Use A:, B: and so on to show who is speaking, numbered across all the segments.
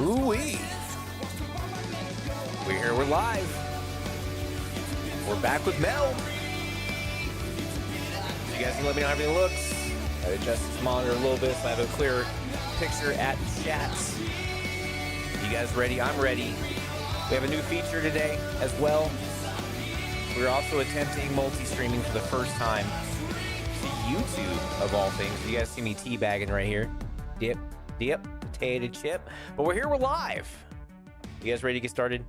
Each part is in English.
A: Ooh-wee. We're here, we're live. We're back with Mel. You guys can let me know how everything looks. I adjust this monitor a little bit so I have a clearer picture at chats. You guys ready? I'm ready. We have a new feature today as well. We're also attempting multi-streaming for the first time to YouTube, of all things. You guys see me teabagging right here. Dip, dip, potato chip. But we're here, we're live. You guys ready to get started?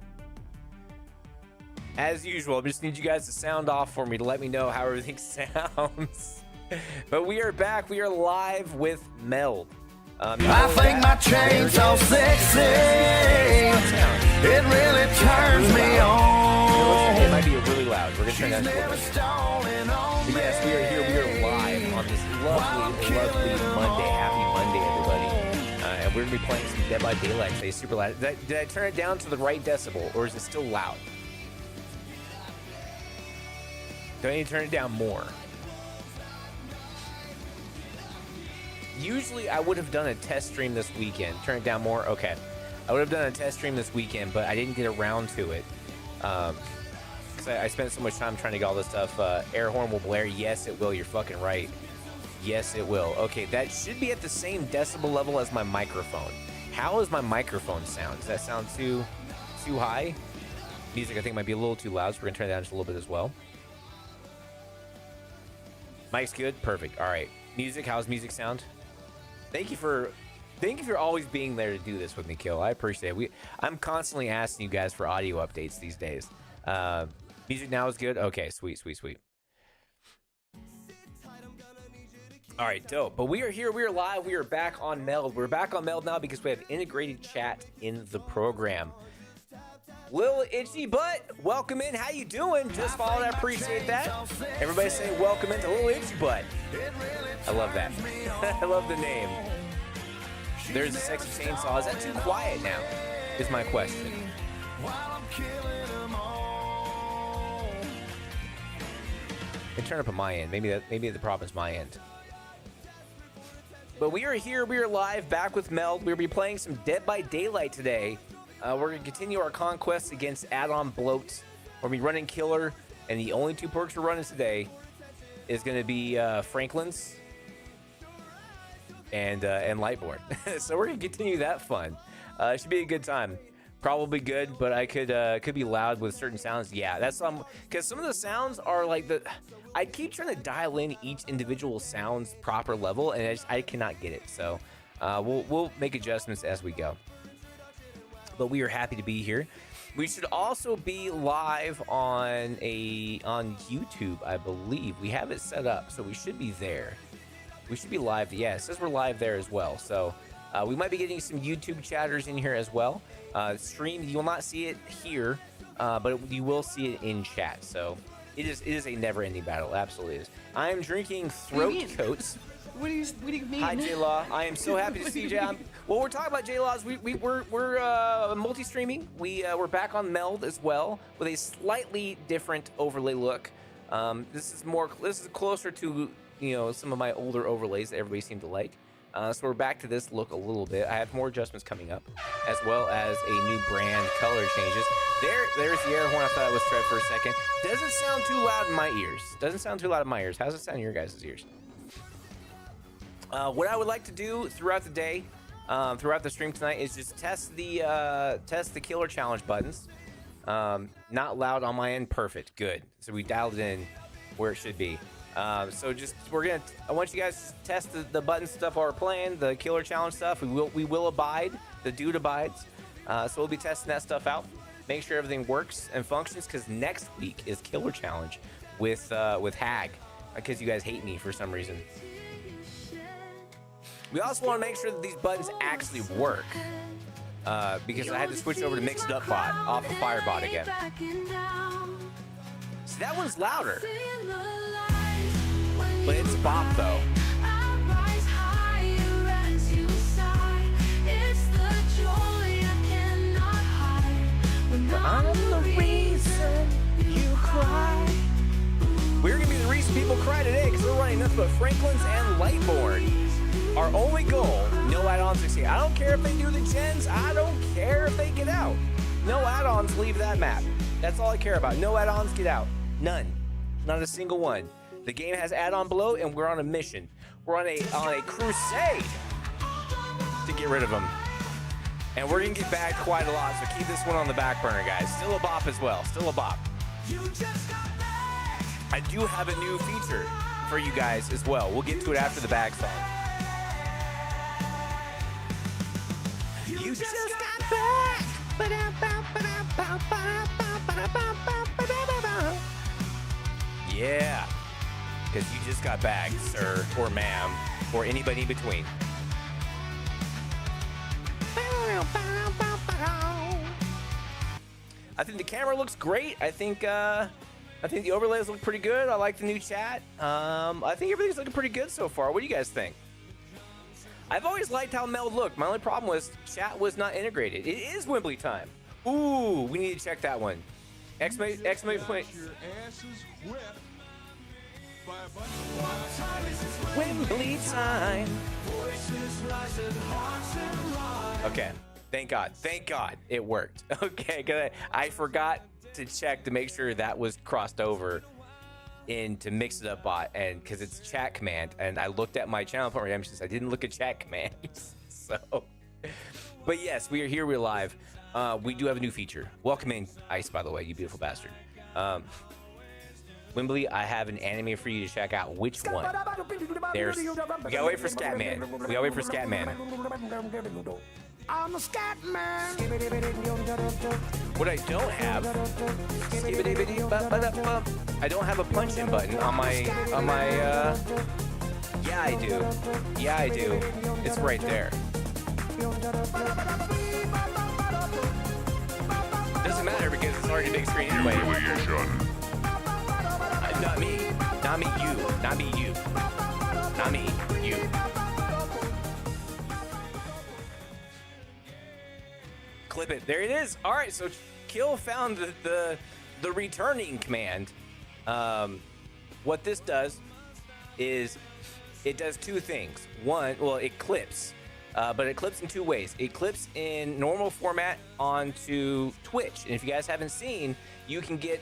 A: As usual, I just need you guys to sound off for me to let me know how everything sounds. But we are back. We are live with Meld.
B: I think my chain's so sexy. It really turns me on.
A: It might be really loud. We're going to turn that down a little bit. But yes, we are here. We are live on this lovely, lovely Monday. Happy Monday, everybody. And we're going to be playing some Dead by Daylight today. Super loud. Did I turn it down to the right decibel, or is it still loud? Do I need to turn it down more? Usually I would have done a test stream this weekend. Turn it down more? Okay. I would have done a test stream this weekend, but I didn't get around to it. Because I spent so much time trying to get all this stuff. Air horn will blare. Yes, it will. You're fucking right. Yes, it will. Okay, that should be at the same decibel level as my microphone. How does my microphone sound? Does that sound too high? Music, I think, might be a little too loud, so we're going to turn it down just a little bit as well. Mic's good? Perfect. All right. Music, how's music sound? Thank you for always being there to do this with me, Kill. I appreciate it. I'm constantly asking you guys for audio updates these days. Music now is good? Okay, sweet. All right, dope. But we are here. We are live. We are back on Meld. We're back on Meld now because we have integrated chat in the program. Lil Itchy Butt, welcome in. How you doing? Just followed. I appreciate that. Everybody say welcome in to Lil Itchy Butt. I love that. I love the name. There's a sexy chainsaw. Is that too quiet now? Is my question. I turn up at my end. Maybe the problem is my end. But we are here. We are live, back with Meld. We'll be playing some Dead by Daylight today. We're going to continue our conquest against addon bloat. We're going to be running killer, and the only two perks we're running today is going to be Franklin's and Lightboard. So we're going to continue that fun. It should be a good time. Probably good, but I could be loud with certain sounds. Yeah, that's because some of the sounds are like I keep trying to dial in each individual sound's proper level, and I cannot get it. So we'll make adjustments as we go. But we are happy to be here. We should also be live on YouTube, I believe. We have it set up, so we should be there. We should be live. Yeah, it says we're live there as well. So we might be getting some YouTube chatters in here as well. Stream, you will not see it here, but you will see it in chat. So it is a never-ending battle. Absolutely is. I am drinking throat coats.
C: What do you mean?
A: Hi, J Law. I am so happy to see you, J. Well, we're talking about J Law. We're multi-streaming. We're back on Meld as well with a slightly different overlay look. This is closer to some of my older overlays that everybody seemed to like. So we're back to this look a little bit. I have more adjustments coming up, as well as a new brand color changes. There's the air horn. I thought it was Trev for a second. Doesn't sound too loud in my ears. Doesn't sound too loud in my ears. How's it sound in your guys' ears? What I would like to do throughout the day, throughout the stream tonight, is just test the killer challenge buttons. Not loud on my end. Perfect. Good. So we dialed it in where it should be. So I want you guys to test the button stuff while we're playing, the killer challenge stuff. We will abide. The dude abides. So we'll be testing that stuff out. Make sure everything works and functions, because next week is killer challenge with Hag, because you guys hate me for some reason. We also want to make sure that these buttons actually work, because I had to switch over to Mixed Up Bot off of Firebot again. See, that one's louder. But it's bop though. I'm the reason you cry. We're gonna be the reason people cry today, because we're running nothing but Franklin's and Lightborn. Our only goal, no add-ons succeed. I don't care if they do the gens. I don't care if they get out. No add-ons leave that map. That's all I care about. No add-ons get out. None. Not a single one. The game has add-on bloat, and we're on a mission. We're on a crusade to get rid of them. And we're gonna get back quite a lot, so keep this one on the back burner, guys. Still a bop as well. Still a bop. I do have a new feature for you guys as well. We'll get to it after the bag song. You just got back. Yeah. Because you just got back, sir, or ma'am, or anybody in between. I think the camera looks great. I think the overlays look pretty good. I like the new chat. I think everything's looking pretty good so far. What do you guys think? I've always liked how Meld looked. My only problem was chat was not integrated. It is Wembley time. Ooh, we need to check that one. Exclamation point. Wembley time. Okay, thank God it worked. Okay, because I forgot to check to make sure that was crossed over into Mix It Up Bot, and because it's chat command, and I looked at my channel point redemptions, I didn't look at chat commands. So, but yes, we are here, we're live. We do have a new feature. Welcome in, Ice, by the way, you beautiful bastard. Wembley, I have an anime for you to check out. Which one? We gotta wait for Scatman. We gotta wait for Scatman. I'm a Scatman. What I don't have, I don't have a punch-in button on my. Yeah, I do. Yeah, I do. It's right there. Doesn't matter because it's already big screen anyway. Not me. Not me, you. Not me, you. Not me, you. Clip it. There it is. All right, so Kill found the returning command. What this does is it does two things. One, well, it clips. But it clips in two ways. It clips in normal format onto Twitch. And if you guys haven't seen, you can get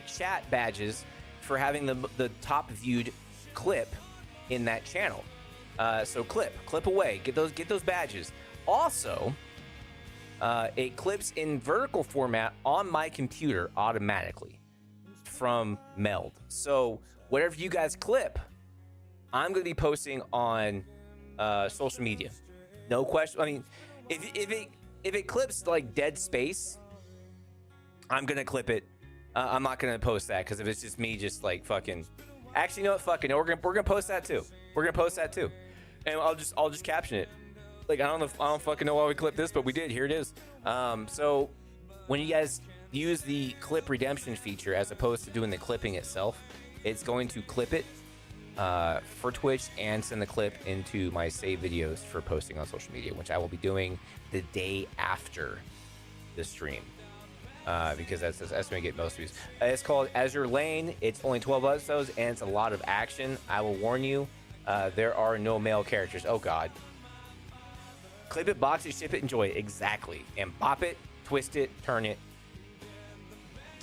A: chat badges for having the top viewed clip in that channel. So clip away. Get those badges. Also, it clips in vertical format on my computer automatically from Meld. So whatever you guys clip, I'm going to be posting on social media. No question. I mean, if it clips like dead space, I'm going to clip it. I'm not going to post that because if it's just me just like fucking... Actually, you know what? Fucking, we're gonna post that too. We're gonna post that too, and I'll just caption it. Like I don't fucking know why we clipped this, but we did. Here it is. So when you guys use the clip redemption feature as opposed to doing the clipping itself, it's going to clip it for Twitch and send the clip into my saved videos for posting on social media, which I will be doing the day after the stream. Because that's when you get most views. It's called Azure Lane. It's only 12 episodes and it's a lot of action. I will warn you, there are no male characters. Oh God. Clip it, box it, ship it, enjoy it. Exactly. And bop it, twist it, turn it.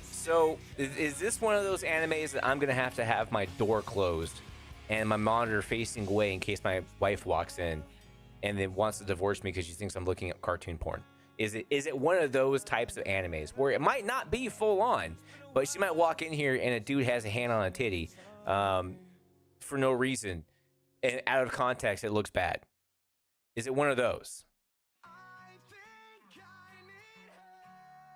A: So is this one of those animes that I'm gonna have to have my door closed and my monitor facing away in case my wife walks in and then wants to divorce me because she thinks I'm looking at cartoon porn? Is it one of those types of animes where it might not be full on, but she might walk in here and a dude has a hand on a titty for no reason, and out of context it looks bad? Is it one of those?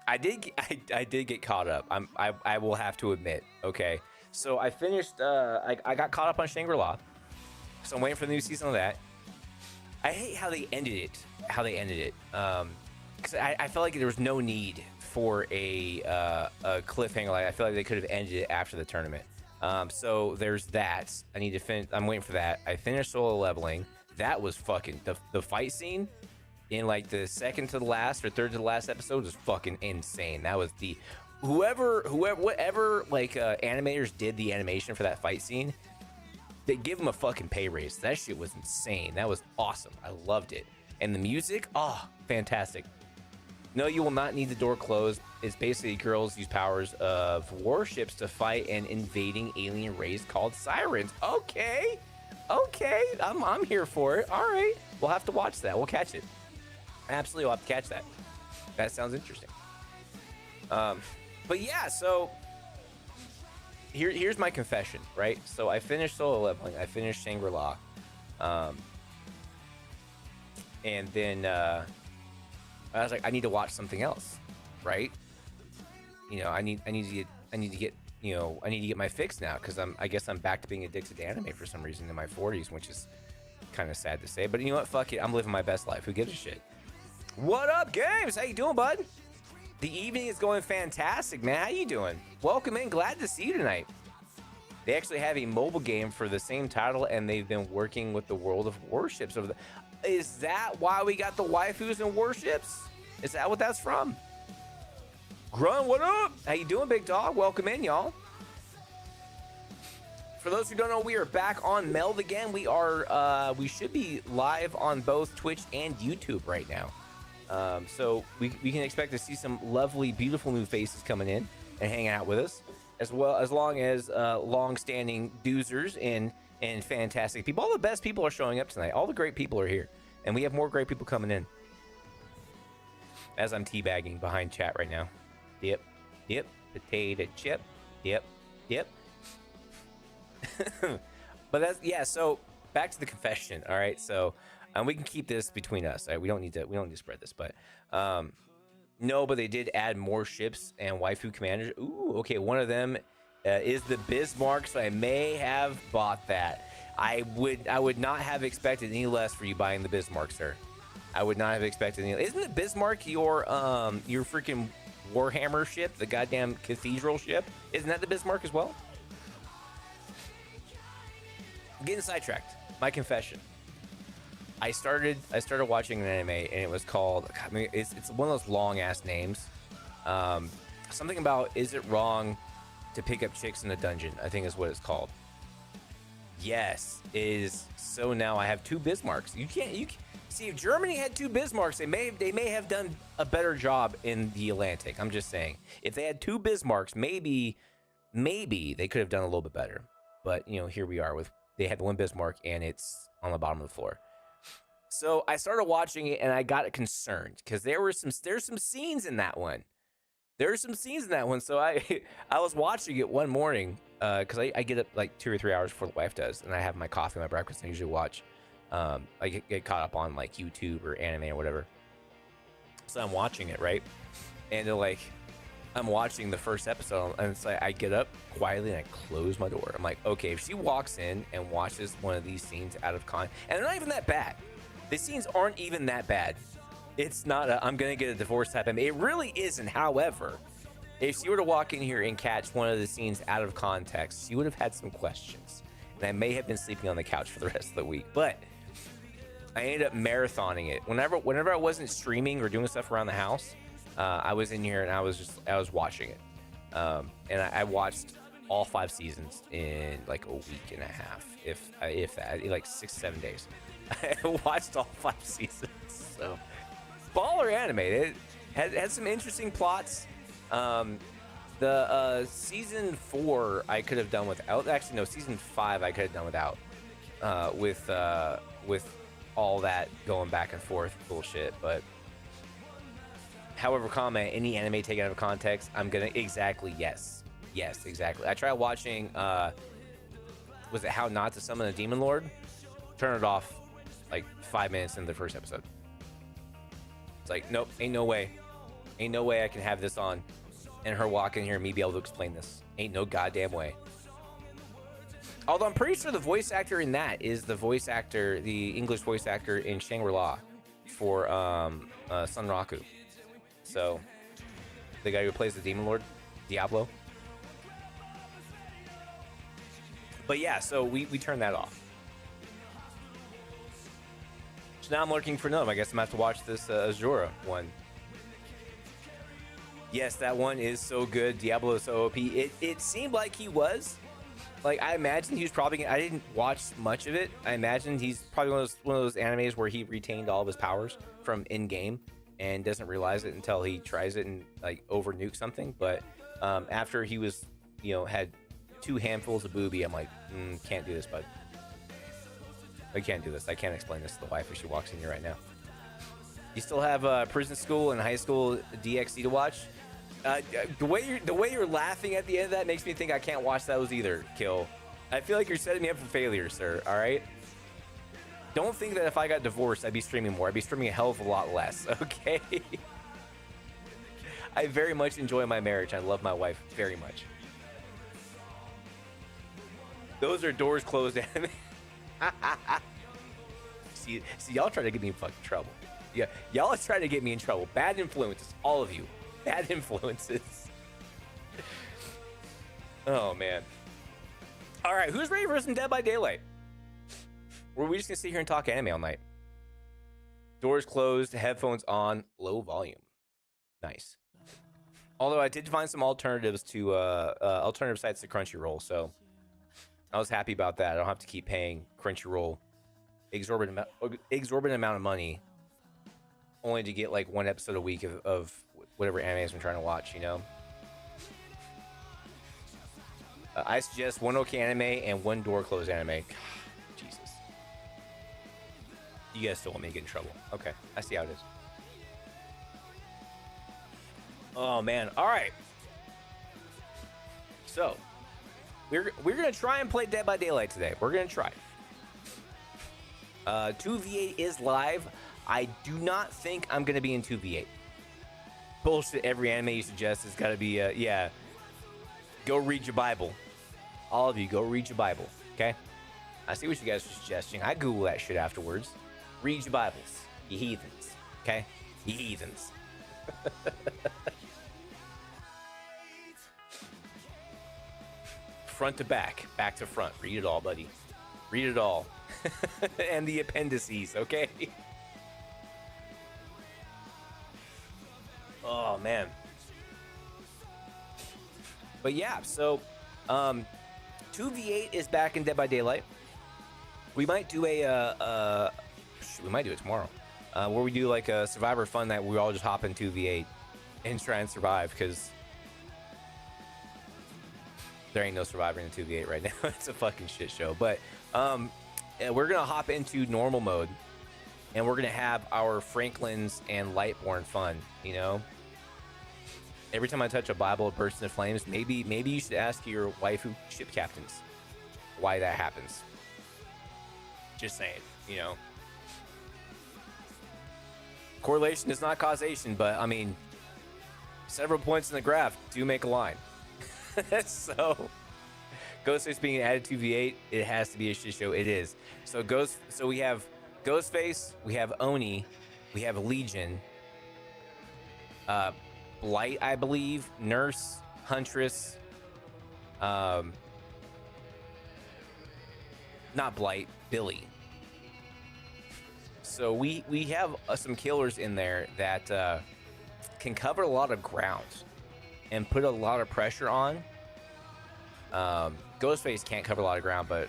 A: I did get caught up. I will have to admit. Okay, so I finished. I got caught up on Shangri-La, so I'm waiting for the new season of that. I hate how they ended it. Because I felt like there was no need for a cliffhanger. Like I feel like they could have ended it after the tournament. So there's that. I need to finish. I'm waiting for that. I finished solo leveling. That was fucking the fight scene in like the second to the last or third to the last episode was fucking insane. That was the whatever like animators did the animation for that fight scene. They give them a fucking pay raise. That shit was insane. That was awesome. I loved it. And the music, oh, fantastic. No, you will not need the door closed. It's basically girls use powers of warships to fight an invading alien race called Sirens. Okay, I'm here for it. All right, we'll have to watch that. We'll catch it. Absolutely, we'll have to catch that. That sounds interesting. But yeah, so here's my confession, right? So I finished solo leveling. I finished Shangri-La, and then I was like, I need to watch something else, right? You know, I need to get my fix now because I guess I'm back to being addicted to anime for some reason in my 40s, which is kind of sad to say. But you know what? Fuck it, I'm living my best life. Who gives a shit? What up, Games? How you doing, bud? The evening is going fantastic, man. How you doing? Welcome in. Glad to see you tonight. They actually have a mobile game for the same title, and they've been working with the World of Warships over the. Is that why we got the waifus and warships? Is that what that's from? Grun, what up? How you doing, big dog? Welcome in, y'all. For those who don't know, we are back on Meld again. We should be live on both Twitch and YouTube right now. So we can expect to see some lovely, beautiful new faces coming in and hanging out with us, as well as long as long-standing doozers and fantastic people. All the best people are showing up tonight. All the great people are here, and we have more great people coming in. As I'm teabagging behind chat right now. Dip, potato chip. Dip. But that's, yeah, so back to the confession. All right, so we can keep this between us. Right? We don't need to spread this, but no, but they did add more ships and waifu commanders. Ooh, okay, one of them is the Bismarck, so I may have bought that. I would not have expected any less for you buying the Bismarck, sir. I would not have expected any. Isn't the Bismarck your freaking Warhammer ship, the goddamn cathedral ship? Isn't that the Bismarck as well? I'm getting sidetracked. My confession. I started watching an anime and it was called. I mean, it's one of those long ass names. Something about, is it wrong to pick up chicks in a dungeon? I think is what it's called. Yes, is. So now I have two Bismarcks. You can't see, if Germany had two Bismarcks, they may have done a better job in the Atlantic. I'm just saying, if they had two Bismarcks, maybe they could have done a little bit better. But you know, here we are with, they had one Bismarck and it's on the bottom of the floor. So I started watching it and I got concerned because there's some scenes in that one. There's some scenes in that one. So I I was watching it one morning because I get up like 2 or 3 hours before the wife does, and I have my coffee, my breakfast, and I usually watch. I get caught up on like YouTube or anime or whatever. So I'm watching it, right? And I'm watching the first episode, and it's like I get up quietly and I close my door. I'm like, okay, if she walks in and watches one of these scenes out of and they're not even that bad. The scenes aren't even that bad. It's not I'm gonna get a divorce type of. It really isn't. However, if she were to walk in here and catch one of the scenes out of context, she would have had some questions, and I may have been sleeping on the couch for the rest of the week. But I ended up marathoning it. Whenever I wasn't streaming or doing stuff around the house, I was in here and I was watching it, and I watched all 5 seasons in like a week and a half, if that, like 6-7 days. I watched all 5 seasons. So baller anime. It had some interesting plots. The season 4 I could have done without. Actually, no, season 5 I could have done without. With all that going back and forth bullshit, but. However, comment any anime taken out of context, I'm gonna yes, exactly. I tried watching was it How Not to Summon a Demon Lord? Turn it off like 5 minutes into the first episode. It's like, nope, ain't no way I can have this on and her walk in here and me be able to explain this. Ain't no goddamn way. Although I'm pretty sure the voice actor in that is the English voice actor in Shangri-La for Sunraku. So, the guy who plays the Demon Lord, Diablo. But yeah, so we turned that off. So now I'm looking for another. I guess I'm going to have to watch this Azura one. Yes, that one is so good. Diablo is so OP. It seemed like he was. Like, I imagined he was probably... I didn't watch much of it. I imagined he's probably one of those animes where he retained all of his powers from in-game and doesn't realize it until he tries it and like over nuke something. But after he was, had 2 handfuls of booby, I'm like, can't do this, bud. I can't do this. I can't explain this to the wife if she walks in here right now. You still have prison school and high school DxD to watch? The way you're laughing at the end of that makes me think I can't watch those either, Kill. I feel like you're setting me up for failure, sir. All right. Don't think that if I got divorced, I'd be streaming more. I'd be streaming a hell of a lot less, okay? I very much enjoy my marriage. I love my wife very much. Those are doors closed anime. see, y'all trying to get me in fucking trouble. Yeah, y'all are trying to get me in trouble. Bad influences, all of you. Bad influences. Oh, man. All right, who's ready for some Dead by Daylight? Or are we just gonna sit here and talk anime all night? Doors closed, headphones on, low volume. Nice. Although I did find some alternatives to alternative sites to Crunchyroll, so I was happy about that. I don't have to keep paying Crunchyroll exorbitant amount of money only to get like 1 episode a week of whatever animes I'm trying to watch, I suggest 1 okay anime and 1 door closed anime. Jesus. You guys still want me to get in trouble. Okay, I see how it is. Oh, man. All right. So, we're going to try and play Dead by Daylight today. We're going to try. 2v8 is live. I do not think I'm going to be in 2v8. Bullshit. Every anime you suggest has got to be, yeah. Go read your Bible. All of you, go read your Bible, okay? I see what you guys are suggesting. I Google that shit afterwards. Read your Bibles, you heathens, okay? You heathens. Front to back, back to front. Read it all, buddy. Read it all. And the appendices, okay? Oh, man. But yeah, so 2v8 is back in Dead by Daylight. We might do we might do it tomorrow, where we do like a Survivor fun that we all just hop in 2v8 and try and survive, because there ain't no Survivor in 2v8 right now. It's a fucking shit show. But we're gonna hop into normal mode and we're gonna have our Franklins and Lightborn fun. You know, every time I touch a Bible, it bursts into flames. Maybe you should ask your waifu ship captains why that happens. Just saying, you know. Correlation is not causation, but I mean, several points in the graph do make a line. So, Ghostface being added to V8, it has to be a shit show. It is. So we have Ghostface, we have Oni, we have Legion, Blight, I believe, Nurse, Huntress, not Blight, Billy. So we have some killers in there that can cover a lot of ground and put a lot of pressure on. Ghostface can't cover a lot of ground, but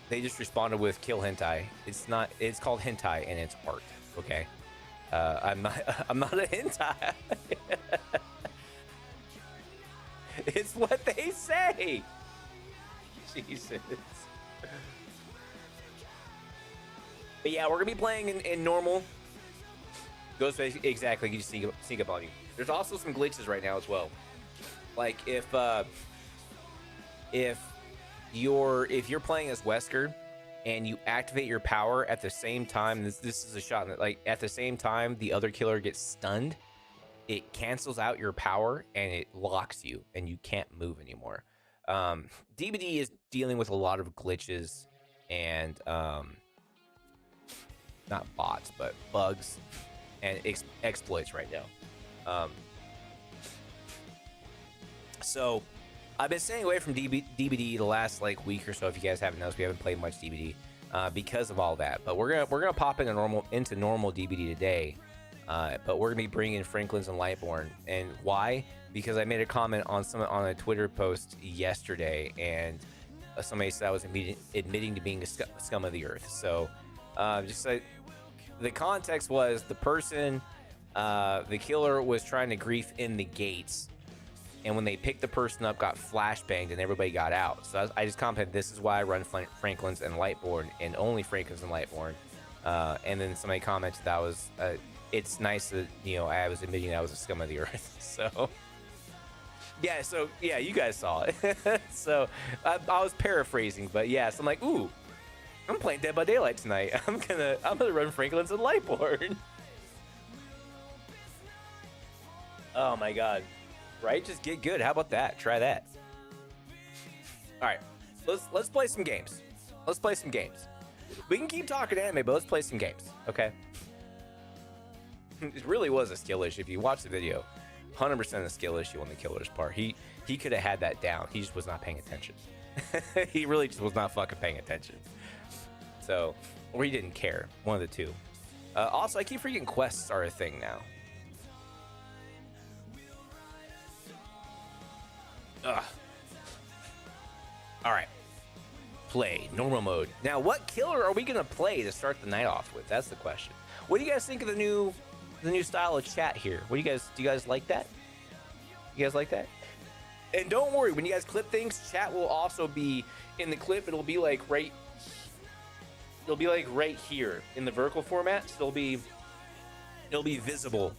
A: they just responded with kill hentai. It's called hentai and it's art. Okay, I'm not a hentai. It's what they say. Jesus. But yeah, we're gonna be playing in normal. Ghostface, exactly. You sneak up on you. There's also some glitches right now as well. Like if you're playing as Wesker and you activate your power at the same time, this is a shot that, like, at the same time the other killer gets stunned, it cancels out your power and it locks you and you can't move anymore. DBD is dealing with a lot of glitches and not bots but bugs and exploits right now. So I've been staying away from DBD the last like week or so. If you guys haven't noticed, we haven't played much DBD because of all that. But we're gonna pop into normal DBD today. But we're gonna be bringing in Franklins and Lightborn. And why? Because I made a comment on a Twitter post yesterday, and somebody said I was admitting to being a scum of the earth. So just like the context was, the person, the killer was trying to grief in the gates, and when they picked the person up, got flashbanged and everybody got out. So I just commented, this is why I run Franklins and Lightborn, and only Franklins and Lightborn. And then somebody commented that was it's nice that, you know, I was admitting I was a scum of the earth. So yeah, you guys saw it. So I was paraphrasing, but yeah, so I'm like, ooh, I'm playing Dead by Daylight tonight. I'm gonna run Franklin's and Lightborn. Oh my god. Right? Just get good. How about that? Try that. Alright. Let's play some games. Let's play some games. We can keep talking anime, but let's play some games. Okay? It really was a skill issue. If you watch the video, 100% a skill issue on the killer's part. He could have had that down. He just was not paying attention. He really just was not fucking paying attention. So, or he didn't care. One of the two. Also, I keep forgetting quests are a thing now. Ugh. Alright. Play. Normal mode. Now, what killer are we going to play to start the night off with? That's the question. What do you guys think of the new style of chat here? Do you guys like that? You guys like that? And don't worry, when you guys clip things, chat will also be in the clip. It'll be like right here in the vertical format. So it'll be visible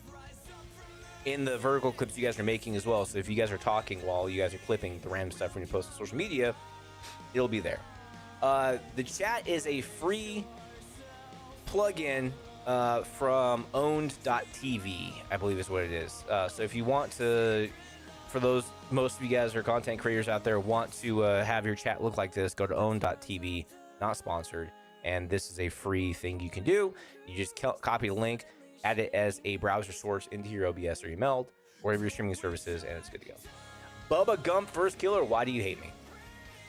A: in the vertical clips you guys are making as well. So if you guys are talking while you guys are clipping the random stuff when you post on social media, it'll be there. The chat is a free plugin from owned.tv, I believe is what it is. So if you want to, for those, most of you guys are content creators out there, want to have your chat look like this, go to owned.tv, not sponsored. And this is a free thing you can do. You just copy the link, add it as a browser source into your OBS or your Meld, whatever your streaming service is, and it's good to go. Bubba Gump first killer, why do you hate me?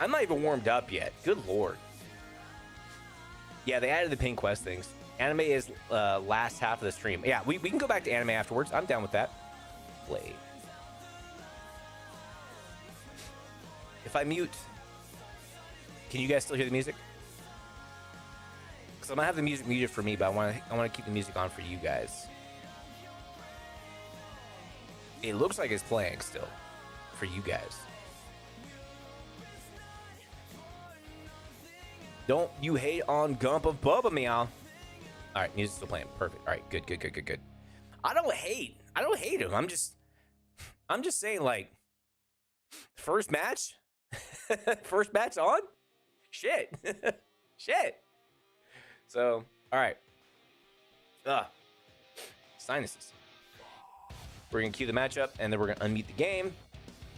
A: I'm not even warmed up yet. Good lord. Yeah, they added the pin quest things. Anime is last half of the stream. Yeah, we can go back to anime afterwards. I'm down with that. Play. If I mute, can you guys still hear the music? Because I'm gonna have the music muted for me, but I want to keep the music on for you guys. It looks like it's playing still for you guys. Don't you hate on Gump of Bubba, meow. All right, music's still playing. Perfect. All right, good. I don't hate him. I'm just saying, like, first match on? Shit. Shit. So, all right. Sinuses. We're going to cue the matchup, and then we're going to unmute the game.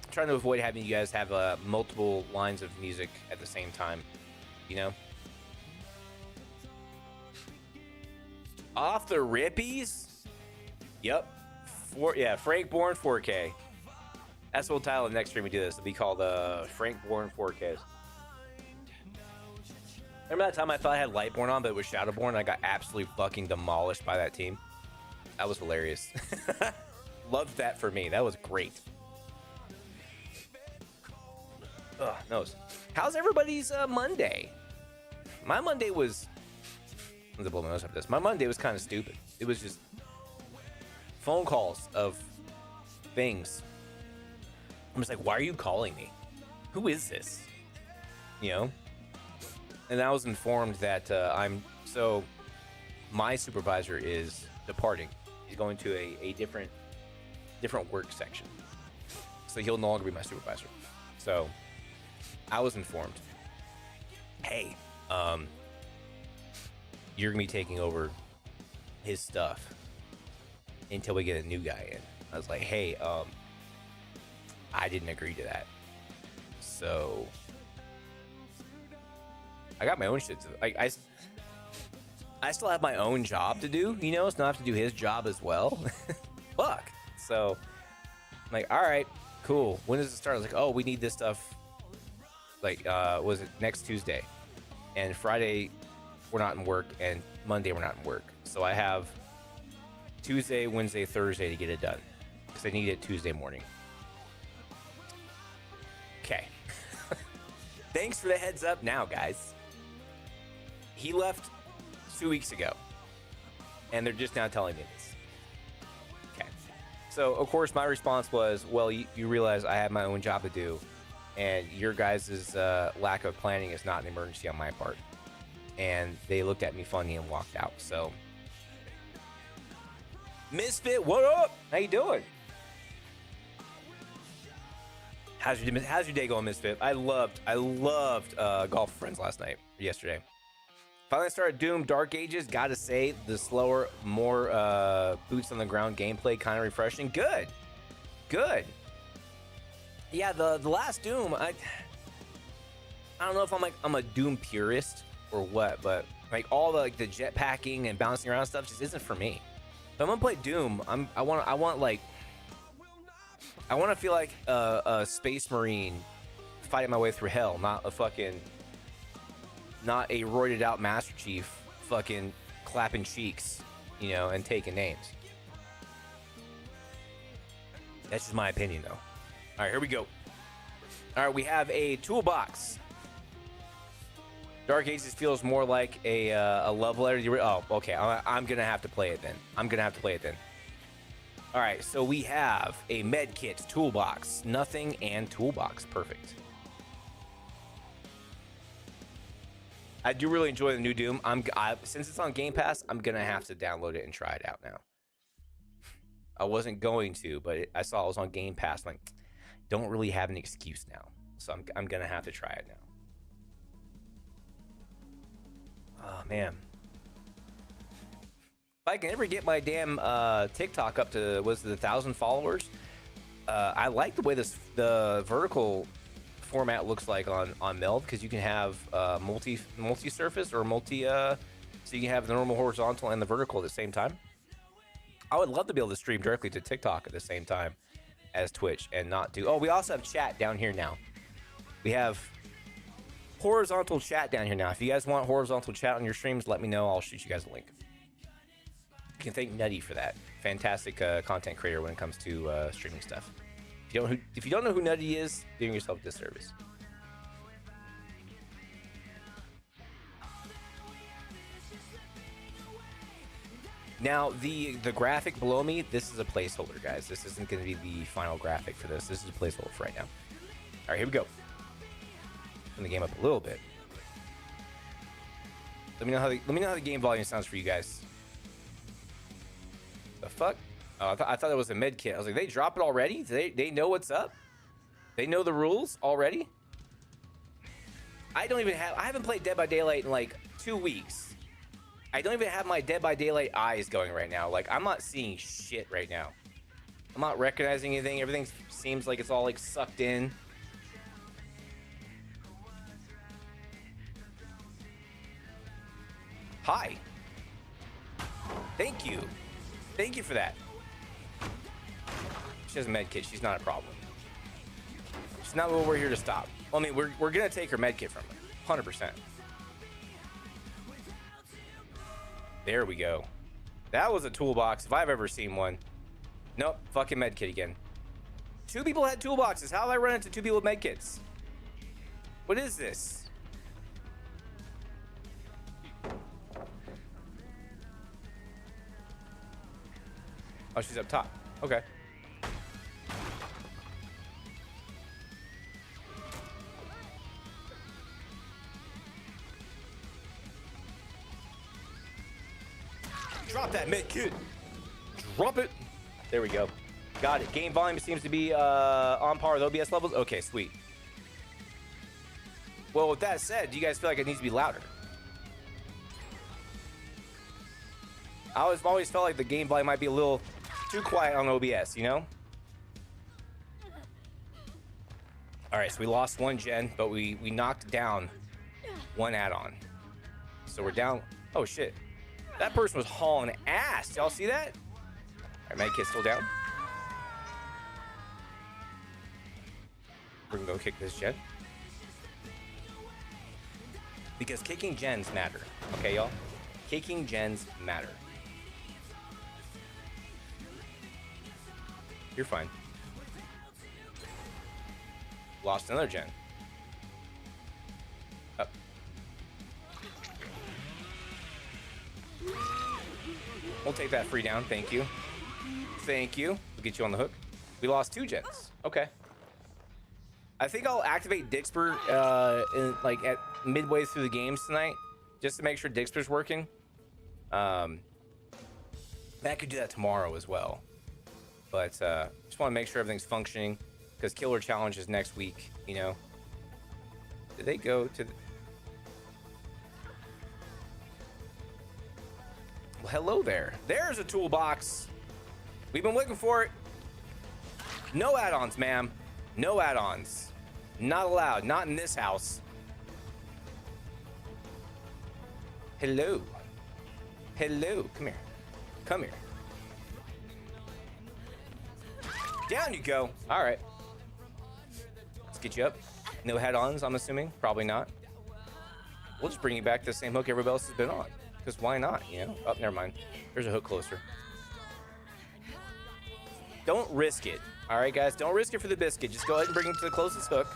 A: I'm trying to avoid having you guys have multiple lines of music at the same time, you know? Off the rippies? Yep. Frank Bourne 4K. That's what we'll title the next stream we do this. It'll be called Frank Bourne 4Ks. Remember that time I thought I had Lightborn on, but it was Shadowborn, and I got absolutely fucking demolished by that team? That was hilarious. Loved that for me. That was great. Ugh, nose. How's everybody's Monday? My Monday was... I'm gonna blow my nose after this. My Monday was kind of stupid. It was just phone calls of things. I'm just like, why are you calling me? Who is this? You know? And I was informed that my supervisor is departing. He's going to a different work section. So he'll no longer be my supervisor. So I was informed, hey, you're gonna be taking over his stuff until we get a new guy in. I was like, hey, I didn't agree to that. So I got my own shit to I still have my own job to do, you know, so I have to do his job as well. Fuck. So I'm like, all right, cool. When does it start? I was like, oh, we need this stuff. Like, was it next Tuesday? And Friday, we're not in work, and Monday, we're not in work. So I have Tuesday, Wednesday, Thursday to get it done because I need it Tuesday morning. Okay. Thanks for the heads up now, guys. He left 2 weeks ago, and they're just now telling me this. Okay. So, of course, my response was, well, you realize I have my own job to do, and your guys' lack of planning is not an emergency on my part. And they looked at me funny and walked out. So, Misfit, what up? How you doing? How's your day going, Misfit? I loved Golf Friends yesterday. Finally started Doom Dark Ages. Gotta say, the slower, more boots on the ground gameplay kind of refreshing. Good. Yeah, the last Doom, I don't know if I'm a Doom purist or what, but like all the jetpacking and bouncing around stuff just isn't for me. If I'm gonna play Doom, I want to feel like a space marine fighting my way through hell, not a roided out Master Chief fucking clapping cheeks, you know, and taking names. That's just my opinion, though. All right, here we go. All right, we have a toolbox. Dark Ages feels more like a love letter. Oh, okay. I'm gonna have to play it then. All right, so we have a med kit, toolbox, nothing, and toolbox. Perfect. I do really enjoy the new Doom. Since it's on Game Pass, I'm gonna have to download it and try it out now. I wasn't going to, but I saw it was on Game Pass. I'm like, don't really have an excuse now, so I'm gonna have to try it now. Oh man. If I can ever get my damn TikTok up to 1,000 followers, I like the way the vertical format looks like on Meld, because you can have multi-surface or so you can have the normal horizontal and the vertical at the same time. I would love to be able to stream directly to TikTok at the same time as Twitch and not do. Oh, we also have chat down here now. We have horizontal chat down here now. If you guys want horizontal chat on your streams, let me know. I'll shoot you guys a link. You can thank Nutty for that. Fantastic content creator when it comes to streaming stuff. If you don't know who Nutty is, doing yourself a disservice. Now, the graphic below me, this is a placeholder, guys. This isn't going to be the final graphic for this. This is a placeholder for right now. All right, here we go. Turn the game up a little bit. Let me know how the game volume sounds for you guys. The fuck? Oh, I thought it was a med kit. I was like, they drop it already? They know what's up? They know the rules already? I haven't played Dead by Daylight in like 2 weeks. I don't even have my Dead by Daylight eyes going right now. Like, I'm not seeing shit right now. I'm not recognizing anything. Everything seems like it's all like sucked in. Hi. Thank you. Thank you for that. She has a med kit. She's not a problem. She's not what we're here to stop. Well, I mean, we're gonna take her med kit from her, 100%. There we go. That was a toolbox if I've ever seen one. Nope, fucking med kit again. 2 people had toolboxes. How did I run into 2 people with med kits? What is this? Oh, she's up top. Okay. Drop that med kit. Drop it. There we go. Got it. Game volume seems to be on par with OBS levels. Okay, sweet. Well, with that said, do you guys feel like it needs to be louder? I've always felt like the game volume might be a little too quiet on OBS, you know? All right, so we lost 1 gen, but we knocked down 1 add-on. So we're down. Oh, shit. That person was hauling ass. Y'all see that? All right, medkit's still down. We're gonna go kick this gen. Because kicking gens matter. Okay, y'all? Kicking gens matter. You're fine. Lost another gen. Up. We'll take that free down. Thank you. Thank you. We'll get you on the hook. We lost 2 gens. Okay. I think I'll activate Dixper like at midway through the games tonight, just to make sure Dixper's working. I could do that tomorrow as well, but just want to make sure everything's functioning because Killer Challenge is next week. You know. Did they go to? Well, hello there. There's a toolbox. We've been looking for it. No add-ons, ma'am. No add-ons. Not allowed. Not in this house. Hello. Hello. Come here. Come here. Down you go. All right. Let's get you up. No head-ons, I'm assuming. Probably not. We'll just bring you back to the same hook everybody else has been on. Because why not, you know? Oh, never mind. There's a hook closer. Don't risk it. All right, guys? Don't risk it for the biscuit. Just go ahead and bring him to the closest hook.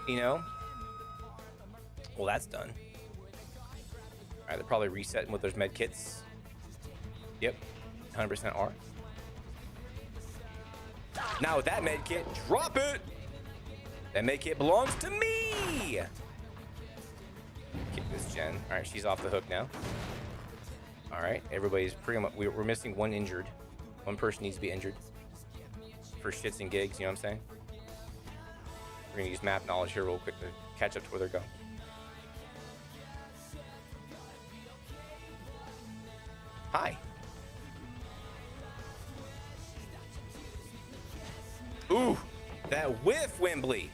A: You know? Well, that's done. All right, they're probably resetting with those med kits. Yep. 100% R. Now with that med kit, drop it! That med kit belongs to me! Kick this gen. All right, she's off the hook now. All right, everybody's pretty much... We're missing 1 injured. 1 person needs to be injured. For shits and gigs, you know what I'm saying? We're gonna use map knowledge here real quick to catch up to where they're going. Hi. Ooh, that whiff, Wembley.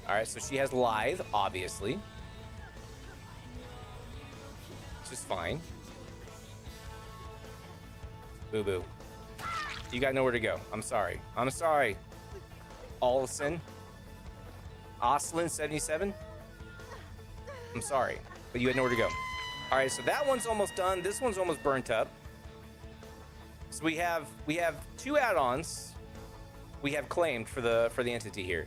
A: All right, so she has lithe, obviously. Which is fine. Boo-boo. You got nowhere to go. I'm sorry. I'm sorry. Oslin 77. I'm sorry, but you had nowhere to go. All right, so that one's almost done. This one's almost burnt up. So we have 2 add-ons. We have claimed for the entity here.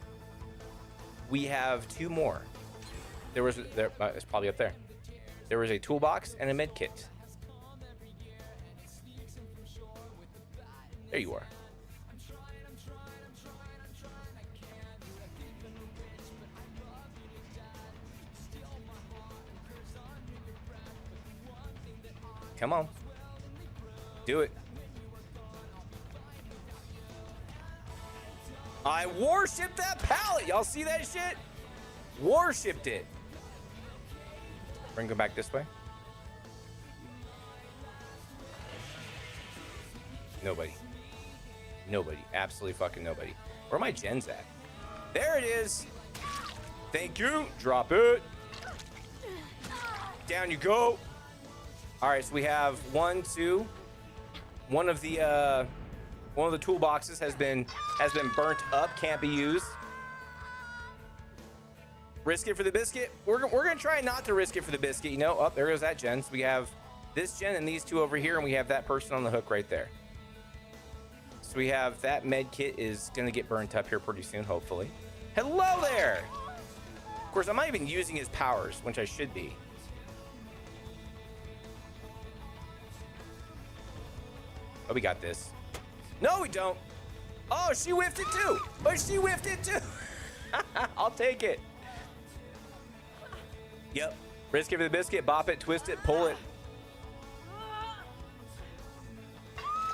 A: We have 2 more. It's probably up there. There was a toolbox and a med kit. There you are. Come on. Do it. I worshipped that pallet. Y'all see that shit? Worshipped it. Bring go back this way. Nobody. Nobody. Absolutely fucking nobody. Where are my gens at? There it is. Thank you. Drop it. Down you go. All right, so we have 1, 2. One of the toolboxes has been burnt up, can't be used. Risk it for the biscuit. We're gonna try not to risk it for the biscuit. You know, oh, there goes that gen. So we have this gen and these two over here, and we have that person on the hook right there. So we have that med kit is gonna get burnt up here pretty soon, hopefully. Hello there. Of course, I'm not even using his powers, which I should be. Oh, we got this. No, we don't. Oh, she whiffed it too. But she whiffed it too. I'll take it. Yep. Risk it for the biscuit. Bop it, twist it, pull it.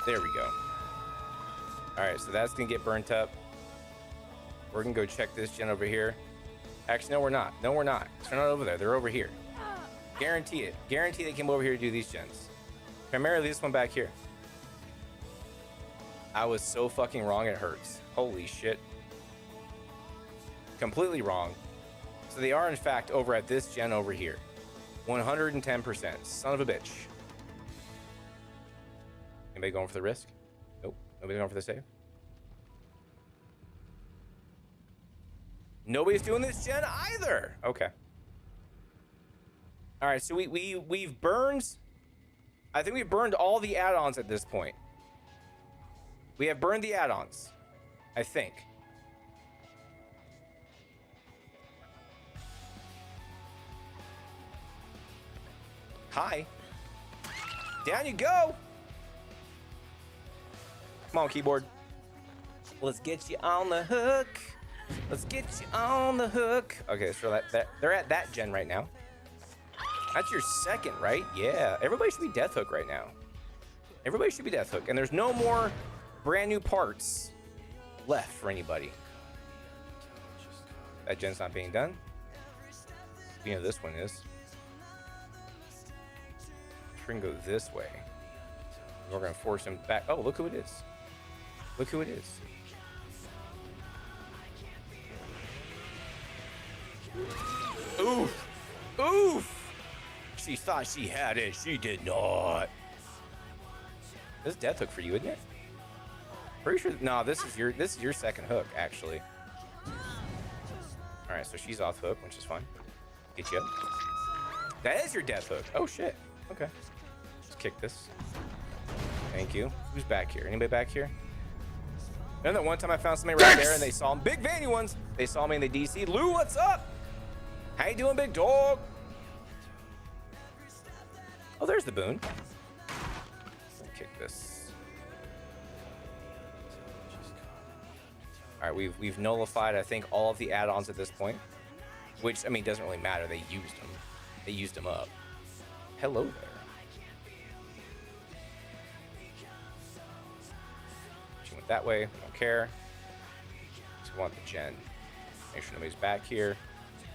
A: There we go. All right, so that's going to get burnt up. We're going to go check this gen over here. Actually, no, we're not. No, we're not. They're not over there. They're over here. Guarantee it. Guarantee they came over here to do these gens. Primarily this one back here. I was so fucking wrong, it hurts. Holy shit. Completely wrong. So they are, in fact, over at this gen over here. 110%. Son of a bitch. Anybody going for the risk? Nope. Nobody going for the save? Nobody's doing this gen either. Okay. All right, so we've burned... I think we've burned all the add-ons at this point. We have burned the add-ons, I think. Hi. Down you go. Come on, keyboard. Let's get you on the hook. Let's get you on the hook. Okay, so that they're at that gen right now. That's your second, right? Yeah. Everybody should be Death Hook right now. Everybody should be Death Hook. And there's no more brand new parts left for anybody. That gen's not being done. You know, this one is. We're gonna go this way. We're gonna force him back. Oh, look who it is. Look who it is. Oof. Oof. She thought she had it. She did not. This is Death Hook for you, isn't it? Pretty sure. No, this is your second hook, actually. All right, so she's off hook, which is fine. Get you up. That is your Death Hook. Oh shit. Okay. Let's kick this. Thank you. Who's back here? Anybody back here? Remember that one time I found somebody right there and they saw him? Big Vanny ones. They saw me and they DC'd. Lou, what's up? How you doing, big dog? Oh, there's the boon. Kick this. All right, we've nullified, I think, all of the add-ons at this point, which, I mean, doesn't really matter. They used them. They used them up. Hello there. She went that way. Don't care. Just want the gen. Make sure nobody's back here.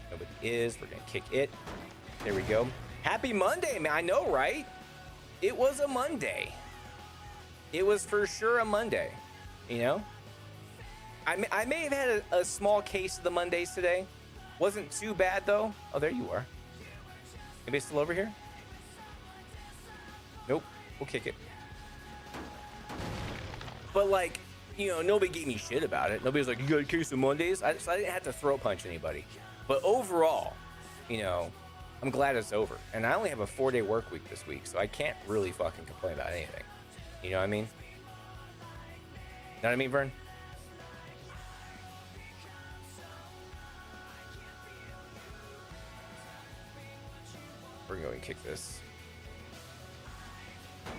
A: Nobody is. We're gonna kick it. There we go. Happy Monday, man. I know, right? It was a Monday. It was for sure a Monday. You know? I may have had a small case of the Mondays today. Wasn't too bad, though. Oh, there you are. Anybody still over here? Nope. We'll kick it. But, like, you know, nobody gave me shit about it. Nobody was like, you got a case of Mondays? So I didn't have to throat punch anybody. But overall, you know, I'm glad it's over. And I only have a 4-day work week this week, so I can't really fucking complain about anything. You know what I mean? Know what I mean, Vern? We're going to kick this.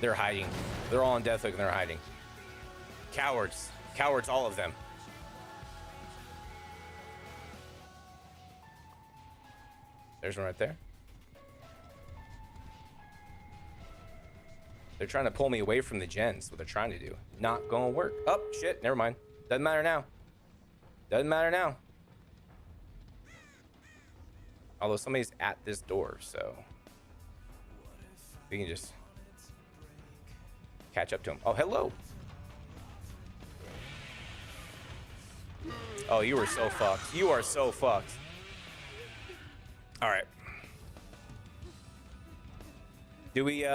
A: They're hiding. They're all on Death Hook and they're hiding. Cowards. Cowards, all of them. There's one right there. They're trying to pull me away from the gens. What they're trying to do. Not gonna work. Oh, shit. Never mind. Doesn't matter now. Doesn't matter now. Although somebody's at this door, so we can just catch up to him. Oh, hello. Oh, you are so fucked. You are so fucked. All right. Do we,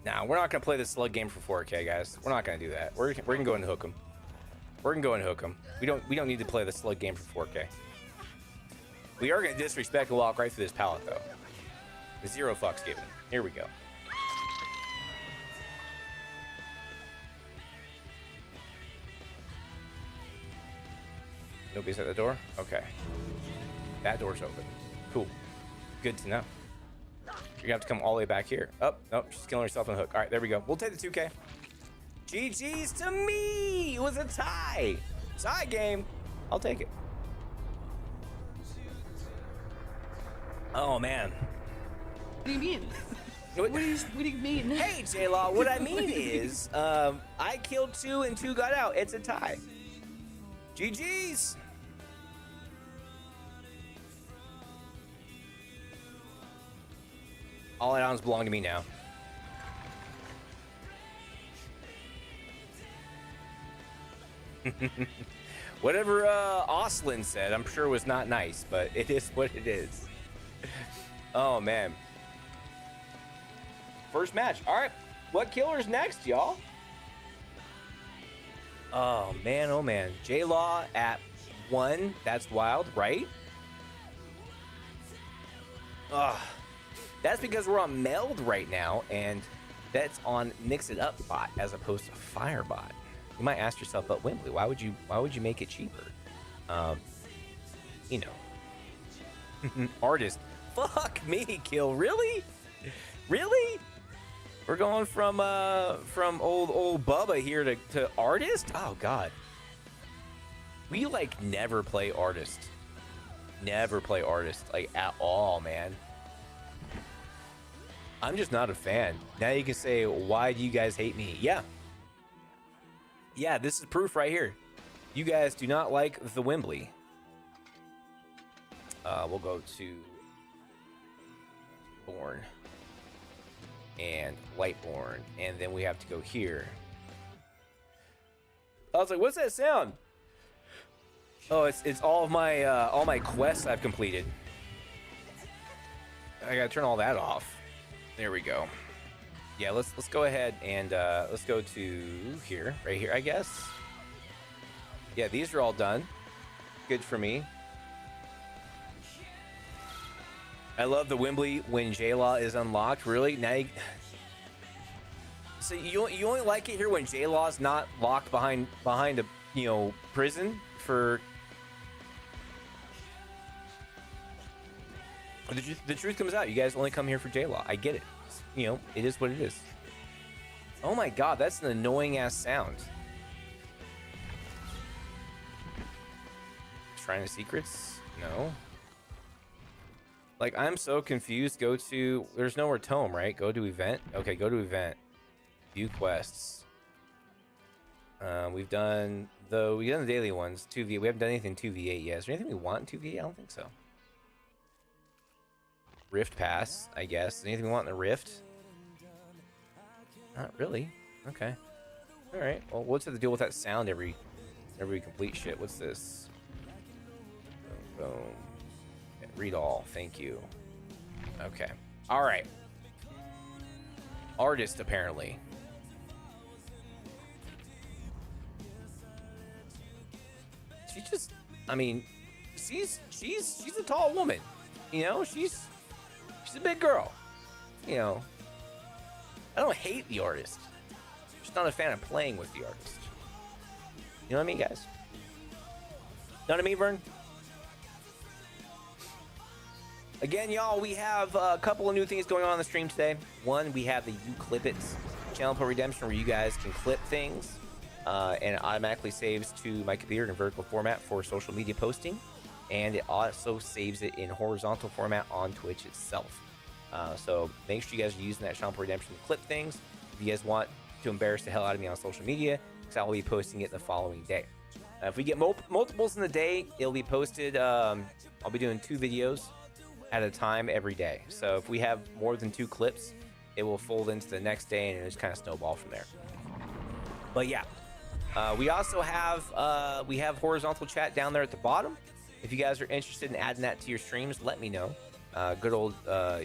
A: Nah, we're not gonna play the slug game for 4K, guys. We're not gonna do that. We're gonna go and hook him. We're gonna go and hook him. We don't need to play the slug game for 4K. We are gonna disrespect and walk right through this pallet, though. Zero fucks given. Here we go. Nobody's at the door? Okay. That door's open. Cool. Good to know. You're gonna have to come all the way back here. Oh, nope, she's killing herself on the hook. All right, there we go. We'll take the 2K. GG's to me! It was a tie! Tie game. I'll take it. Oh, man.
C: What do you mean? What do you mean?
A: Hey, J-Law, what I mean is, I killed 2 and 2 got out. It's a tie. GG's. All add-ons belong to me now. Whatever Oslin said, I'm sure was not nice, but it is what it is. Oh, man. First match. All right. What killer's next, y'all? Oh, man. Oh, man. J-Law at 1. That's wild, right? Ugh. That's because we're on Meld right now, and that's on Mix It Up bot as opposed to Firebot. You might ask yourself, but Wembley, why would you make it cheaper? You know. Artist. Fuck me, Kill. Really? Really? We're going from old Bubba here to Artist? Oh god. We like never play Artist. Never play Artist, like at all, man. I'm just not a fan. Now you can say, why do you guys hate me? Yeah. Yeah, this is proof right here. You guys do not like the Wembley. We'll go to Born and Lightborn, and then we have to go here. I was like, what's that sound? Oh, it's all of my quests I've completed. I gotta turn all that off. There we go. Yeah, let's go ahead and let's go to here, right here, I guess. Yeah, these are all done. Good for me. I love the Wembley when J-Law is unlocked. Really? Now you... So you only like it here when J-Law's not locked behind a prison for... The truth comes out. You guys only come here for J-Law. I get it. You know, it is what it is. Oh my god, that's an annoying ass sound. Shrine of Secrets? No. Like, I'm so confused. Go to... There's nowhere tome, right? Go to event? Okay, go to event. View quests. We've done the daily ones. 2v. We haven't done anything 2v8 yet. Is there anything we want in 2v8? I don't think so. Rift Pass, I guess. Anything we want in the Rift? Not really. Okay. Alright. Well, what's have to deal with that sound every complete shit? What's this? Boom, boom. Yeah, read all. Thank you. Okay. Alright. Artist, apparently. She just... I mean... She's a tall woman. You know? She's a big girl. You know, I don't hate the artist. I'm just not a fan of playing with the artist. You know what I mean, guys? Know what I mean, Vern? Again, y'all, we have a couple of new things going on the stream today. One, we have the You Clip It channel for redemption, where you guys can clip things, and it automatically saves to my computer in vertical format for social media posting. And it also saves it in horizontal format on Twitch itself. So make sure you guys are using that Shampoo Redemption to clip things. If you guys want to embarrass the hell out of me on social media, because I will be posting it the following day. If we get multiples in the day, it'll be posted. I'll be doing 2 videos at a time every day. So if we have more than 2 clips, it will fold into the next day and it'll just kind of snowball from there. But yeah, we also have horizontal chat down there at the bottom. If you guys are interested in adding that to your streams, let me know. Good old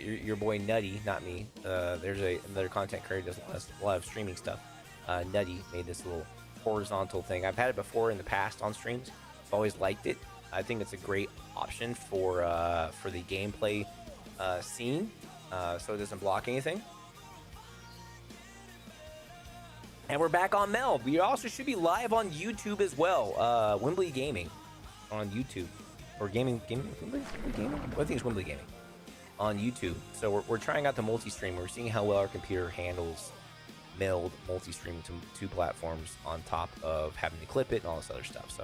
A: your boy Nutty, not me. There's another content creator that does a lot of streaming stuff. Nutty made this little horizontal thing. I've had it before in the past on streams. I've always liked it. I think it's a great option for the gameplay scene, so it doesn't block anything. And we're back on Meld. We also should be live on YouTube as well. Wembley Gaming on YouTube. Or Wembley Gaming? I think it's Wembley Gaming on YouTube. So we're trying out the multi-stream. We're seeing how well our computer handles Meld multi-streaming to 2 platforms on top of having to clip it and all this other stuff.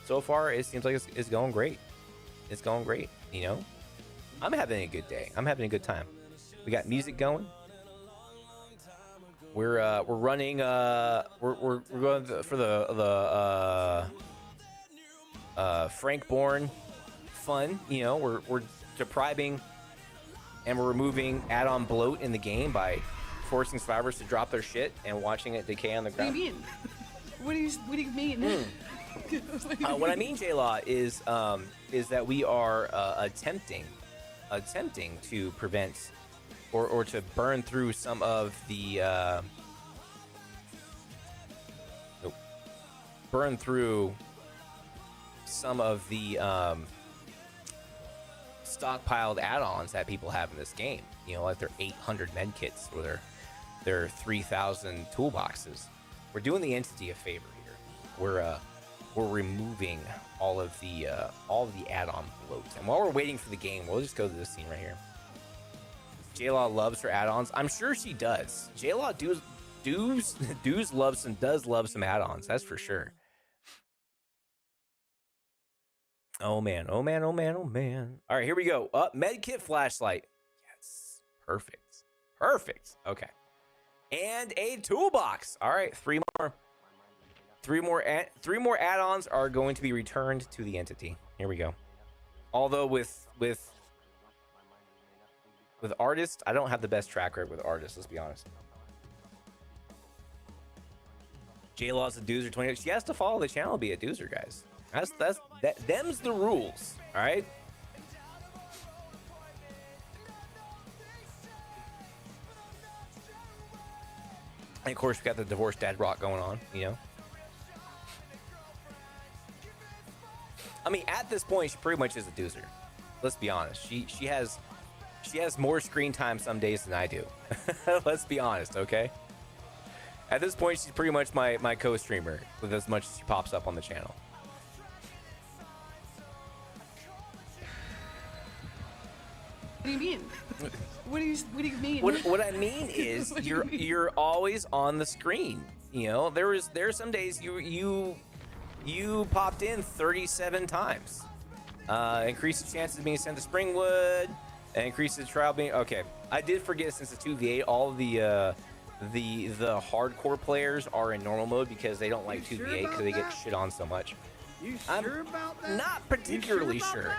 A: So far, it seems like it's going great. It's going great, you know? I'm having a good day. I'm having a good time. We got music going. We're running. We're going for the Frank Bourne fun. You know, we're depriving and we're removing add-on bloat in the game by forcing survivors to drop their shit and watching it decay on the ground.
C: What do you mean? What do you mean?
A: What I mean, J-Law, is that we are attempting to prevent or to burn through some of the stockpiled add-ons that people have in this game. You know, like their 800 med kits or their 3,000 toolboxes. We're doing the entity a favor here. We're removing all of the add-on bloat. And while we're waiting for the game, we'll just go to this scene right here. J-Law loves her add-ons. I'm sure she does. J-Law does love some add-ons. That's for sure. Oh man, oh man, oh man, oh man. All right, here we go. Medkit flashlight. Yes, perfect. Okay, and a toolbox. All right, 3 more add-ons are going to be returned to the entity. Here we go. Although with artists, I don't have the best track record with artists. Let's be honest. J-Law's a doozer 20. She has to follow the channel to be a doozer, guys. Them's the rules. All right. And of course, we got the divorced dad rock going on. You know. I mean, at this point, she pretty much is a doozer. Let's be honest. She has more screen time some days than I do. Let's be honest, okay? At this point, she's pretty much my co-streamer with as much as she pops up on the channel.
C: What do you mean? What do you mean?
A: What I mean is you're always on the screen. You know, there's some days you popped in 37 times. Increase the chances of being sent to Springwood. Increase the trial being okay. I did forget, since it's 2v8, all the hardcore players are in normal mode because they don't like 2v8 because they get shit on so much.
B: You
A: I'm
B: sure about that?
A: Not particularly sure.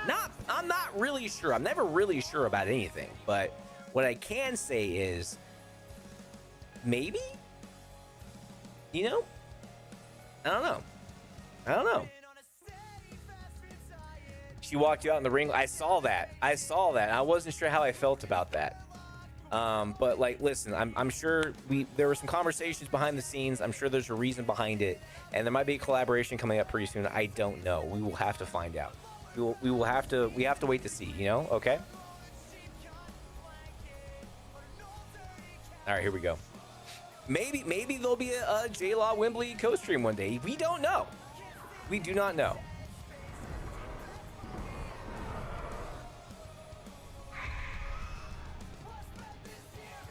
A: I'm not really sure. I'm never really sure about anything. But what I can say is maybe. You know? I don't know. She walked you out in the ring. I saw that. I wasn't sure how I felt about that. But like, listen, I'm sure there were some conversations behind the scenes. I'm sure there's a reason behind it, and there might be a collaboration coming up pretty soon. I don't know. We will have to find out. We have to wait to see. You know? Okay. All right, here we go. Maybe there'll be a J-Law Wembley co-stream one day. We don't know. We do not know.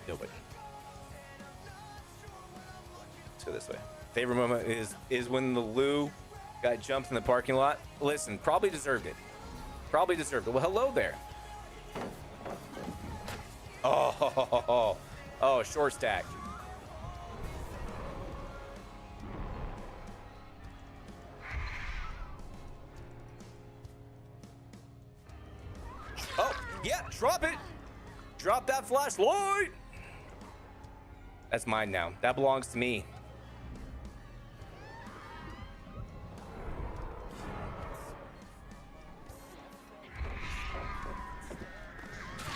A: Nobody. Let's go this way. Favorite moment is when the Lou got jumped in the parking lot. Listen, probably deserved it. Well, hello there. Oh, short stack. Oh, yeah, drop it. Drop that flashlight. That's mine now. That belongs to me.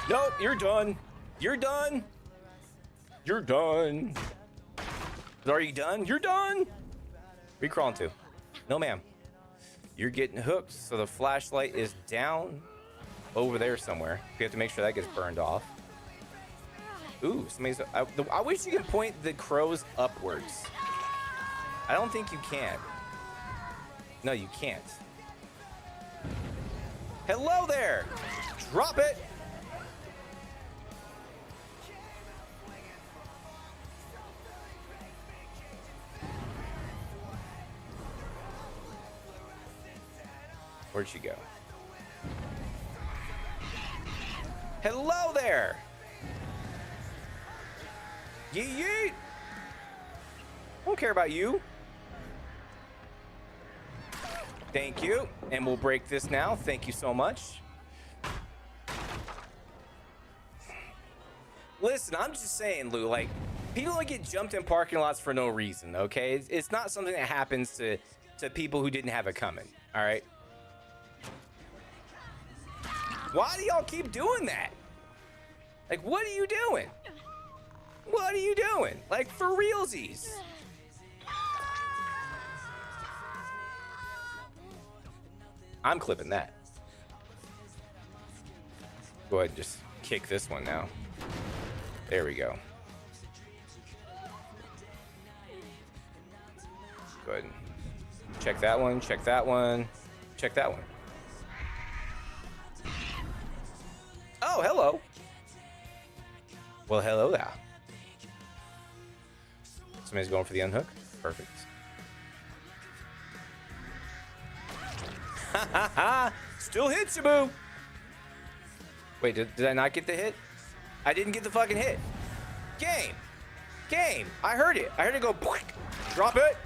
A: Nope, you're done. You're done. You're done. Are you done? You're done. Where you crawling to? No, ma'am. You're getting hooked, so the flashlight is down over there somewhere. We have to make sure that gets burned off. Ooh, somebody's... I wish you could point the crows upwards. I don't think you can. No, you can't. Hello there. Drop it. Where'd she go? Hello there. Yeet yeet. Don't care about you. Thank you. And we'll break this now. Thank you so much. Listen, I'm just saying, Lou, like, people don't get jumped in parking lots for no reason, okay? It's not something that happens to people who didn't have it coming, all right? Why do y'all keep doing that? Like, what are you doing? What are you doing? Like, for realsies. I'm clipping that. Go ahead and just kick this one now. There we go. Go ahead and check that one, check that one, check that one. Oh, hello. Well, hello there. Somebody's going for the unhook. Perfect. Ha ha ha! Still hits you, boo. Wait, did I not get the hit? I didn't get the fucking hit. Game. Game. I heard it. I heard it go. Drop it.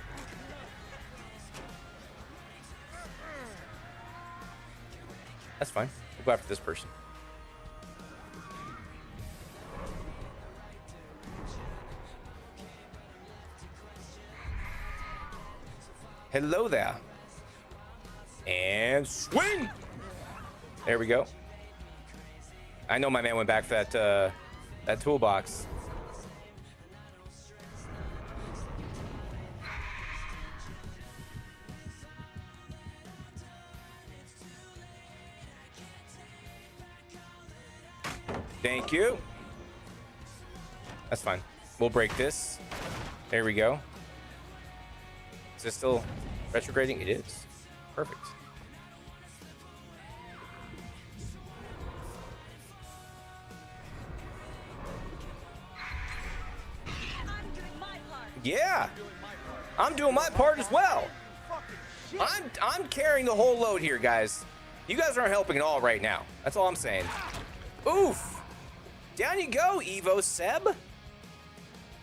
A: That's fine. We'll go after this person. Hello there. And swing. There we go. I know my man went back for that toolbox. Thank you. That's fine. We'll break this. There we go. Is this still retrograding? It is. Perfect. Yeah, I'm doing my part as well. I'm carrying the whole load here, guys. You guys aren't helping at all right now. That's all I'm saying. Oof. Down you go, Evo Seb.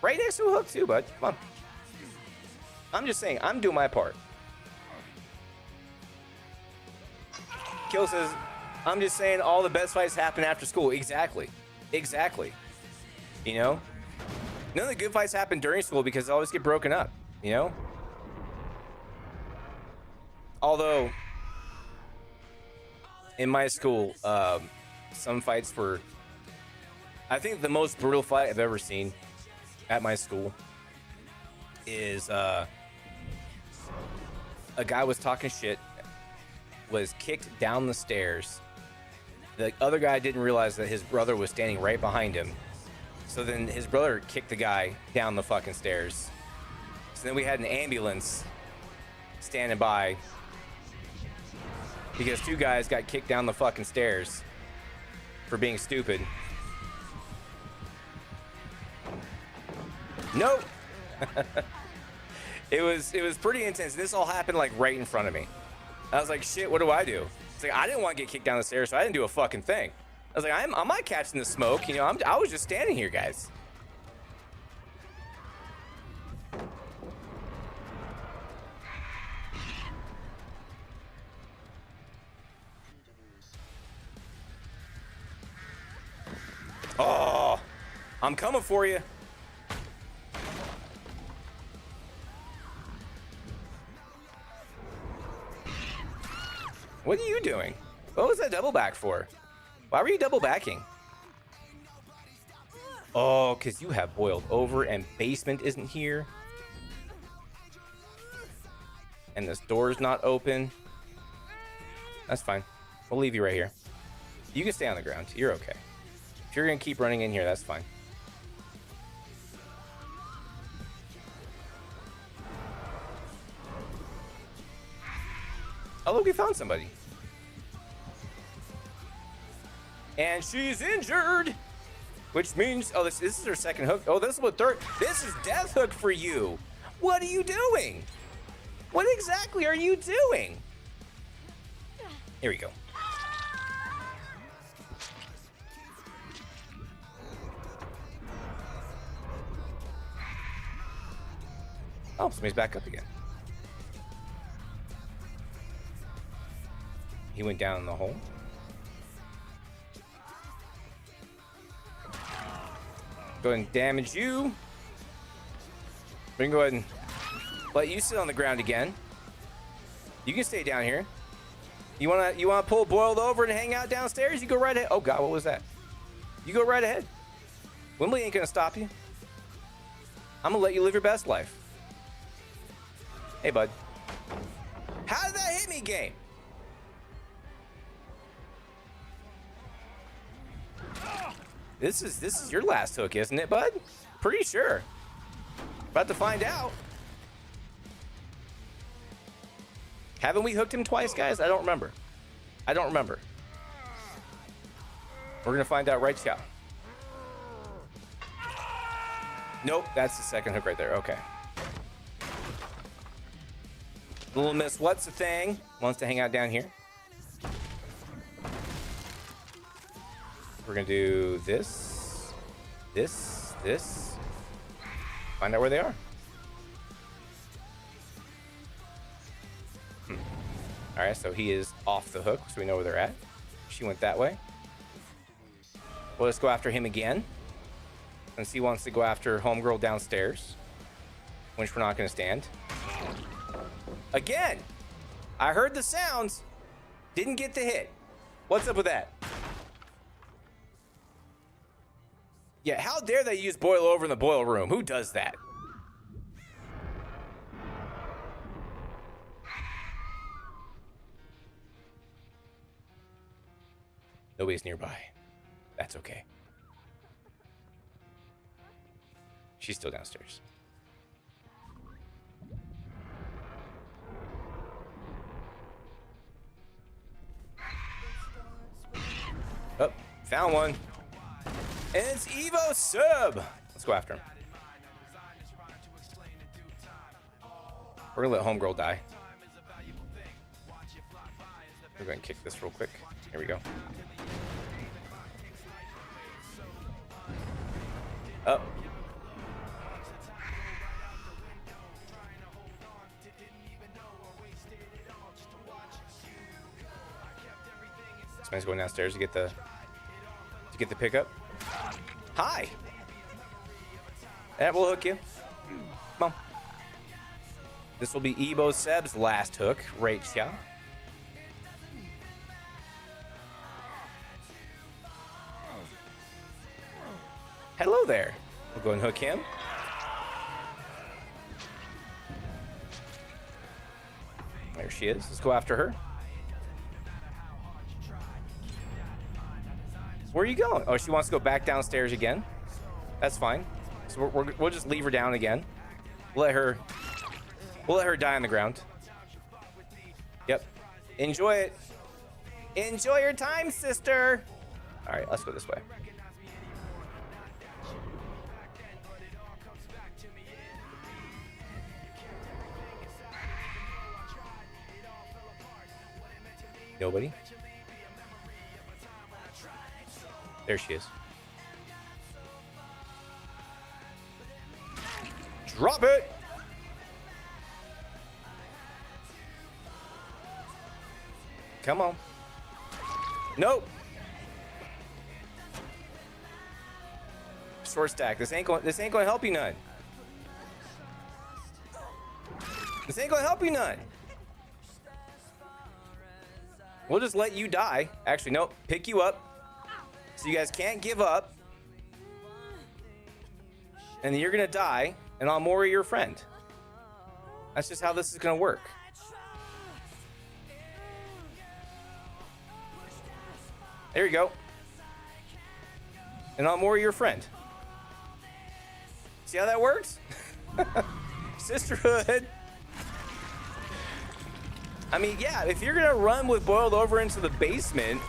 A: Right next to a hook too, bud. Come on. I'm just saying, I'm doing my part. Kill says, I'm just saying all the best fights happen after school. Exactly. Exactly. You know? None of the good fights happen during school because they always get broken up, you know? Although, in my school, some fights were... I think the most brutal fight I've ever seen at my school is a guy was talking shit, was kicked down the stairs. The other guy didn't realize that his brother was standing right behind him. So then his brother kicked the guy down the fucking stairs. So then we had an ambulance standing by because two guys got kicked down the fucking stairs for being stupid. Nope. It was pretty intense. This all happened like right in front of me. I was like, shit, what do I do? It's like, I didn't want to get kicked down the stairs, so I didn't do a fucking thing. was like, I'm not catching the smoke. You know, I was just standing here, guys. Oh, I'm coming for you. What are you doing? What was that double back for? Why were you double backing? Oh, because you have boiled over and basement isn't here. And this door's not open. That's fine. We'll leave you right here. You can stay on the ground. You're okay. If you're going to keep running in here, that's fine. Oh, look, we found somebody. And she's injured. Which means, oh, this is her second hook. Oh, this is what third. This is death hook for you. What are you doing? What exactly are you doing? Here we go. Oh, somebody's back up again. He went down in the hole. Go ahead and damage you. We can go ahead and let you sit on the ground again. You can stay down here. You wanna pull boiled over and hang out downstairs? You go right ahead. Oh God, what was that? You go right ahead. Wimbley ain't gonna stop you. I'm gonna let you live your best life. Hey, bud. How did that hit me, game? This is your last hook, isn't it, bud? Pretty sure. About to find out. Haven't we hooked him twice, guys? I don't remember. I don't remember. We're gonna find out right now. Nope, that's the second hook right there. Okay. Little Miss What's the Thing wants to hang out down here. We're gonna do this, this. Find out where they are. All right, so he is off the hook, so we know where they're at. She went that way. Well, let's go after him again. Since he wants to go after homegirl downstairs, which we're not gonna stand. Again, I heard the sounds, didn't get the hit. What's up with that? Yeah, how dare they use boil over in the boil room? Who does that? Nobody's nearby. That's okay. She's still downstairs. Oh, found one. And it's Evo Sub. Let's go after him. We're gonna let homegirl die. We're gonna kick this real quick. Here we go. Oh. This man's going downstairs to get the pickup. Hi. That will hook you. Come on. This will be Evo Seb's last hook. Right, yeah. Hello there. We'll go and hook him. There she is. Let's go after her. Where are you going? Oh, she wants to go back downstairs again. That's fine. So we'll just leave her down again. We'll let her die on the ground. Yep. Enjoy it. Enjoy your time, sister. All right, let's go this way. Nobody. There she is. Drop it. Come on. Nope. Short stack. This ain't going to help you none. This ain't going to help you none. We'll just let you die. Actually, nope. Pick you up. So you guys can't give up. And then you're going to die. And I'll more your friend. That's just how this is going to work. There you go. And I'm more your friend. See how that works? Sisterhood. I mean, yeah, if you're gonna run with boiled over into the basement,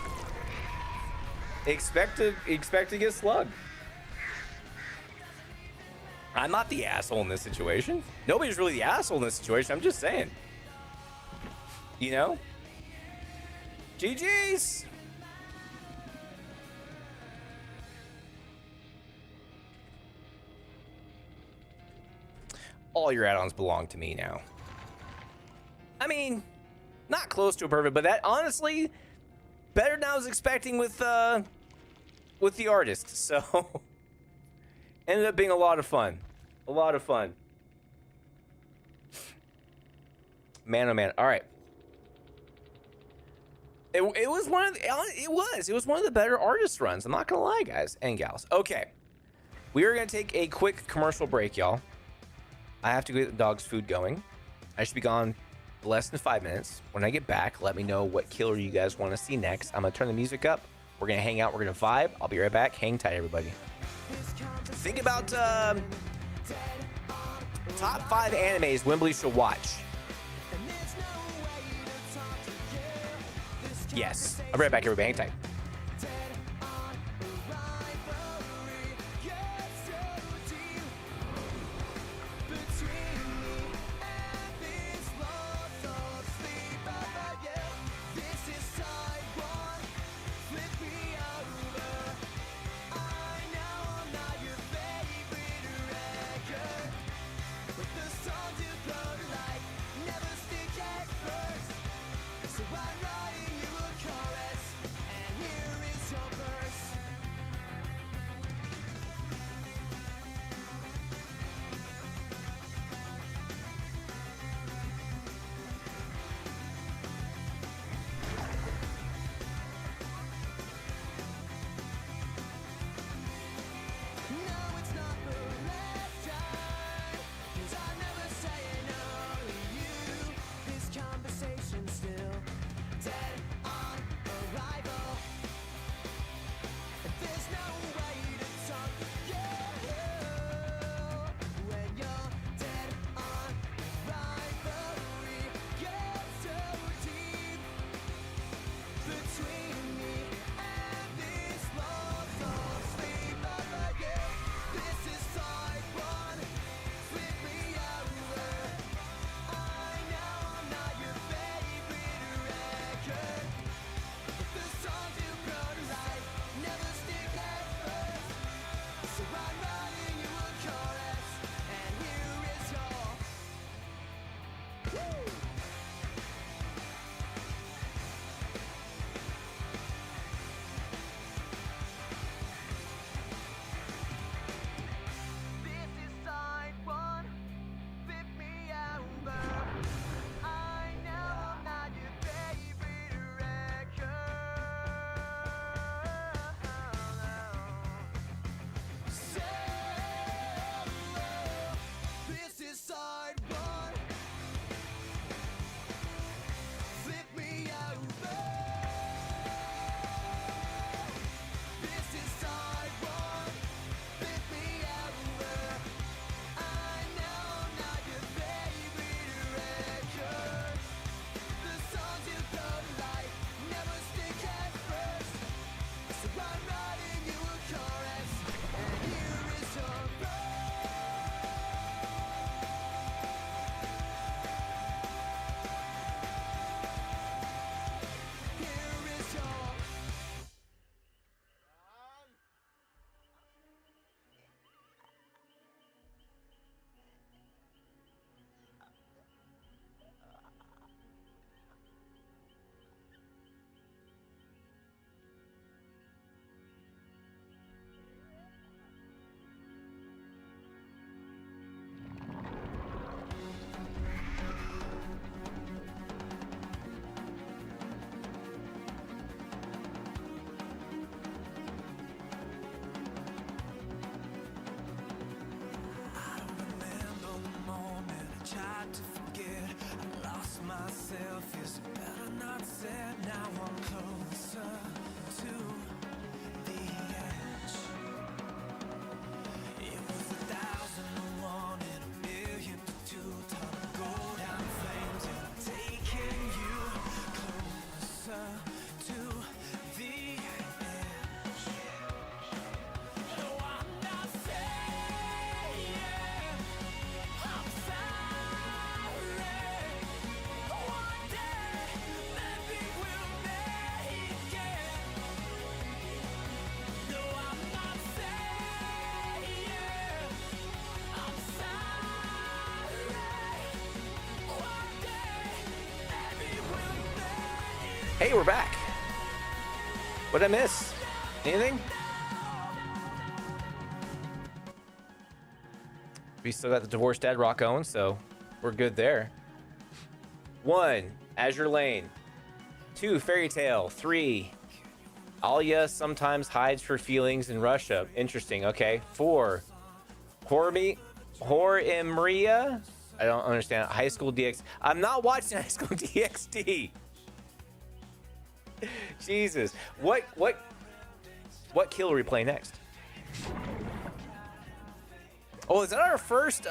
A: expect to get slugged. I'm not the asshole in this situation. Nobody's really the asshole in this situation. I'm just saying. You know? GG's. All your add-ons belong to me now. I mean, not close to a perfect, but that honestly better than I was expecting with the artist. So ended up being a lot of fun. A lot of fun. Man, oh man. All right. It was one of the better artist runs. I'm not gonna lie, guys and gals. Okay, we are gonna take a quick commercial break, y'all. I have to get the dog's food going. I should be gone less than 5 minutes. When I get back, let me know what killer you guys want to see next. I'm gonna turn the music up. We're gonna hang out. We're gonna vibe. I'll be right back. Hang tight, everybody. Think about top 5 animes Wembley should watch. Yes. I'll be right back, everybody. Hang tight. Hey, we're back. What did I miss? Anything? We still got the divorced dad rock on, so we're good there. 1, Azure Lane. 2, Fairy Tale. 3, Alya sometimes hides her feelings in Russia. Interesting. Okay. 4, Horimria. I don't understand. High School DX. I'm not watching High School DxD. Jesus. What kill are we playing next? Oh, is that our first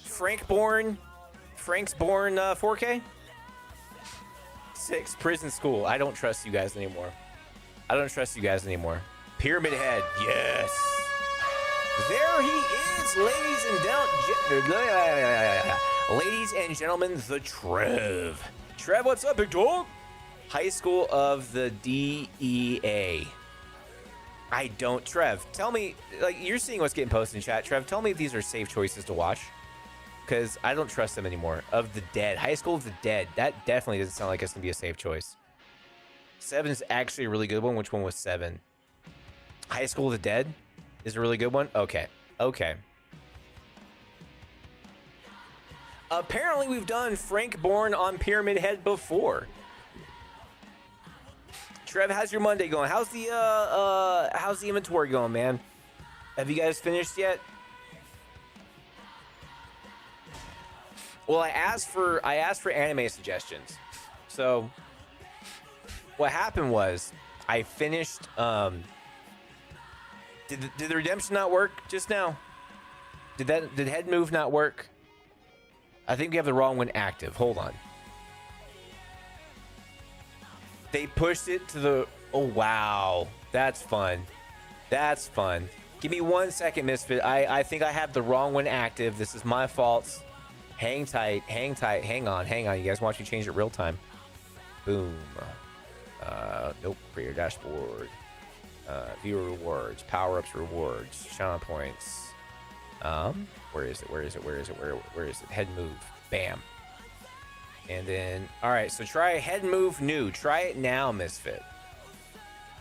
A: Frank's Born 4K? 6, Prison School. I don't trust you guys anymore. Pyramid Head. Yes. There he is, ladies and gentlemen, the Trev. Trev, what's up, big dog? High School of the DEA. Trev, tell me, like, you're seeing what's getting posted in chat. Trev, tell me if these are safe choices to watch, because I don't trust them anymore. Of the Dead. High School of the Dead. That definitely doesn't sound like it's going to be a safe choice. 7 is actually a really good one. Which one was 7? High School of the Dead is a really good one? Okay. Apparently, we've done Frank Born on Pyramid Head before. Trev, how's your Monday going? How's the inventory going, man? Have you guys finished yet? Well, I asked for anime suggestions. So what happened was I finished. Did the redemption not work just now? Did head move not work? I think we have the wrong one active. Hold on. They pushed it to the... Oh, wow. That's fun. Give me 1 second, Misfit. I think I have the wrong one active. This is my fault. Hang tight. Hang on. You guys watch me change it real time. Boom. Nope. Create your dashboard. Viewer rewards. Power-ups rewards. Channel points. Where is it? Where is it? Head move. Bam. And then, all right, so try head move new. Try it now, Misfit.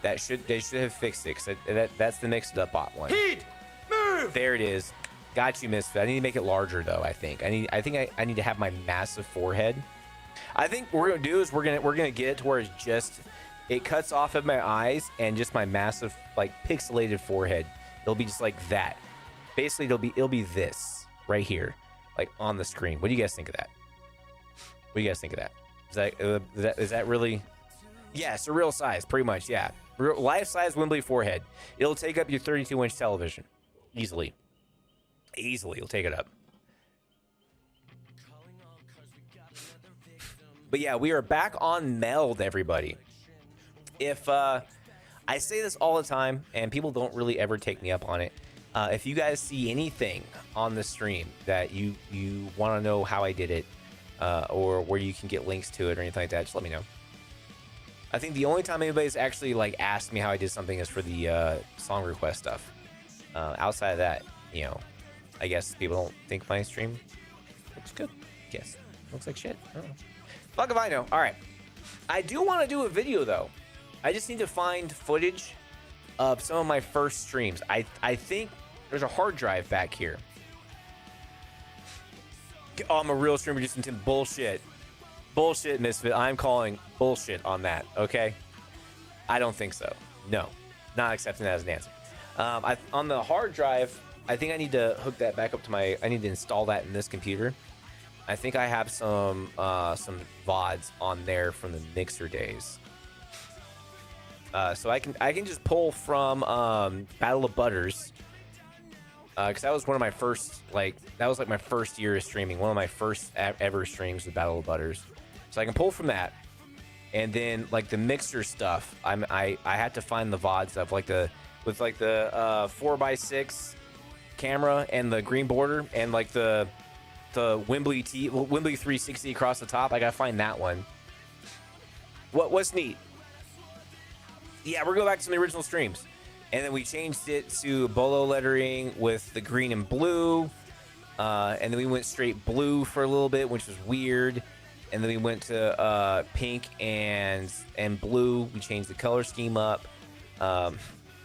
A: They should have fixed it, because that's the mixed up bot one.
B: Heat, move.
A: There it is. Got you, Misfit. I need to make it larger though. I think I need to have my massive forehead. I think what we're gonna do is we're gonna get it to where it cuts off of my eyes and just my massive, like, pixelated forehead. It'll be just like that. Basically, it'll be this right here, like on the screen. What do you guys think of that? Is that really? Yeah, it's a real size, pretty much. Yeah, life-size Wembley forehead. It'll take up your 32-inch television easily. You'll take it up. But yeah, we are back on Meld, everybody. If I say this all the time, and people don't really ever take me up on it. If you guys see anything on the stream that you want to know how I did it, or where you can get links to it or anything like that, just let me know. I think the only time anybody's actually, like, asked me how I did something is for the song request stuff. Outside of that, you know, I guess people don't think my stream looks good. Yes, looks like shit. I don't know. Fuck if I know. All right, I do want to do a video though. I just need to find footage of some of my first streams. I think there's a hard drive back here. Oh, I'm a real streamer, just into bullshit. Bullshit, Misfit. I'm calling bullshit on that, okay? I don't think so. No. Not accepting that as an answer. On the hard drive, I think I need to hook that back up to I need to install that in this computer. I think I have some VODs on there from the Mixer days. So I can just pull from Battle of Butters. Because that was one of my first, that was my first year of streaming. One of my first ever streams with Battle of Butters. So I can pull from that. And then, the Mixer stuff, I had to find the VOD stuff, with the 4x6 camera and the green border and, the Wembley 360 across the top. I gotta find that one. What's neat? Yeah, we're going back to some of the original streams. And then we changed it to bolo lettering with the green and blue. And then we went straight blue for a little bit, which was weird. and then we went to pink and blue. We changed the color scheme up.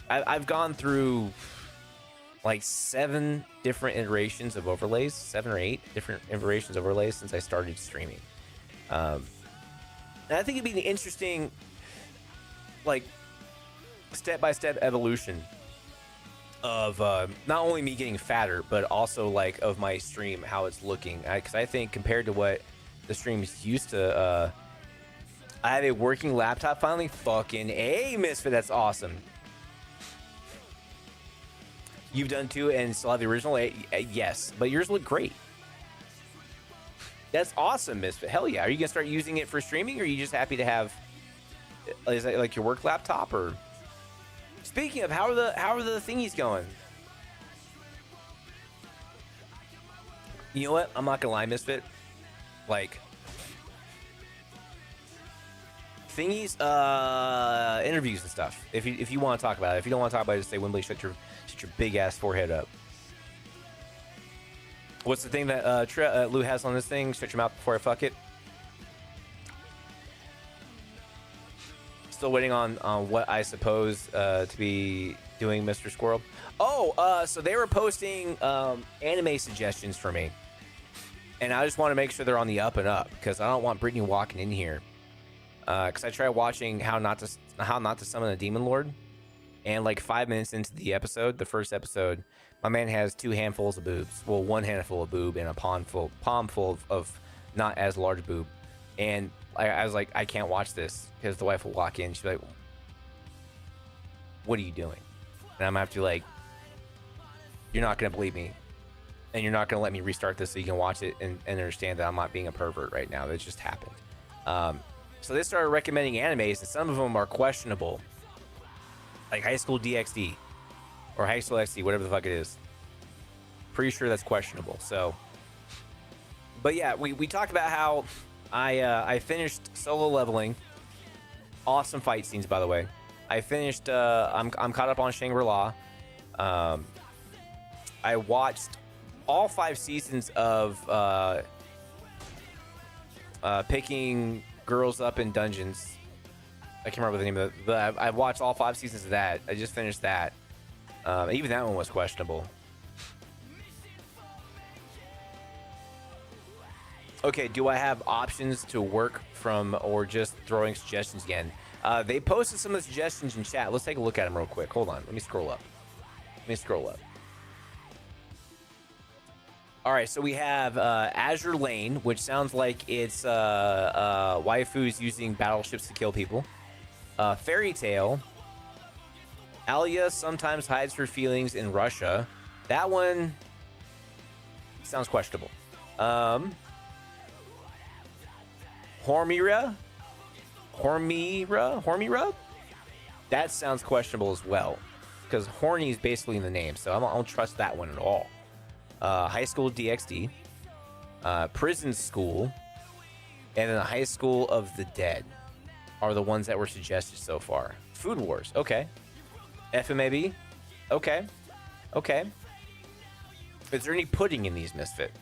A: I've gone through like 7 different iterations of overlays, 7 or 8 different iterations of overlays since I started streaming. And I think it'd be an interesting, like, step-by-step evolution of not only me getting fatter, but also like of my stream, how it's looking. Because I think compared to what the stream is used to, I have a working laptop finally. Fucking A, Misfit, that's awesome. You've done 2 and still have the original? Yes, but yours look great. That's awesome, Misfit. Hell yeah. Are you gonna start using it for streaming, or are you just happy to have, is that like your work laptop? Or speaking of, how are the thingies going? You know what? I'm not gonna lie, Misfit. Like, thingies, interviews and stuff. If you want to talk about it. If you don't want to talk about it, just say, Wembley, shut your big ass forehead up. What's the thing that Lou has on this thing? Shut your mouth before I fuck it. Still waiting on what I suppose to be doing, Mr. Squirrel. Oh, so they were posting anime suggestions for me, and I just want to make sure they're on the up and up, because I don't want Brittany walking in here. Because I tried watching How Not to Summon a Demon Lord, and like 5 minutes into the episode, the first episode, my man has 2 handfuls of boobs. Well, 1 handful of boob and a palm full of not as large boob. And I was like, I can't watch this, because the wife will walk in. She'll be like, what are you doing? And I'm going to have to be like, you're not going to believe me. And you're not going to let me restart this so you can watch it and understand that I'm not being a pervert right now. That just happened. So they started recommending animes, and some of them are questionable. Like High School DxD. Or High School XD, whatever the fuck it is. Pretty sure that's questionable. So, but yeah, we talked about how I finished Solo Leveling. Awesome fight scenes, by the way. I finished. I'm caught up on Shangri-La. I watched all 5 seasons of picking girls up in dungeons. I can't remember the name of it, but I've watched all 5 seasons of that. I just finished that. Even that one was questionable. Okay, do I have options to work from, or just throwing suggestions again? They posted some of the suggestions in chat. Let's take a look at them real quick. Hold on. Let me scroll up. All right, so we have Azure Lane, which sounds like it's waifus using battleships to kill people. Fairy Tale. Alia sometimes hides her feelings in Russia. That one sounds questionable. Hormira? That sounds questionable as well, because horny is basically in the name, so I don't trust that one at all. High School DxD. Prison School. And then the High School of the Dead are the ones that were suggested so far. Food Wars. Okay. FMAB? Okay. Is there any pudding in these, Misfit?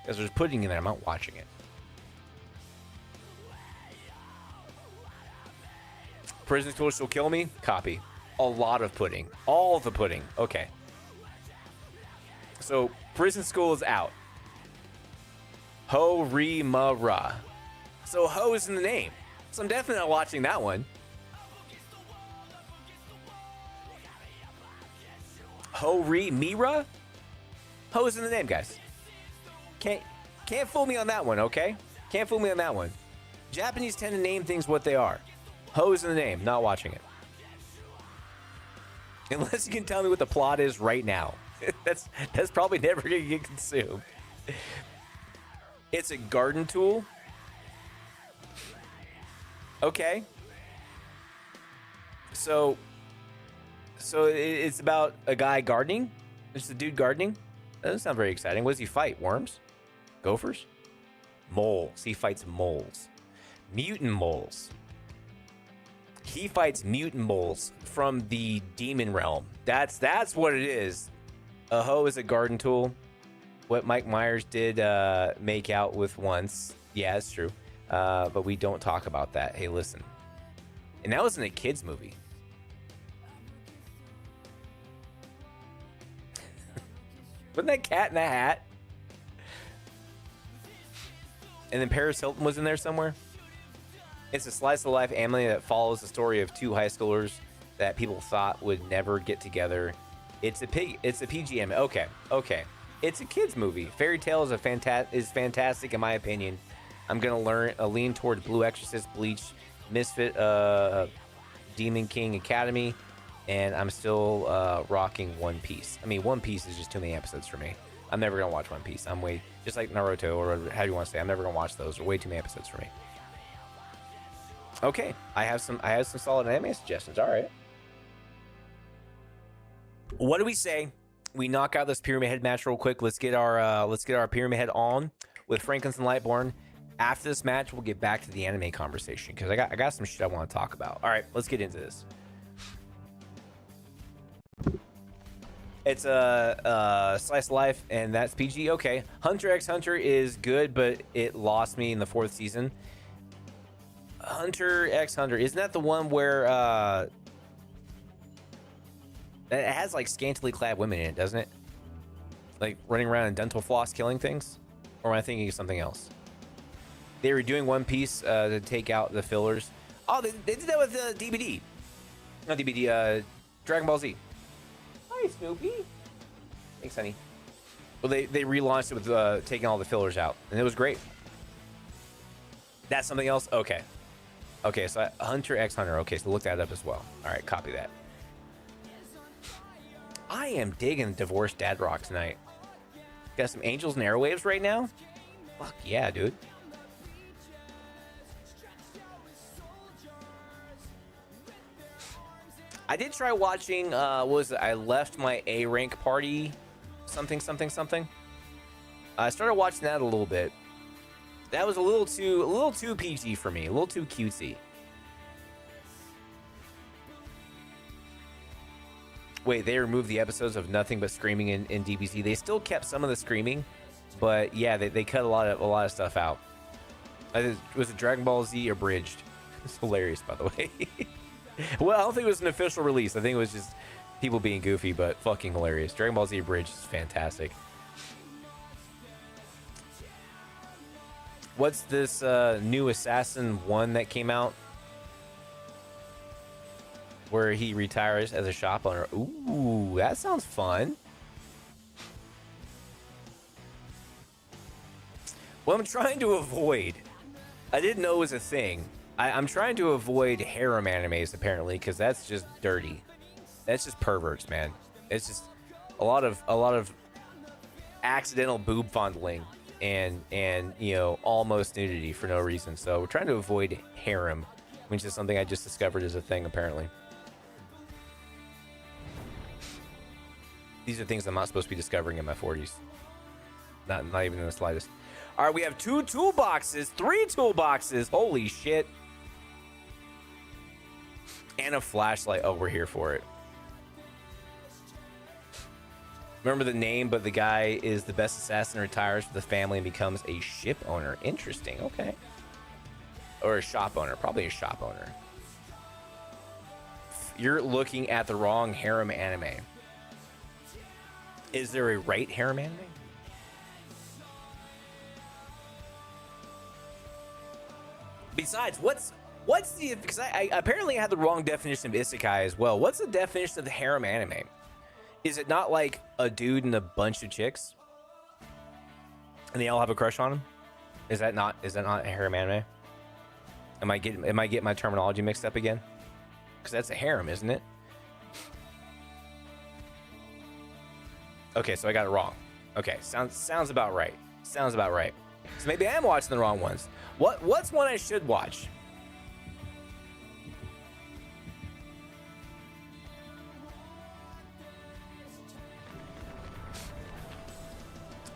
A: Because there's pudding in there, I'm not watching it. Prison School Still Kill Me? Copy. A lot of pudding. All the pudding. Okay. So, Prison School is out. Ho-Ri-Ma-Ra. So, Ho is in the name. So, I'm definitely not watching that one. Ho-Ri-Mira? Ho is in the name, guys. Can't fool me on that one, okay? Can't fool me on that one. Japanese tend to name things what they are. Ho is in the name. Not watching it. Unless you can tell me what the plot is right now. That's probably never going to get consumed. It's a garden tool. Okay. So it's about a guy gardening? It's a dude gardening? That doesn't sound very exciting. What does he fight? Worms? Gophers? Moles. He fights moles. Mutant moles. He fights mutant moles from the demon realm. That's what it is. A hoe is a garden tool. what Mike Myers did make out with once. Yeah, it's true. But we don't talk about that. Hey, listen. And that wasn't a kid's movie. Wasn't that Cat in the Hat? And then Paris Hilton was in there somewhere. It's a slice of life anime that follows the story of two high schoolers that people thought would never get together. It's a PG anime. Okay. It's a kids movie. Fairy Tail is fantastic in my opinion. I'm gonna lean toward Blue Exorcist, Bleach, Misfit, Demon King Academy, and I'm still rocking One Piece. I mean, One Piece is just too many episodes for me. I'm never gonna watch One Piece. I'm way just like Naruto, or how do you want to say? I'm never gonna watch those. They're way too many episodes for me. Okay, I have some solid anime suggestions. All right. What do we say? We knock out this Pyramid Head match real quick. Let's get our Pyramid Head on with Franklin's and Lightborn. After this match, we'll get back to the anime conversation because I got some shit I want to talk about. All right, let's get into this. It's a slice of life, and that's PG. Okay, Hunter x Hunter is good, but it lost me in the 4th season. Hunter x Hunter, isn't that the one where it has like scantily clad women in it, doesn't it? Like running around in dental floss killing things? Or am I thinking of something else? They were doing One Piece to take out the fillers. Oh, they did that with DBD. Not DBD, Dragon Ball Z. Hi, Snoopy. Thanks, honey. Well, they relaunched it with taking all the fillers out, and it was great. That's something else? Okay. Okay, so Hunter x Hunter. Okay, so look that up as well. All right, copy that. I am digging Divorced Dad Rock tonight. Got some Angels and Airwaves right now? Fuck yeah, dude. I did try watching, what was it? I left my A rank party, something. I started watching that a little bit. That was a little too PG for me, a little too cutesy. Wait, they removed the episodes of Nothing But Screaming in DBZ. They still kept some of the screaming, but yeah, they cut a lot of stuff out. Was it Dragon Ball Z abridged? It's hilarious, by the way. Well, I don't think it was an official release. I think it was just people being goofy, but fucking hilarious. Dragon Ball Z abridged is fantastic. What's this new Assassin 1 that came out? Where he retires as a shop owner. Ooh, that sounds fun. What I'm trying to avoid, I didn't know it was a thing. I'm trying to avoid harem animes apparently, because that's just dirty. That's just perverts, man. It's just a lot of accidental boob fondling and you know, almost nudity for no reason. So we're trying to avoid harem, which is something I just discovered is a thing apparently. These are things I'm not supposed to be discovering in my 40s. Not even in the slightest. All right, we have 2 toolboxes, 3 toolboxes. Holy shit. And a flashlight. Oh, we're here for it. Remember the name, but the guy is the best assassin, retires for the family and becomes a ship owner. Interesting. Okay. Or a shop owner. Probably a shop owner. You're looking at the wrong harem anime. Is there a right harem anime? Besides, what's the, because I apparently had the wrong definition of isekai as well. What's the definition of the harem anime? Is it not like a dude and a bunch of chicks, and they all have a crush on him? Is that not a harem anime? Am I getting my terminology mixed up again? Because that's a harem, isn't it? Okay, so I got it wrong. Okay, sounds about right. Sounds about right. So maybe I am watching the wrong ones. What's one I should watch?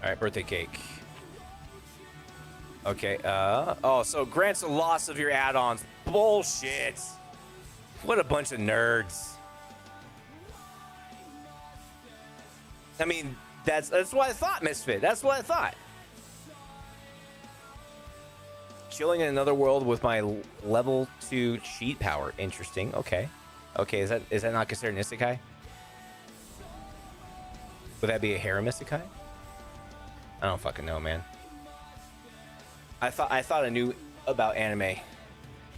A: All right, birthday cake. Okay, oh, so grants a loss of your add-ons. Bullshit. What a bunch of nerds. I mean, That's what I thought, Misfit. That's what I thought. Chilling in another world with my level 2 cheat power. Interesting. Okay. Okay, is that not considered an isekai? Would that be a harem isekai? I don't fucking know, man. I thought I knew about anime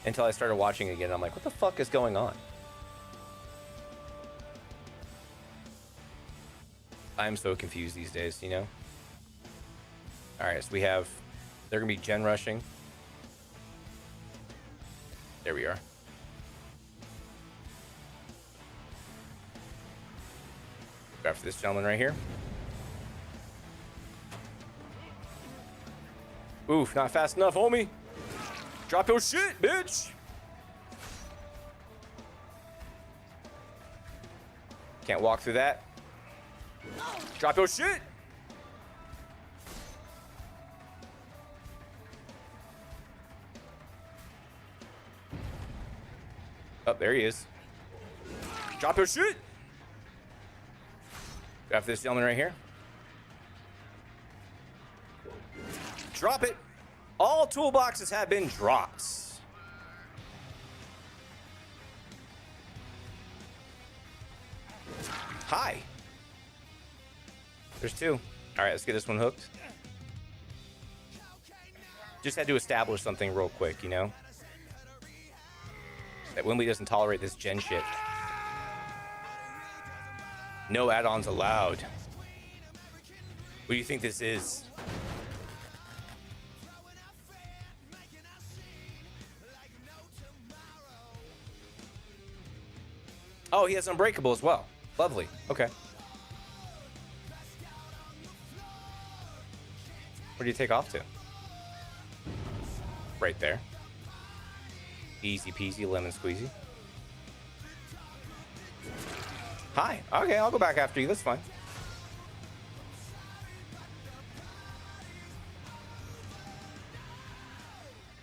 A: until I started watching it again. I'm like, what the fuck is going on? I'm so confused these days, you know? Alright, so they're gonna be gen rushing. There we are. Go after this gentleman right here. Oof, not fast enough, homie. Drop your shit, bitch. Can't walk through that. Drop your shit. Oh, there he is. Drop your shit. Go after this gentleman right here. Drop it. All toolboxes have been dropped. Hi. There's two. All right, let's get this one hooked. Just had to establish something real quick, you know? That Wimby doesn't tolerate this gen shit. No add-ons allowed. What do you think this is? Oh, he has Unbreakable as well. Lovely. Okay. Where do you take off to? Right there. Easy peasy, lemon squeezy. Hi. Okay, I'll go back after you. That's fine.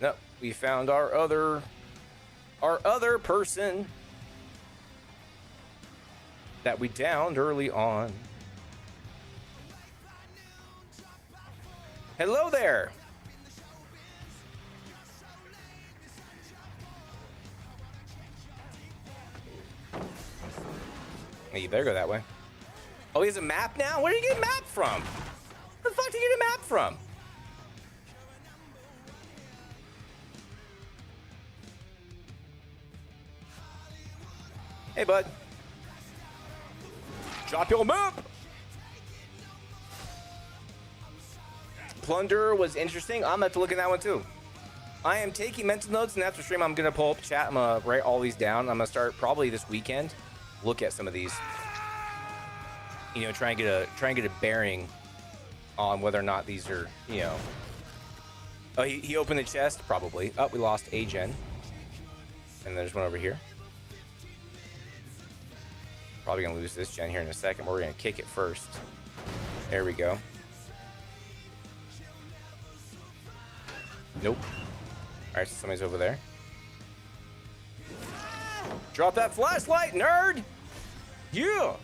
A: No, we found our other person that we downed early on. Hello there. You better go that way. Oh, he has a map now? Where did you get a map from? Where the fuck did you get a map from? Hey, bud. Drop your map! Plunder was interesting. I'm going to have to look at that one too. I am taking mental notes, and after stream, I'm going to pull up chat. I'm going to write all these down. I'm going to start probably this weekend. Look at some of these. You know, try and get a bearing on whether or not these are, you know. Oh, he opened the chest? Probably. Oh, we lost a gen. And there's one over here. Probably going to lose this gen here in a second, but we're going to kick it first. There we go. Nope. Alright, so somebody's over there. Drop that flashlight, nerd! Yeah!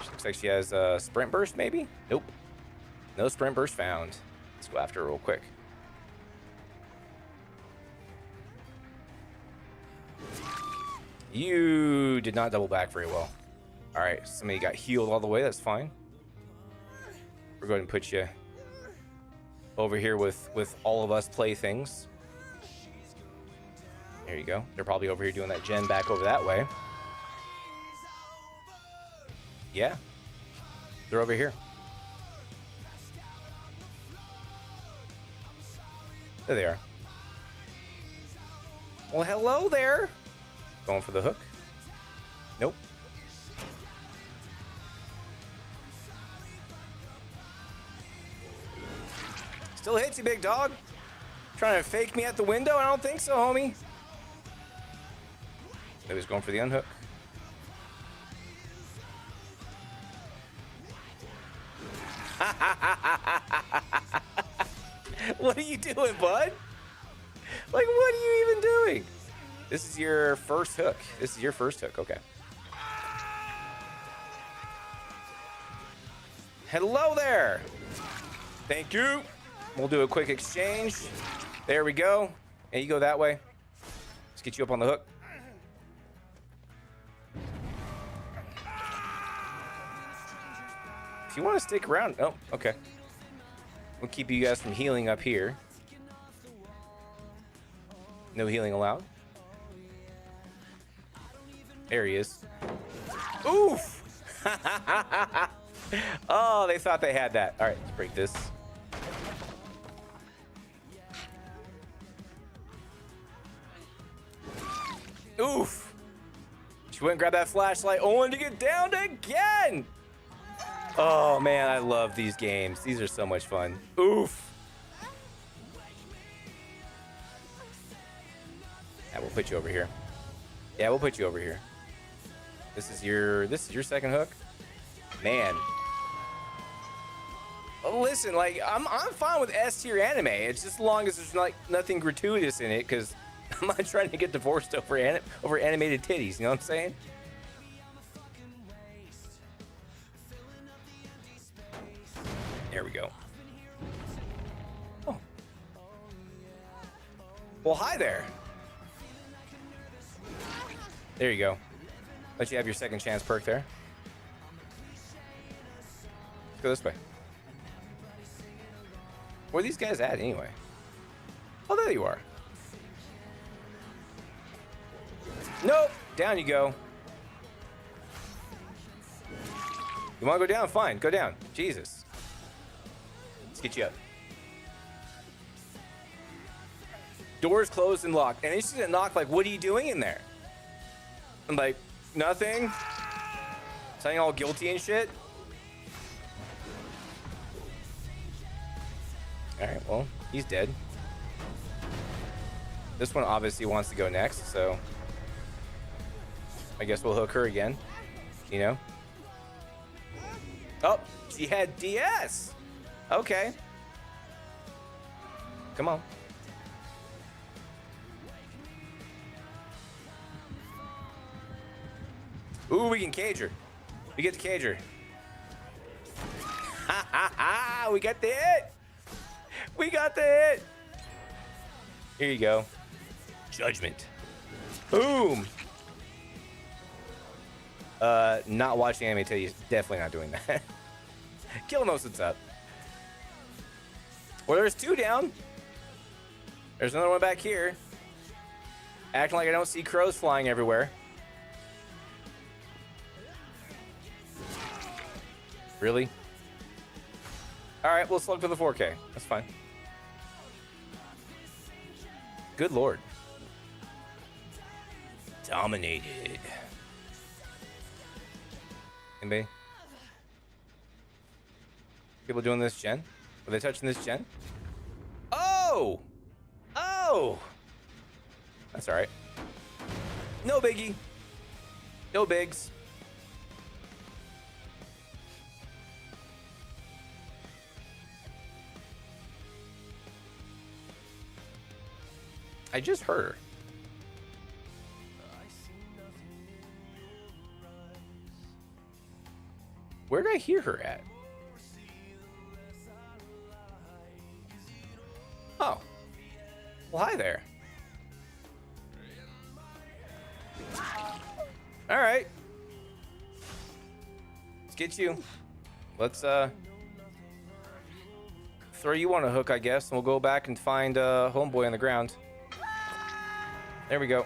A: She looks like she has a sprint burst, maybe? Nope. No sprint burst found. Let's go after her real quick. You did not double back very well. Alright, somebody got healed all the way. That's fine. We're going to put you over here with all of us playthings. There you go. They're probably over here doing that gen back over that way. Yeah. They're over here. There they are. Well, hello there. Going for the hook. Nope. Still hits you, big dog. Trying to fake me at the window? I don't think so, homie. He was going for the unhook. What are you doing, bud? Like, what are you even doing? This is your first hook. This is your first hook. Okay. Hello there. Thank you. We'll do a quick exchange. There we go. And you go that way. Let's get you up on the hook. If you want to stick around. Oh, okay. We'll keep you guys from healing up here. No healing allowed. There he is. Oof! Oh, they thought they had that. All right, let's break this. Oof! She went and grabbed that flashlight only to get downed again! Oh man, I love these games. These are so much fun. Oof! Yeah, we'll put you over here. Yeah, we'll put you over here. This is your second hook? Man. Well, listen, like I'm fine with S tier anime. It's just as long as there's like nothing gratuitous in it, because I'm not trying to get divorced over animated titties, you know what I'm saying? There we go. Oh. Well, hi there. There you go. Let you have your second chance perk there. Let's go this way. Where are these guys at anyway? Oh, there you are. Nope. Down you go. You want to go down? Fine. Go down. Jesus. Let's get you up. Doors closed and locked. And it's just a knock like, what are you doing in there? I'm like, nothing. Sounding all guilty and shit. All right, well, he's dead. This one obviously wants to go next, so I guess we'll hook her again, you know? Oh, she had DS. Okay. Come on. Ooh, we can cage her. We get the cage her. Ha ha ha! We got the hit. We got the hit. Here you go. Judgment. Boom. Not watching anime tell you definitely not doing that. Kill knows what's up. Well, there's two down. There's another one back here. Acting like I don't see crows flying everywhere. Really? All right, we'll slug to the 4K. That's fine. Good lord. Dominated. Anybody? People doing this gen? Are they touching this gen? Oh! Oh! That's all right. No biggie. No bigs. I just heard her. Where did I hear her at? Oh. Well, hi there. All right. Let's get you. Let's throw you on a hook, I guess, and we'll go back and find homeboy on the ground. There we go.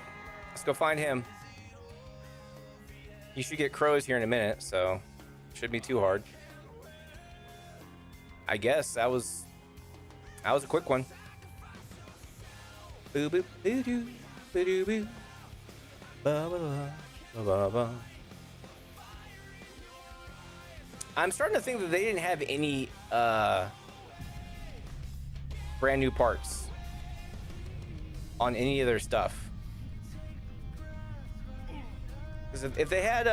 A: Let's go find him. You should get crows here in a minute, so shouldn't be too hard. I guess that was a quick one. Boo boo boo doo boo doo boo. Ba ba ba ba ba. I'm starting to think that they didn't have any brand new parts on any of their stuff. Because if they had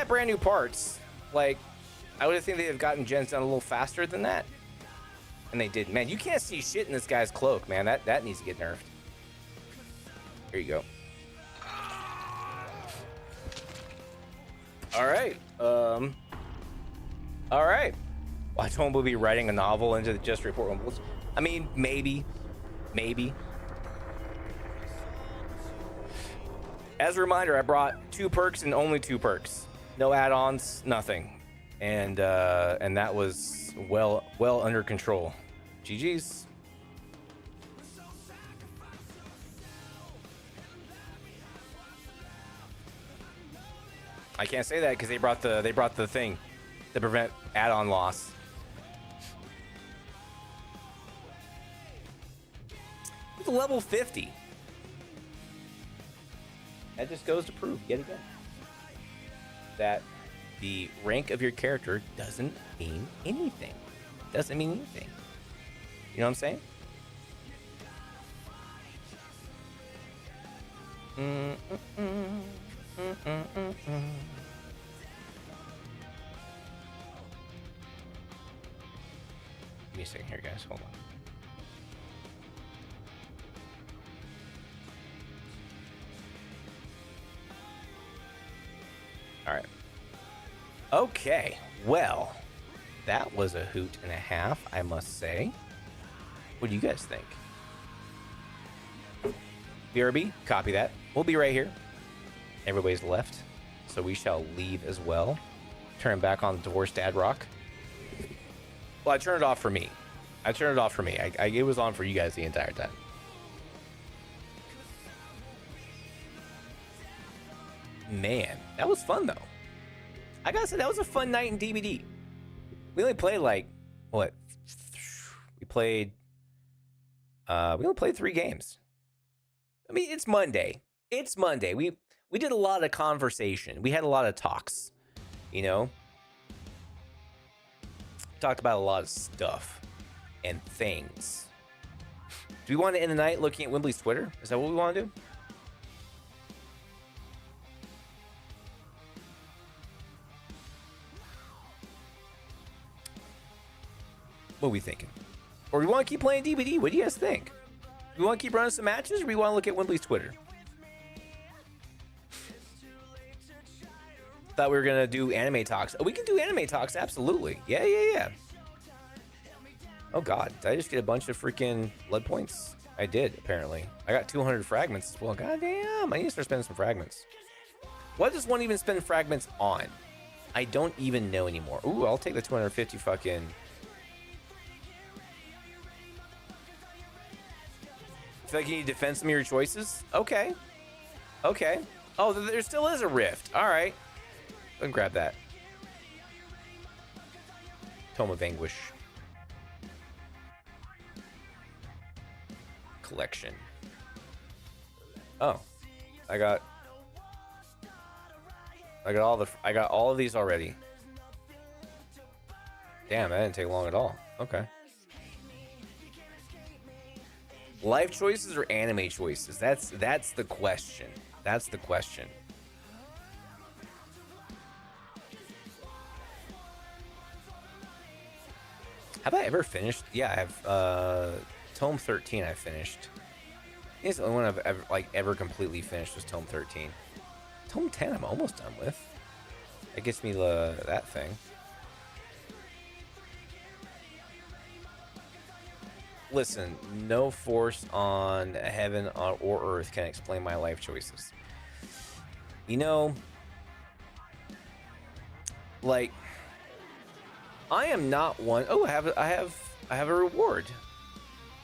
A: brand new parts, like I would have think they'd have gotten gens done a little faster than that, and they didn't. Man, you can't see shit in this guy's cloak, man. That needs to get nerfed. Here you go. All right. All right. Well, I told him we'll be writing a novel into the Just Report One. I mean, maybe. As a reminder, I brought 2 perks and only 2 perks. No add-ons, nothing. And that was well under control. GG's. I can't say that because they brought the thing to prevent add-on loss. It's level 50. That just goes to prove yet again that the rank of your character doesn't mean anything. Doesn't mean anything. You know what I'm saying? Give me a second here, guys. Hold on. All right. Okay. Well, that was a hoot and a half, I must say. What do you guys think? BRB, copy that. We'll be right here. Everybody's left, so we shall leave as well. Turn back on the Divorce Dad Rock. Well, I turned it off for me. It was on for you guys the entire time. Man, that was fun though. I gotta say, that was a fun night in DBD. We only played like, what? We only played 3 games. I mean, it's Monday. We did a lot of conversation. We had a lot of talks, you know? Talked about a lot of stuff and things. Do we want to end the night looking at Wembley's Twitter? Is that what we want to do? What are we thinking? Or do we want to keep playing DBD? What do you guys think? Do we want to keep running some matches, or do we want to look at Wembley's Twitter? Thought we were going to do anime talks. Oh, we can do anime talks, absolutely. Yeah. Oh, God. Did I just get a bunch of freaking blood points? I did, apparently. I got 200 fragments as well. God damn. I need to start spending some fragments. What does one even spend fragments on? I don't even know anymore. Ooh, I'll take the 250 fucking... Feel like you need to defend some of your choices? Okay. Oh, there still is a rift. All right. Go and grab that. Tome of Anguish. Collection. Oh. I got all of these already. Damn, that didn't take long at all. Okay. Life choices or anime choices? That's the question. That's the question. Have I ever finished? Yeah, I have Tome 13 I finished. I think it's the only one I've ever completely finished was Tome 13. Tome 10 I'm almost done with. That gets me that thing. Listen, no force on heaven or earth can explain my life choices. You know, like, I am not one. Oh, I have a reward.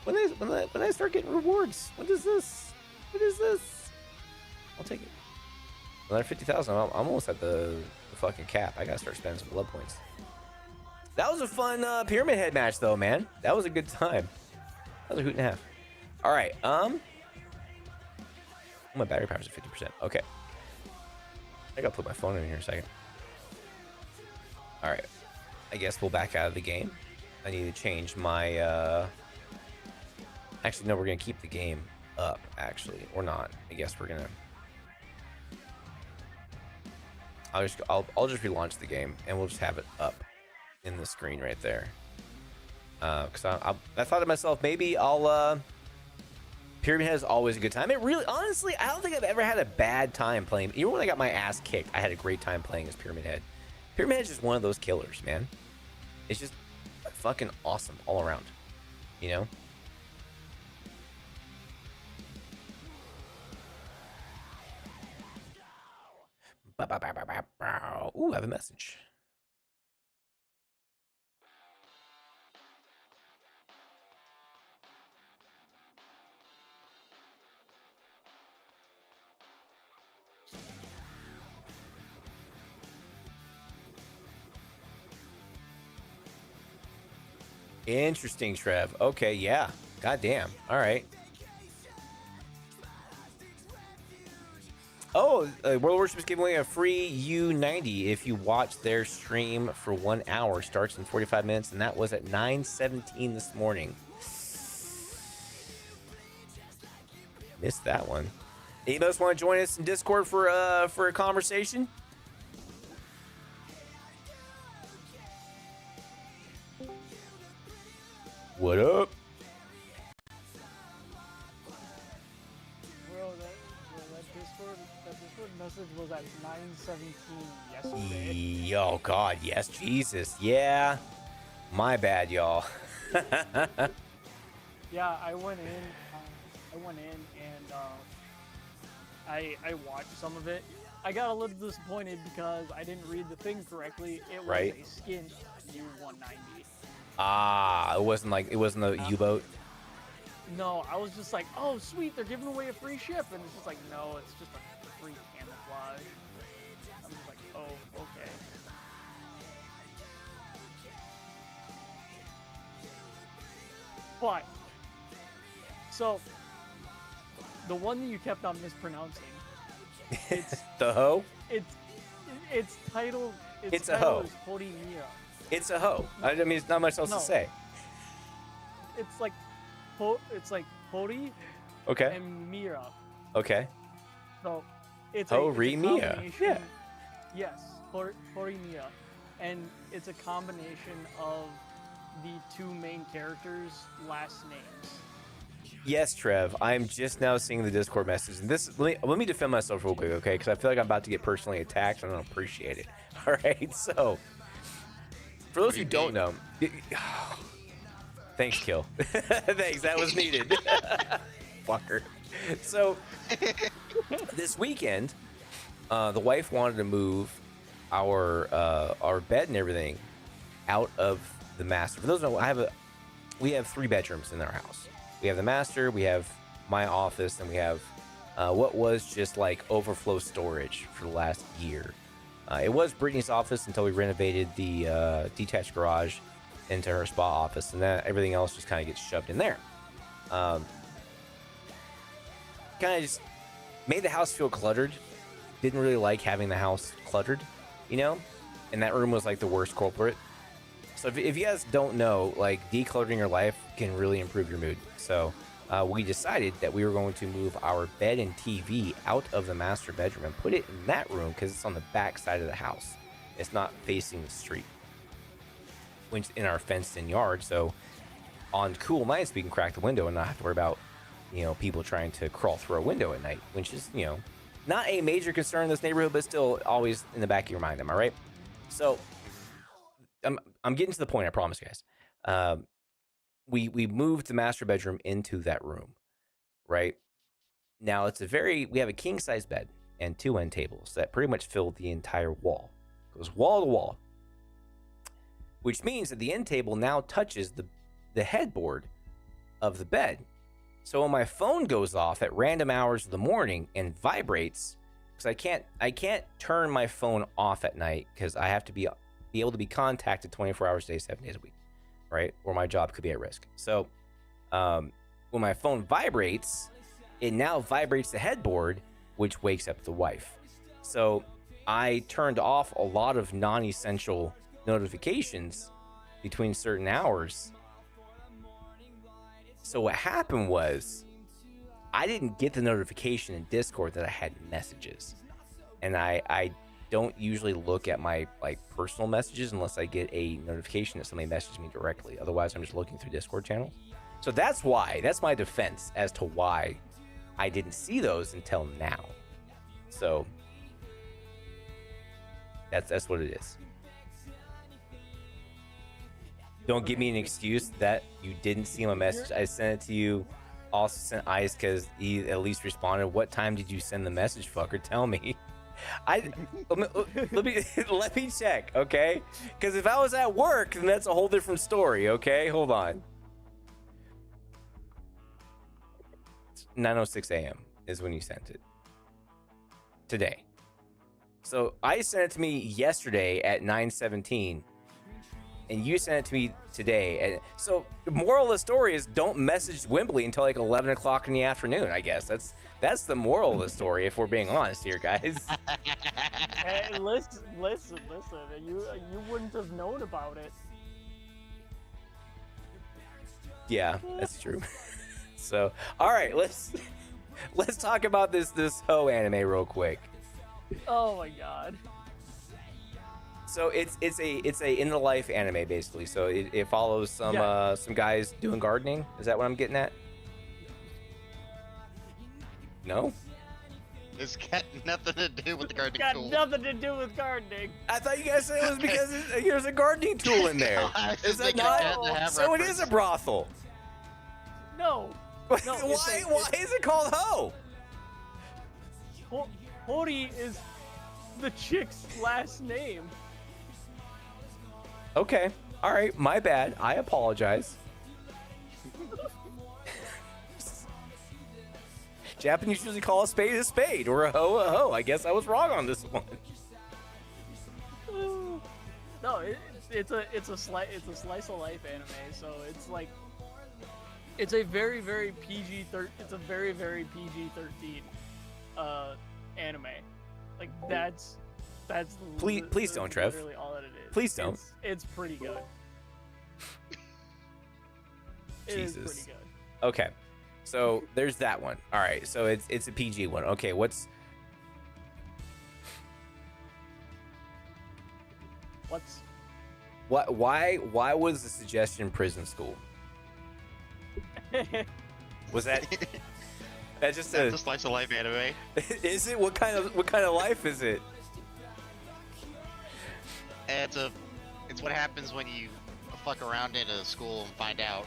A: When I start getting rewards, what is this? I'll take it. Another 50,000. I'm almost at the fucking cap. I gotta start spending some blood points. That was a fun Pyramid Head match, though, man. That was a good time. That was a hoot and a half. All right. My battery power's at 50%. Okay. I gotta put my phone in here a second. All right. I guess we'll back out of the game. I need to change my. Actually, no. We're gonna keep the game up. Actually, or not. I guess we're gonna. I'll just relaunch the game and we'll just have it up in the screen right there. Because I thought to myself, maybe I'll Pyramid Head is always a good time. It really, honestly, I don't think I've ever had a bad time playing. Even when I got my ass kicked, I had a great time playing as Pyramid Head. Pyramid Head is just one of those killers, man. It's just fucking awesome all around, you know? Ooh, I have a message. Interesting, Trev. Okay, yeah. Goddamn. All right. Oh, World Worship is giving away a free U90 if you watch their stream for 1 hour. Starts in 45 minutes, and that was at 9:17 this morning. Missed that one. Anybody else want to join us in Discord for a conversation? What up?
D: Bro, that Discord message was at 9:17 yesterday.
A: Oh God, yes, Jesus, yeah. My bad, y'all.
D: Yeah, I went in and I watched some of it. I got a little disappointed because I didn't read the thing correctly. It was
A: Right.
D: a skin U190.
A: Ah, it wasn't the U-boat.
D: No, I was just like, oh sweet, they're giving away a free ship, and it's just like, no, it's just a free camouflage. I'm just like, oh, okay. But so the one that you kept on mispronouncing, it's
A: The hoe?
D: its title.
A: It's a hoe.
D: Is Horimiya.
A: It's a hoe. I mean, it's not much else
D: No.
A: to say.
D: It's like Hori
A: Okay.
D: and Mira.
A: Okay.
D: So it's
A: Horimiya.
D: combination.
A: Yeah.
D: Yes, Horimiya, and it's a combination of the two main characters' last names.
A: Yes, Trev. I'm just now seeing the Discord message, and this. Let me defend myself real quick, okay? Because I feel like I'm about to get personally attacked, and I don't appreciate it. All right. So, for those who don't know, thanks, Kill. Thanks. That was needed. Fucker. So, this weekend, the wife wanted to move our bed and everything out of the master. For those who don't know, we have 3 bedrooms in our house. We have the master, we have my office, and we have what was just like overflow storage for the last year. It was Brittany's office until we renovated the detached garage into her spa office, and then everything else just kind of gets shoved in there. Kind of just made the house feel cluttered. Didn't really like having the house cluttered, you know? And that room was like the worst culprit. So if you guys don't know, like decluttering your life can really improve your mood. So we decided that we were going to move our bed and TV out of the master bedroom and put it in that room because it's on the back side of the house. It's not facing the street, which in our fenced-in yard. So on cool nights, we can crack the window and not have to worry about, people trying to crawl through a window at night, which is, not a major concern in this neighborhood, but still always in the back of your mind. Am I right? So I'm getting to the point. I promise, guys. We moved the master bedroom into that room, right? Now we have a king size bed and 2 end tables that pretty much fill the entire wall. It goes wall to wall, which means that the end table now touches the headboard of the bed. So when my phone goes off at random hours of the morning and vibrates, because I can't turn my phone off at night because I have to be able to be contacted 24 hours a day, 7 days a week, right? Or my job could be at risk. So when my phone vibrates, it now vibrates the headboard, which wakes up the wife. So I turned off a lot of non-essential notifications between certain hours. So what happened was I didn't get the notification in Discord that I had messages. And I don't usually look at my personal messages unless I get a notification that somebody messaged me directly. Otherwise, I'm just looking through Discord channels. So that's my defense as to why I didn't see those until now. So that's what it is. Don't give me an excuse that you didn't see my message. I sent it to you. Also sent Ice because he at least responded. What time did you send the message, fucker? Tell me. Let me check, okay? Because if I was at work, then that's a whole different story, okay? Hold on. 9:06 a.m. is when you sent it. Today. So I sent it to me yesterday at 9:17. And you sent it to me today. And so the moral of the story is don't message Wembley until like 11 o'clock in the afternoon, I guess. That's the moral of the story, if we're being honest here, guys.
D: Hey, listen. You wouldn't have known about it.
A: Yeah, that's true. So, all right, let's talk about this Ho anime real quick.
D: Oh my god.
A: So it's a in the life anime basically. So it follows some guys doing gardening. Is that what I'm getting at? No.
E: It's got nothing to do with the gardening
D: Got
E: tool.
D: nothing to do with gardening.
A: I thought you guys said it was because there's a gardening tool in there. Is that not? So it is a brothel.
D: No. No.
A: Why is it called Ho?
D: Hori is the chick's last name.
A: Okay. All right. My bad. I apologize. Japanese usually call a spade or a hoe. I guess I was wrong on this one.
D: No, it's a slice of life anime. So it's like it's a very PG-13. It's a very PG-13 anime. Like that's
A: Please don't, Trev.
D: Literally all that it is.
A: Please don't.
D: It's pretty good. It is pretty good.
A: Okay. So there's that one. All right. So it's a PG one. Okay. What's why was the suggestion prison school? Was that just
E: That's a slice of life anime.
A: Is it? What kind of life is it?
E: It's what happens when you fuck around in a school and find out.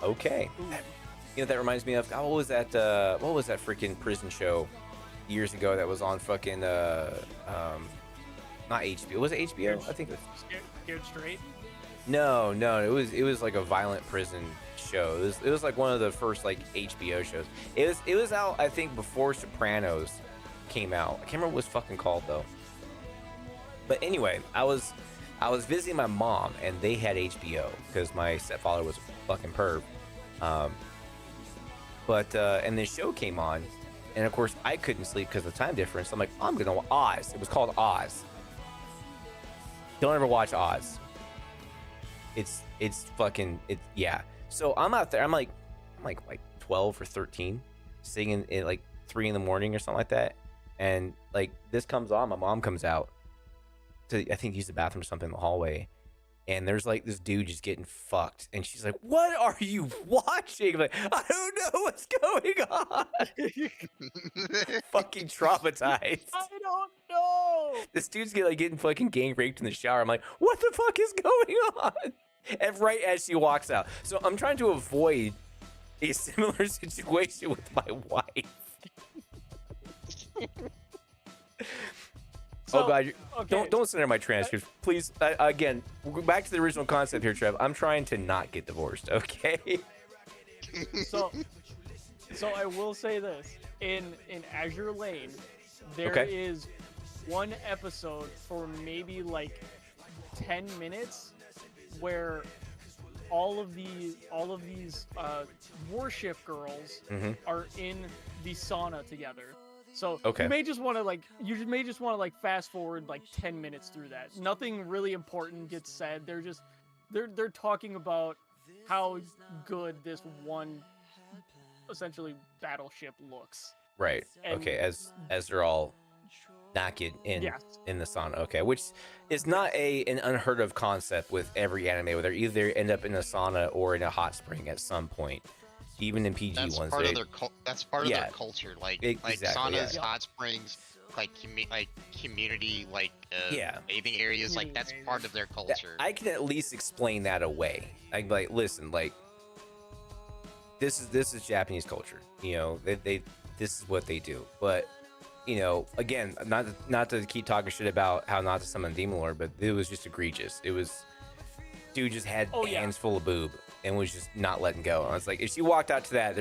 A: Okay. You know, that reminds me of what was that freaking prison show years ago that was on fucking not HBO. Was it HBO? I think it was.
D: Scared Straight?
A: No, it was like a violent prison show. It was like one of the first like HBO shows. It was out, I think, before Sopranos came out. I can't remember what it was fucking called though. But anyway, I was visiting my mom and they had HBO because my stepfather was a fucking perv. And this show came on, and of course I couldn't sleep because of the time difference. I'm like, I'm gonna Oz. It was called Oz. Don't ever watch Oz. It's yeah. So I'm out there. I'm like 12 or 13, singing at like 3 in the morning or something like that, and like this comes on. My mom comes out to, I think, use the bathroom or something in the hallway. And there's like this dude just getting fucked. And she's like, what are you watching? I'm like, I don't know what's going on. Fucking traumatized.
D: I don't know.
A: This dude's getting fucking gang raped in the shower. I'm like, what the fuck is going on? And right as she walks out. So I'm trying to avoid a similar situation with my wife.
D: So,
A: oh God!
D: okay.
A: Don't send her my transcripts, please. Again, we'll go back to the original concept here, Trev. I'm trying to not get divorced, okay?
D: So I will say this: in Azure Lane, there is one episode for maybe like 10 minutes where all of these warship girls are in the sauna together. So you may just want to fast forward like 10 minutes through that. Nothing really important gets said. They're talking about how good this one essentially battleship looks.
A: Right.
D: And
A: okay. As they're all naked in the sauna. Okay. Which is not an unheard of concept with every anime where they either end up in a sauna or in a hot spring at some point. even in PG
E: That's
A: ones.
E: Part of their that's part of their culture. Like saunas, hot springs, like community, bathing areas. Like that's part of their culture.
A: I can at least explain that away. Like listen, like this is Japanese culture. You know, they this is what they do. But you know, again, not to keep talking shit about how not to summon Demon Lord, but it was just egregious. It was, dude just had hands full of boob and was just not letting go. I was like, if she walked out to that,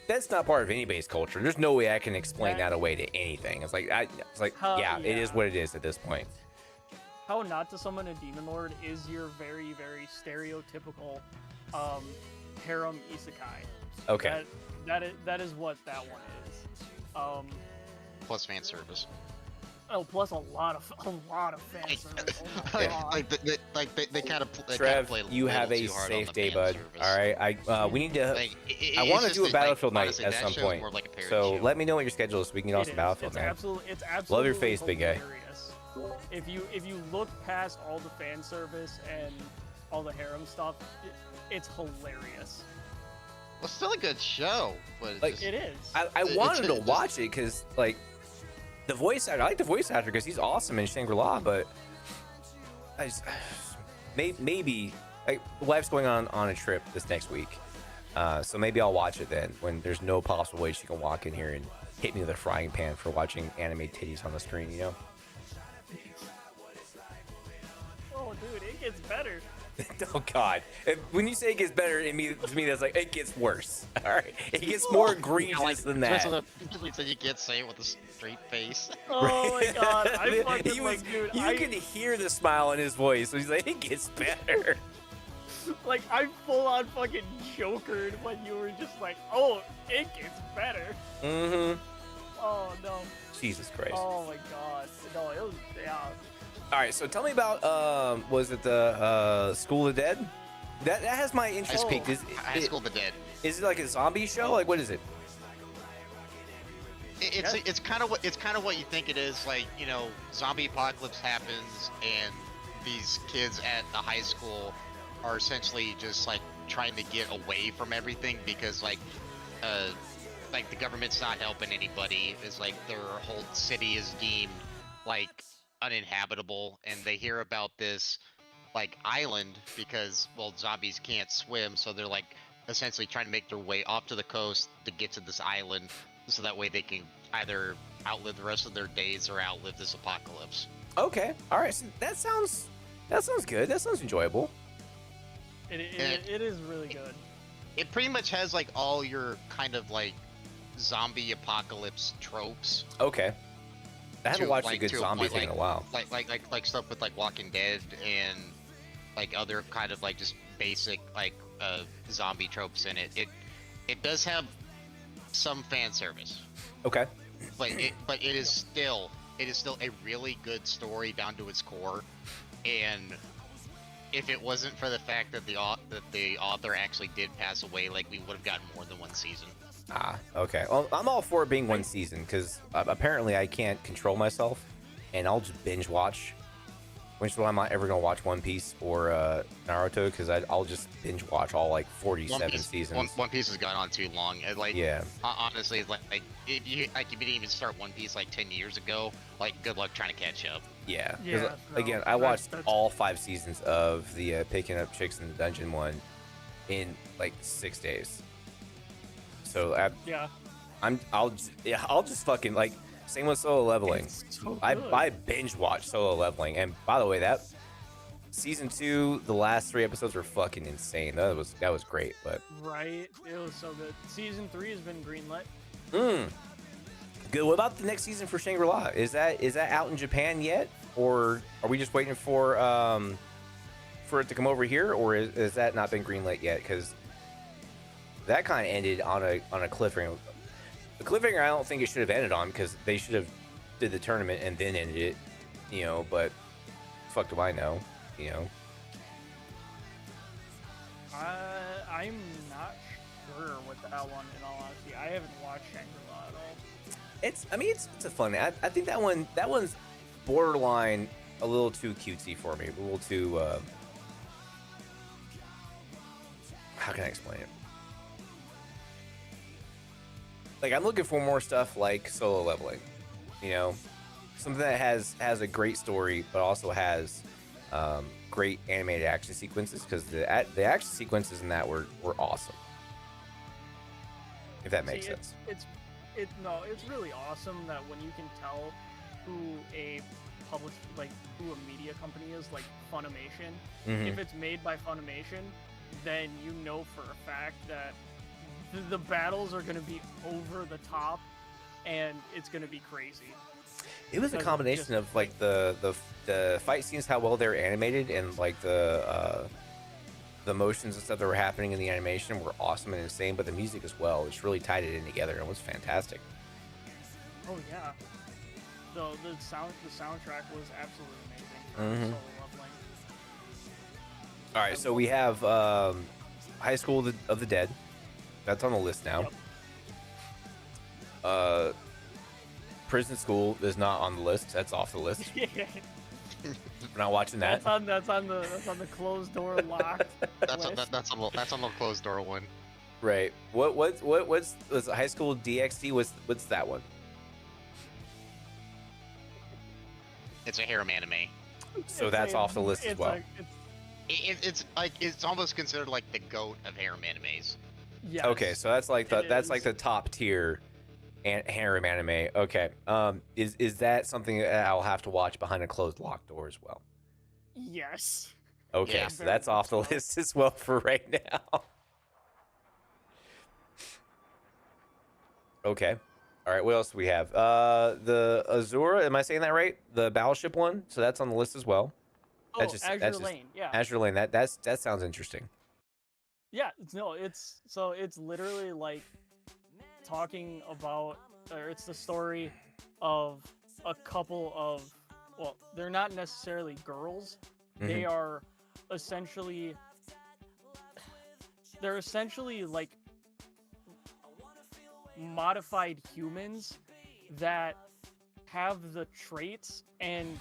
A: that's not part of anybody's culture. There's no way I can explain that away to anything. It's like, it is what it is at this point.
D: How not to summon a Demon Lord is your very, very stereotypical harem isekai.
A: Okay.
D: That is what that one is.
E: Plus fan service.
D: Oh, plus a lot of fan service. Oh
E: they kind of
A: Trev, you have a safe day, bud. All right, we need to. I want to do a Battlefield night at some point. So let me know what your schedule is so we can get off the Battlefield, man.
D: It's absolutely
A: love your face, big guy.
D: If you look past all the fan service and all the harem stuff, it's hilarious.
E: Well, it's still a good show, but
D: it is.
A: I wanted to watch it because like. The voice actor, I like the voice actor because he's awesome in Shangri-La, but I just maybe like wife's going on a trip this next week, so maybe I'll watch it then when there's no possible way she can walk in here and hit me with a frying pan for watching anime titties on the screen, you know?
D: Oh, dude, it gets better.
A: Oh God! When you say it gets better, to me that's like it gets worse. All right, it gets more egregious than that.
E: So you can't say it with a straight face.
D: Oh my God! I fucking dude.
A: You can hear the smile in his voice. So he's like, it gets better.
D: Like I full on fucking jokered when you were just like, oh, it gets better.
A: Mm-hmm.
D: Oh no.
A: Jesus Christ.
D: Oh my God! No, it was
A: All right, so tell me about was it the School of the Dead? That has my interest peaked.
E: High School of the Dead.
A: Is it like a zombie show? Like what is it?
E: It's kind of what you think it is. Like, you know, zombie apocalypse happens and these kids at the high school are essentially just like trying to get away from everything because like the government's not helping anybody. It's like their whole city is deemed like uninhabitable, and they hear about this like island because zombies can't swim, so they're like essentially trying to make their way off to the coast to get to this island so that way they can either outlive the rest of their days or outlive this apocalypse.
A: Okay, all right, so that sounds good. That sounds enjoyable.
D: It is really good.
E: It pretty much has like all your kind of like zombie apocalypse tropes.
A: Okay. I haven't watched a good zombie thing in a while.
E: Like stuff with like Walking Dead and like other kind of like just basic like zombie tropes in it. It does have some fan service.
A: Okay.
E: But it is still a really good story down to its core, and if it wasn't for the fact that the author actually did pass away, like we would have gotten more than one season.
A: Ah, okay. Well, I'm all for it being one season because apparently I can't control myself, and I'll just binge watch. Which is why I'm not ever gonna watch One Piece or Naruto because I'll just binge watch all like 47 seasons.
E: One Piece has gone on too long. Honestly, if you didn't even start One Piece like 10 years ago, like good luck trying to catch up.
A: Yeah. Again, I watched all 5 seasons of the Picking Up Chicks in the Dungeon one in like 6 days. So I'll just fucking like. Same with Solo Leveling.
D: So
A: I binge watched Solo Leveling, and by the way, that season 2, the last 3 episodes were fucking insane. That was great, but
D: right, it was so good. Season 3 has been greenlit.
A: Good. What about the next season for Shangri-La? Is that out in Japan yet, or are we just waiting for it to come over here, or is that not been greenlit yet? Because that kind of ended on a cliffhanger. The cliffhanger I don't think it should have ended on because they should have did the tournament and then ended it, you know, but fuck do I know, you know.
D: I'm not sure with that one, in all honesty. I haven't watched Shangri-La at all.
A: It's a fun. I think that one's borderline a little too cutesy for me. A little too how can I explain it? like I'm looking for more stuff like Solo Leveling, you know, something that has a great story but also has great animated action sequences, because the action sequences in that were awesome. If that makes sense.
D: It's really awesome that when you can tell who a who a media company is, like Funimation. If it's made by Funimation, then you know for a fact that the battles are going to be over the top, and it's going to be crazy.
A: It was a combination of like the fight scenes, how well they're animated, and like the motions and stuff that were happening in the animation were awesome and insane. But the music as well, it's really tied it in together, and it was fantastic.
D: Oh yeah, the soundtrack was absolutely amazing for Solo Leveling.
A: All right, so we have High School of the Dead. That's on the list now. Yep. Prison School is not on the list. That's off the list. We're not watching that.
D: That's on the closed door locked.
E: That's on the closed door one.
A: Right. What's High School DxD? What's that one?
E: It's a harem anime.
A: So that's off the list as well.
E: It's almost considered like the GOAT of harem animes.
D: Yeah.
A: Okay, so that's like the top tier harem anime. Okay. Is that something that I'll have to watch behind a closed locked door as well?
D: Yes.
A: Okay,
E: Yeah.
A: so that's off the list as well for right now. Okay. All right, what else do we have? The Azura, am I saying that right? The Battleship one? So that's on the list as well.
D: Oh, Azure Lane, yeah.
A: Azure Lane, that sounds interesting.
D: Yeah, it's literally like talking about, or it's the story of a couple of, well, they're not necessarily girls. They are essentially like modified humans that have the traits and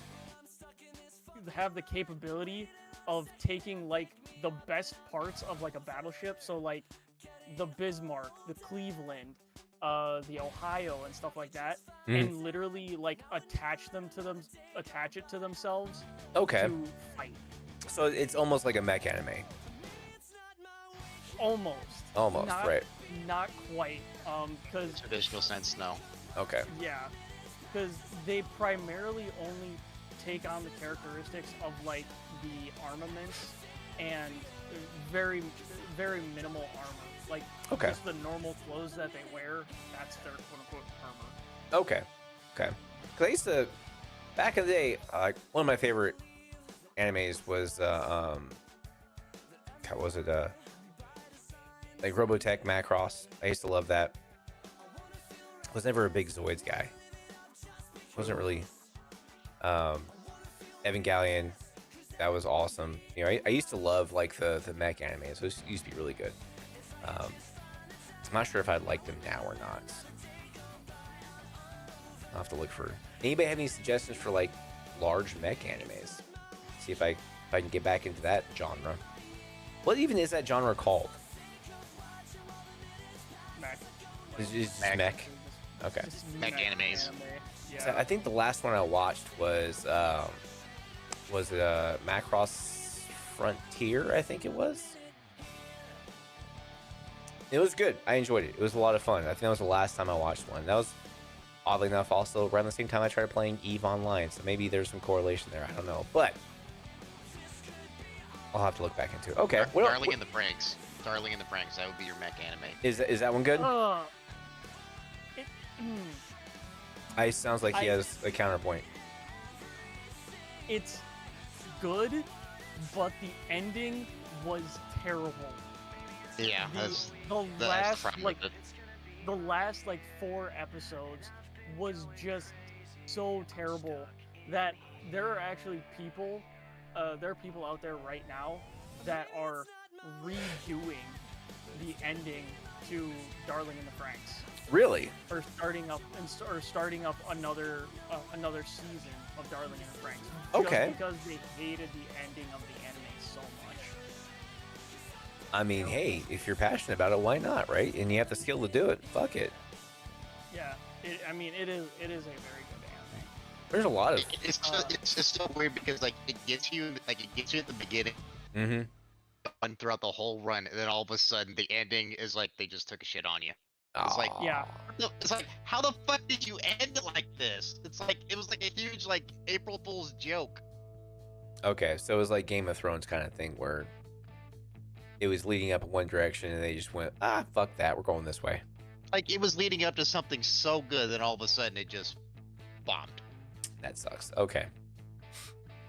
D: have the capability of taking like the best parts of like a battleship, so like the Bismarck, the Cleveland, the Ohio and stuff like that, and literally like attach it to themselves.
A: Okay.
D: To fight.
A: So it's almost like a mech anime.
D: Almost,
A: right.
D: Not quite, because
E: Traditional sense, no.
A: Okay.
D: yeah, because they primarily only take on the characteristics of like the armaments and very, very minimal armor. Like just the normal clothes that they wear, that's their quote-unquote armor.
A: Okay. Because I used to, back in the day, one of my favorite animes was, what was it? Like Robotech, Macross. I used to love that. Was never a big Zoids guy. Wasn't really. Evangelion, that was awesome. You know, I used to love like the mech anime. So it used to be really good. I'm not sure if I'd like them now or not. I'll have to look for. Anybody have any suggestions for like large mech animes? See if I can get back into that genre. What even is that genre called?
D: Mech.
A: Is mech? Okay.
E: Mech animes.
D: Yeah.
A: So I think the last one I watched was Macross Frontier, I think it was. It was good. I enjoyed it. It was a lot of fun. I think that was the last time I watched one. That was, oddly enough, also around the same time I started playing EVE Online. So maybe there's some correlation there. I don't know. But I'll have to look back into it. Okay.
E: Darling in the Franxx. Darling in the Franxx. That would be your mech anime.
A: Is that one good? It sounds like he has a counterpoint.
D: It's good, but the ending was terrible.
E: Yeah,
D: the last 4 episodes was just so terrible that there are actually people, there are people out there right now that are redoing the ending to Darling in the Franxx.
A: Really?
D: Or starting up another season of Darling in the Franxx.
A: Okay.
D: Just because they hated the ending of the anime so much.
A: I mean, hey, if you're passionate about it, why not, right? And you have the skill to do it. Fuck it.
D: Yeah, I mean, it is a very good anime.
A: There's a lot of.
E: It's just so weird because like it gets you at the beginning.
A: Mm-hmm.
E: Throughout the whole run, and then all of a sudden the ending is like they just took a shit on you. It's like,
D: yeah,
E: it's like, how the fuck did you end it like this? It's like it was like a huge like April Fool's joke.
A: Okay, so it was like Game of Thrones kind of thing where it was leading up in one direction and they just went, fuck that, we're going this way.
E: Like it was leading up to something so good, then all of a sudden it just bombed.
A: That sucks. Okay.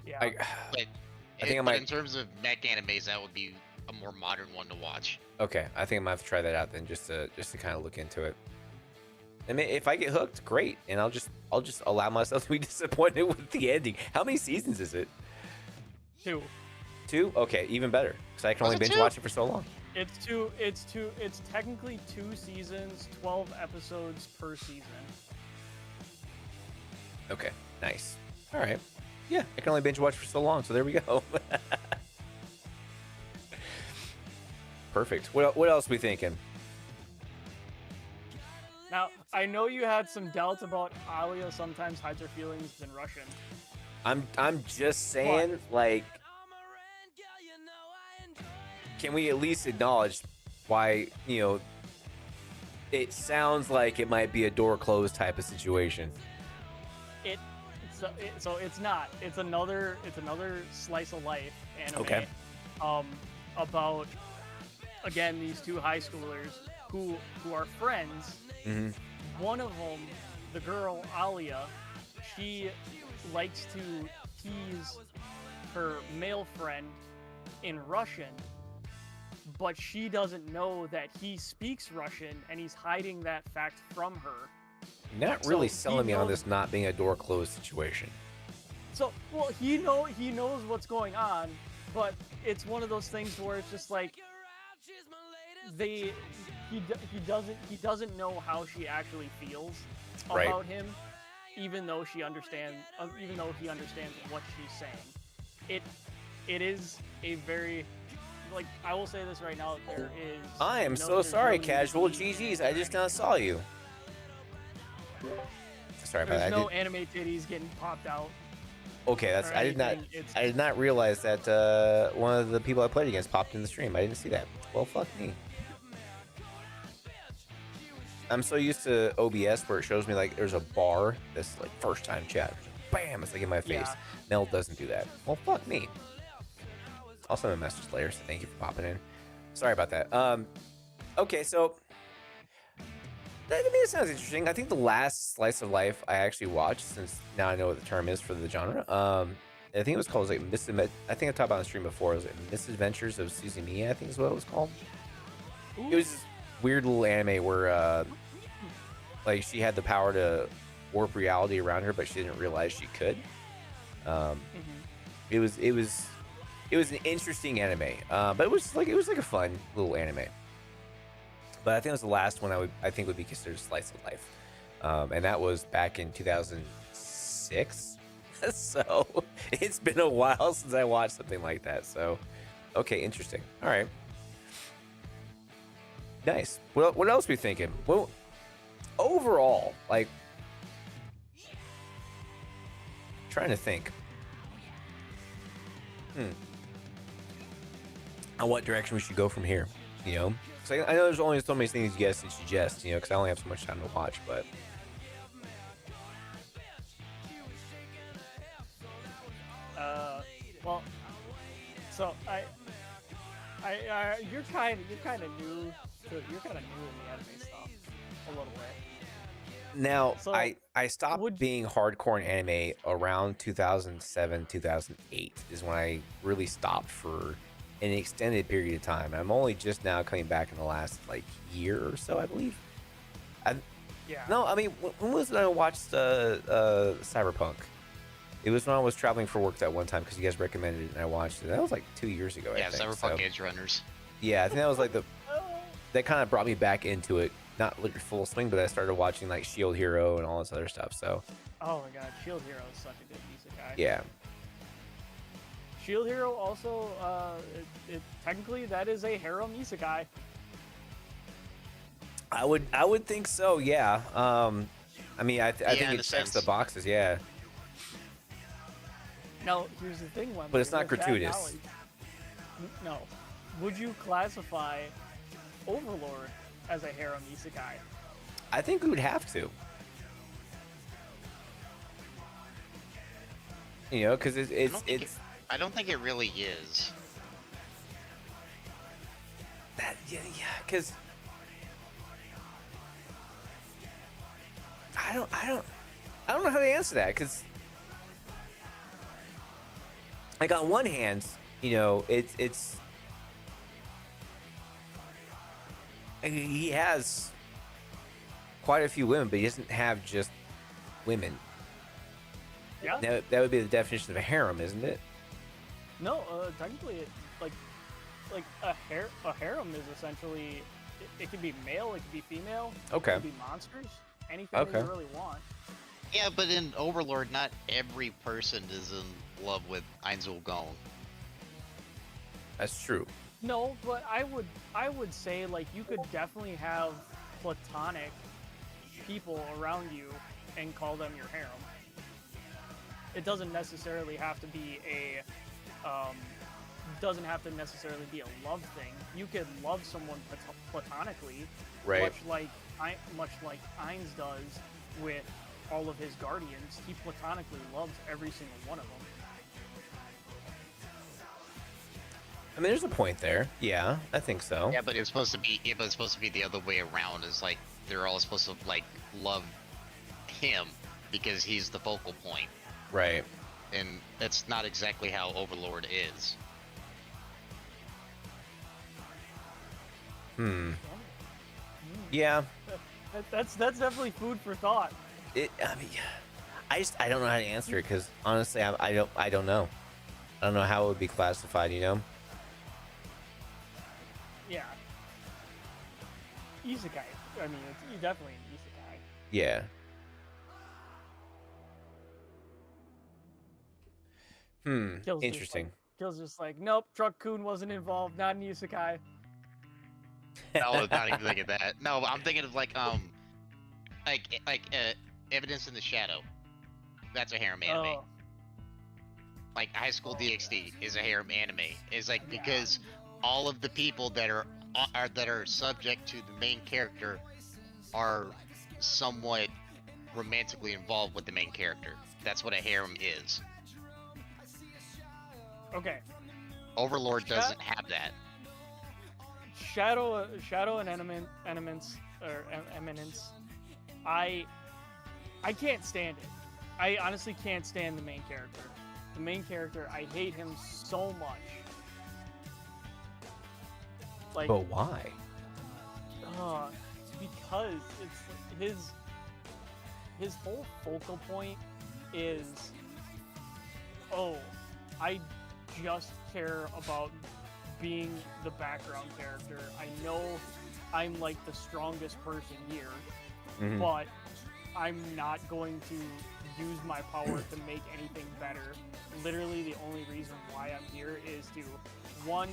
D: yeah.
E: I
A: think I might.
E: In terms of mech animes, that would be a more modern one to watch.
A: Okay, I think I might have to try that out then, just to kind of look into it. I mean, if I get hooked, great, and I'll just allow myself to be disappointed with the ending. How many seasons is it?
D: 2.
A: 2? Okay, even better, because I can only binge watch it for so long.
D: It's technically 2 seasons, 12 episodes per season.
A: Okay, nice. All right. Yeah, I can only binge watch for so long, so there we go. Perfect. What else are we thinking?
D: Now, I know you had some doubts about Alia sometimes hides her feelings in Russian.
A: I'm just saying, like, can we at least acknowledge why, it sounds like it might be a door closed type of situation.
D: So it's not. It's another slice of life anime.
A: Okay.
D: About, again, these 2 high schoolers who are friends.
A: Mm-hmm.
D: One of them, the girl Alia, she likes to tease her male friend in Russian, but she doesn't know that he speaks Russian, and he's hiding that fact from her.
A: You're not really selling me on this not being a door closed situation.
D: So, well, he knows what's going on, but it's one of those things where it's just like he doesn't know how she actually feels about him, even though he understands what she's saying. It is a very, like, I will say this right now, there is.
A: I am so sorry, casual. GG's, I just now saw you. Sorry about that.
D: There's no anime titties getting popped out.
A: Okay, that's I did not realize that one of the people I played against popped in the stream. I didn't see that. Well, fuck me. I'm so used to OBS where it shows me like there's a bar that's like first time chat. Bam! It's like in my face.
D: Yeah.
A: Mel doesn't do that. Well, fuck me. Also, a message layer, so thank you for popping in. Sorry about that. Okay, so I mean, it sounds interesting. I think the last slice of life I actually watched, since now I know what the term is for the genre. I think it was called like I think I talked about on the stream before. It was like Misadventures of Suzumiya, I think is what it was called. Ooh. It was this weird little anime where like she had the power to warp reality around her, but she didn't realize she could. It was an interesting anime, but it was like a fun little anime. But I think it was the last one I think would be considered slice of life, and that was back in 2006. So it's been a while since I watched something like that. So, okay, interesting. All right, nice. What else are we thinking? Well, overall, like, trying to think. On what direction we should go from here, you know? Because I know there's only so many things you guys can suggest, you know, because I only have so much time to watch, but...
D: Well, so you're kind of new in the anime stuff a little bit.
A: Now,
D: So,
A: I stopped being hardcore in anime around 2007, 2008 is when I really stopped for an extended period of time. I'm only just now coming back in the last, like, year or so, I believe.
D: Yeah.
A: No, I mean, when was it I watched Cyberpunk? It was when I was traveling for work that one time because you guys recommended it and I watched it. That was like 2 years ago, I think.
E: Cyberpunk Edge Runners.
A: Yeah, I think that was like that kind of brought me back into it. Not like full swing, but I started watching like Shield Hero and all this other stuff. So.
D: Oh my God, Shield Hero is such a good isekai.
A: Yeah.
D: Shield Hero also, technically that is a harem isekai.
A: I would think so. Yeah. I mean, I think
E: in
A: it
E: a
A: checks
E: sense.
A: the boxes. Yeah.
D: Now, here's the thing, Wembley.
A: But it's not
D: with that
A: gratuitous.
D: knowledge- No. Would you classify Overlord as a harem isekai?
A: I think we would have to. You know, because it's
E: I don't think it really is.
A: that yeah, because I don't know how to answer that, because like on one hand, you know, it's he has quite a few women, but he doesn't have just women.
D: Yeah.
A: That would be the definition of a harem, isn't it?
D: No, technically, like a harem is essentially it can be male, it can be female,
A: Okay.
D: it can be monsters, anything
A: Okay.
D: that you really want.
E: Yeah, but in Overlord, not every person is in love with Ainzul Gong.
A: That's true.
D: No, but I would say like you could definitely have platonic people around you and call them your harem. It doesn't necessarily have to be a love thing. You could love someone platonically,
A: Right.
D: much like Ainz does with all of his guardians. He platonically loves every single one of them.
A: I mean, there's a point there. Yeah, I think so.
E: Yeah, but it's supposed to be. But it's supposed to be the other way around. Is like they're all supposed to like love him because he's the focal point,
A: Right.
E: and that's not exactly how Overlord is.
A: Yeah.
D: That's definitely food for thought.
A: I mean, I don't know how to answer it, because honestly, I don't know. I don't know how it would be classified. You know.
D: Yeah. Isekai. I mean, it's definitely an isekai.
A: Yeah.
D: Kill's
A: Interesting.
D: Kill's just like, nope, Truck-kun wasn't involved, not an isekai.
E: No, I'm not even thinking that. No, I'm thinking of like Evidence in the Shadow. That's a harem anime.
D: Oh,
E: Like High School DxD is a harem anime. It's like because all of the people that are subject to the main character are somewhat romantically involved with the main character. That's what a harem is.
D: okay.
E: Overlord doesn't have that.
D: Shadow and Eminence. I can't stand it. I honestly can't stand the main character. The main character, I hate him so much. Like,
A: But why?
D: because it's his whole focal point is, oh, I just care about being the background character. I know I'm like the strongest person here, but I'm not going to use my power to make anything better. Literally, the only reason why I'm here is to, one,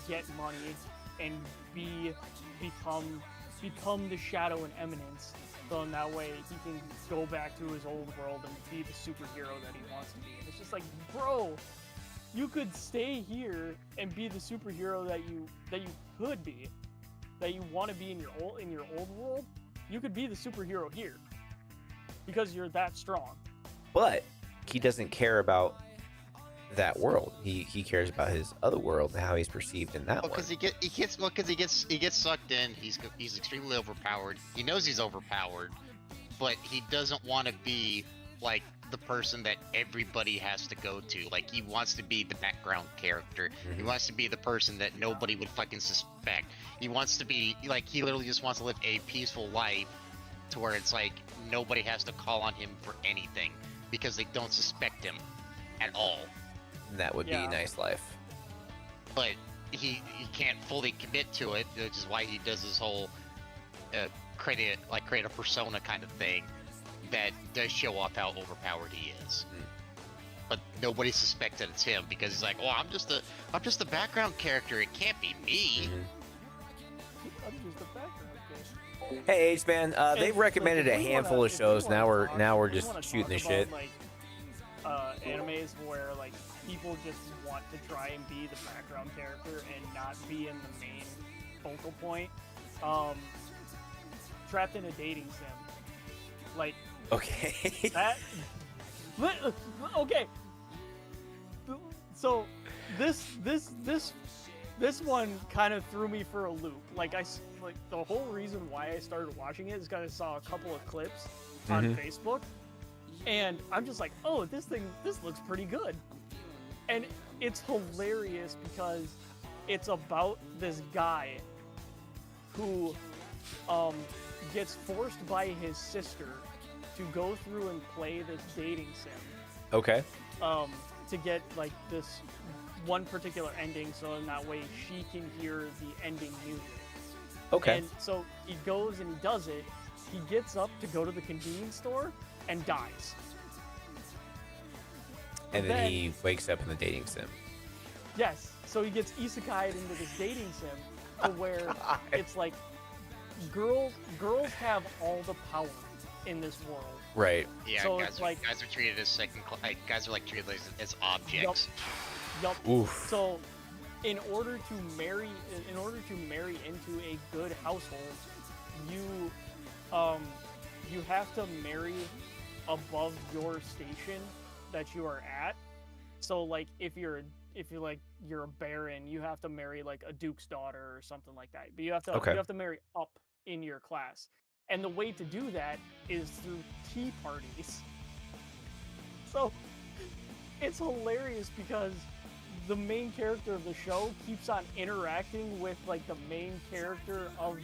D: get money, and become the Shadow and Eminence. So in that way, he can go back to his old world and be the superhero that he wants to be. And it's just like, bro, you could stay here and be the superhero that you could be, that you want to be in your old world. You could be the superhero here because you're that strong.
A: But he doesn't care about that world. He cares about his other world and how he's perceived in that
E: Well,
A: world.
E: because he gets sucked in. He's extremely overpowered. He knows he's overpowered, but he doesn't want to be like the person that everybody has to go to. Like he wants to be the background character. He wants to be the person that nobody would fucking suspect. He wants to be like he literally just wants to live a peaceful life, to where it's like nobody has to call on him for anything because they don't suspect him at all.
A: That would be a nice life.
E: But he can't fully commit to it, which is why he does this whole create a persona kind of thing that does show off how overpowered he is. But nobody suspects that it's him because he's like, "Oh, I'm just a background character. It can't be me."
D: I'm just a background character.
A: Hey, H man, they've recommended a handful of shows. Now we're just shooting the shit.
D: Like, animes where like people just want to try and be the background character and not be in the main focal point. Trapped in a dating sim. Like.
A: Okay.
D: That. Okay. So, this one kind of threw me for a loop. Like the whole reason why I started watching it is because I saw a couple of clips on Facebook, and I'm just like, oh, this looks pretty good, and it's hilarious because it's about this guy who gets forced by his sister to go through and play this dating sim.
A: Okay.
D: To get like this one particular ending, so in that way she can hear the ending music.
A: Okay.
D: And so he goes and he does it. He gets up to go to the convenience store and dies.
A: And then he wakes up in the dating sim.
D: Yes. So he gets isekai'd into this dating sim to where it's like girls have all the power in this world.
A: Right.
E: Yeah,
D: so
E: guys,
D: it's like,
E: guys are treated as guys are like treated as objects.
D: Yup.
A: Oof.
D: So, in order to marry into a good household, you have to marry above your station that you are at. So, like, if you're a baron, you have to marry like a duke's daughter or something like that. But you have to marry up in your class. And the way to do that is through tea parties. So, it's hilarious because the main character of the show keeps on interacting with like the main characters of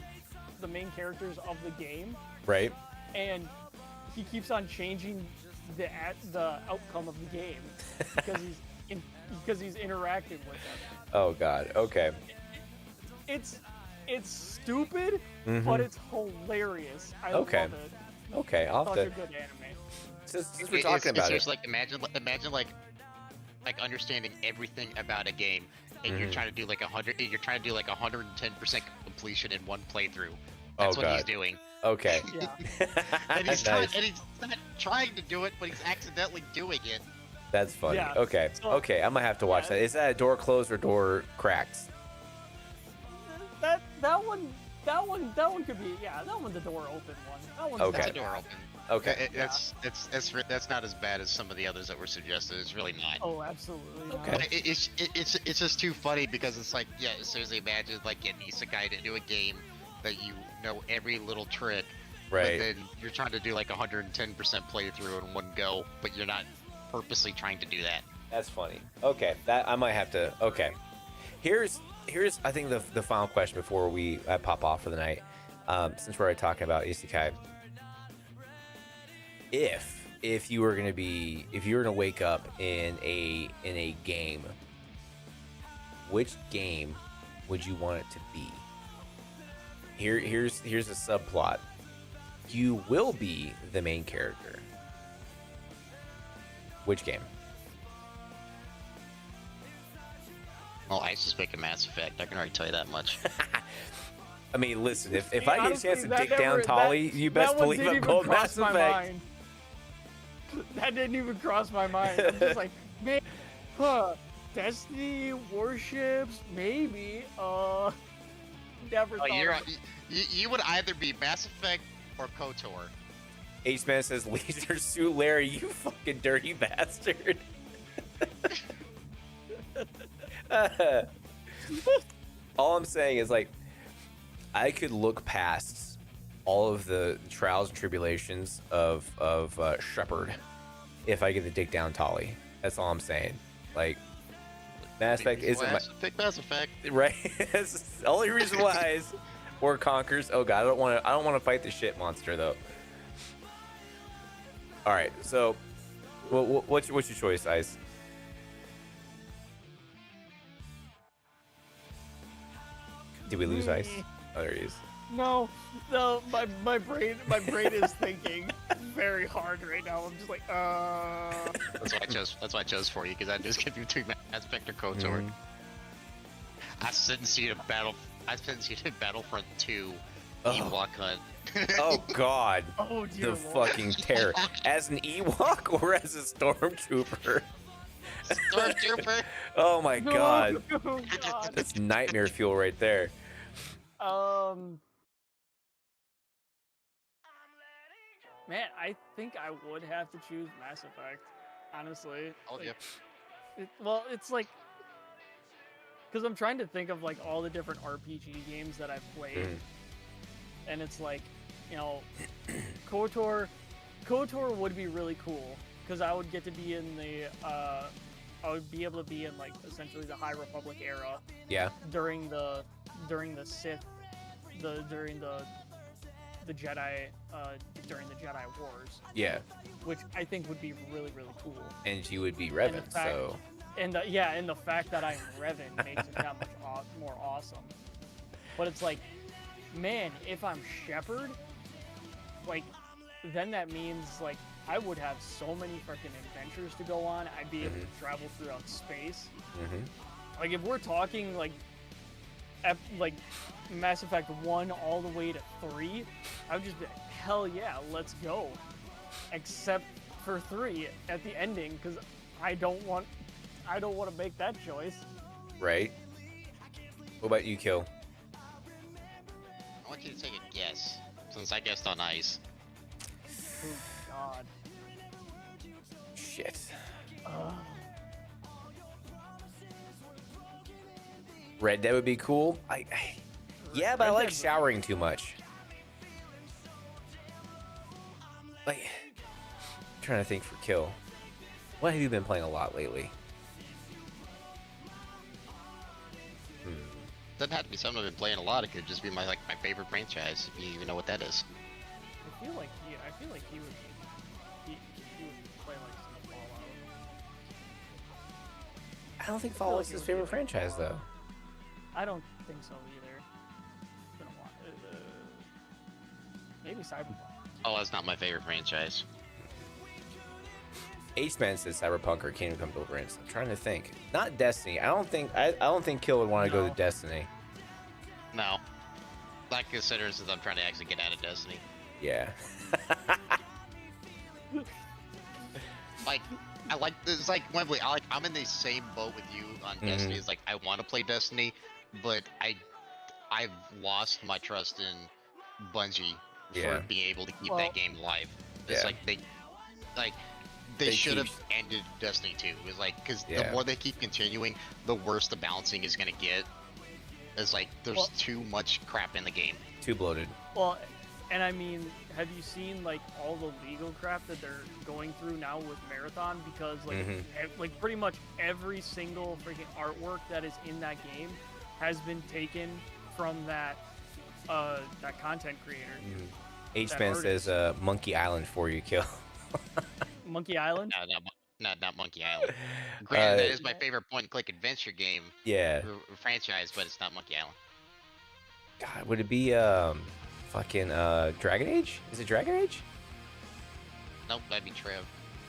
D: the game.
A: Right.
D: And he keeps on changing the outcome of the game because he's interacting with them.
A: Oh God. Okay.
D: It's stupid, but it's hilarious. I love it.
A: Okay, I'll have
D: Such
A: to.
D: a good anime.
A: Since we're talking about it,
E: like imagine like understanding everything about a game, and you're trying to do like 110% completion in one playthrough. That's what he's doing.
A: Okay.
D: Yeah.
E: And he's
A: Nice.
E: he's not trying to do it, but he's accidentally doing it.
A: That's funny.
D: Yeah.
A: Okay.
D: So-
A: Okay, I'm gonna have to watch that. Is that a door closed or door cracked?
D: That one could be, yeah, that one's the door open one. That one's
A: Okay.
E: That's a
D: not
E: door
D: bad.
E: open.
A: Okay.
E: That's not as bad as some of the others that were suggested. It's really not.
D: Oh, absolutely not.
A: Okay.
E: But it's just too funny because it's like, yeah, seriously, imagine like getting isekai into a game that you know every little trick,
A: Right.
E: but then you're trying to do like 110% playthrough in one go, but you're not purposely trying to do that.
A: That's funny. Okay, that I might have to. Okay, here's I think the final question before we pop off for the night. Since we're already talking about isekai, if you were gonna wake up in a game, which game would you want it to be? Here's a subplot. You will be the main character. Which game?
E: Well, I suspect a Mass Effect. I can already tell you that much.
A: I mean, listen, if I get a
D: Honestly,
A: chance to
D: that
A: dick
D: never-
A: down Tolly, you best
D: that one
A: believe
D: didn't
A: I'm
D: even
A: going
D: cross
A: Mass
D: my
A: Effect.
D: mind. That didn't even cross my mind. I'm just like, man, Destiny, Warships, maybe. Never thought.
E: You would either be Mass Effect or KOTOR.
A: H-Man says, Leisure Suit Larry, you fucking dirty bastard. All I'm saying is, like, I could look past all of the trials and tribulations of Shepard if I get the dick down Tolly. That's all I'm saying. Like, Mass Effect isn't my...
E: Pick Mass Effect.
A: Right? That's the only reason why is... Or Conquers. Oh god, I don't want to fight the shit monster though. All right, so what's your choice, Ice? Did we lose Ice? Oh, there he is.
D: No, my brain is thinking very hard right now. I'm just like,
E: That's why I chose for you, because I just give you between Mass Effect or KOTOR. I sentenced you to Battlefront 2 Ewok hunt.
A: Oh God.
D: Oh dear
A: The
D: Lord.
A: fucking terror. As an Ewok or as a stormtrooper?
E: Stormtrooper.
A: Oh my God.
D: Oh, God.
A: That's nightmare fuel right there.
D: Man, I think I would have to choose Mass Effect. Honestly.
E: Oh
D: Like,
E: yeah.
D: well, it's like, because I'm trying to think of like all the different RPG games that I've played, and it's like, you know, KOTOR would be really cool because I would get to be in the I would be able to be in like essentially the High Republic era.
A: Yeah.
D: During the Sith, during the Jedi during the Jedi Wars.
A: Yeah.
D: Which I think would be really really cool.
A: And you would be Revan, so.
D: And the fact that I'm Revan makes it that much more awesome. But it's like, man, if I'm Shepard, like, then that means like I would have so many freaking adventures to go on. I'd be able to travel throughout space. Like if we're talking like Mass Effect 1 all the way to 3, I would just be like, hell yeah, let's go. Except for 3 at the ending, because I don't want to make that choice.
A: Right. What about you, Kill?
E: I want you to take a guess, since I guessed on ice.
D: Oh God.
A: Shit. Red Dead would be cool. Yeah, but I like showering too much. Like, I'm trying to think for Kill. What have you been playing a lot lately?
E: Doesn't have to be something I've been playing a lot. It could just be my favorite franchise, if you even know what that is.
D: I feel like he would play like some Fallout.
A: I don't think Fallout's his favorite franchise, though.
D: I don't think so either. It's been a while. Maybe Cyberpunk.
E: Oh, that's not my favorite franchise.
A: H-Man says Cyberpunk or Kingdom Come Deliverance. I'm trying to think. Not Destiny. I don't think Kill would want to go to Destiny.
E: No. That considers that I'm trying to actually get out of Destiny.
A: Yeah.
E: Like, I like this. Like, Wembley, I'm in the same boat with you on Destiny. It's like I want to play Destiny, but I've lost my trust in Bungie for being able to keep that game alive. It's like they should have ended Destiny 2. It was like, because the more they keep continuing, the worse the balancing is gonna get. It's like there's too much crap in the game.
A: Too bloated.
D: Well, and I mean, have you seen like all the legal crap that they're going through now with Marathon? Because like pretty much every single freaking artwork that is in that game has been taken from that content creator.
A: H-Man says Monkey Island for you, Kill.
D: Monkey Island?
E: No, not Monkey Island. Granted, that is my favorite point-and-click adventure game.
A: Yeah.
E: Franchise, but it's not Monkey Island.
A: God, would it be fucking Dragon Age? Is it Dragon Age?
E: Nope, that'd be Trev.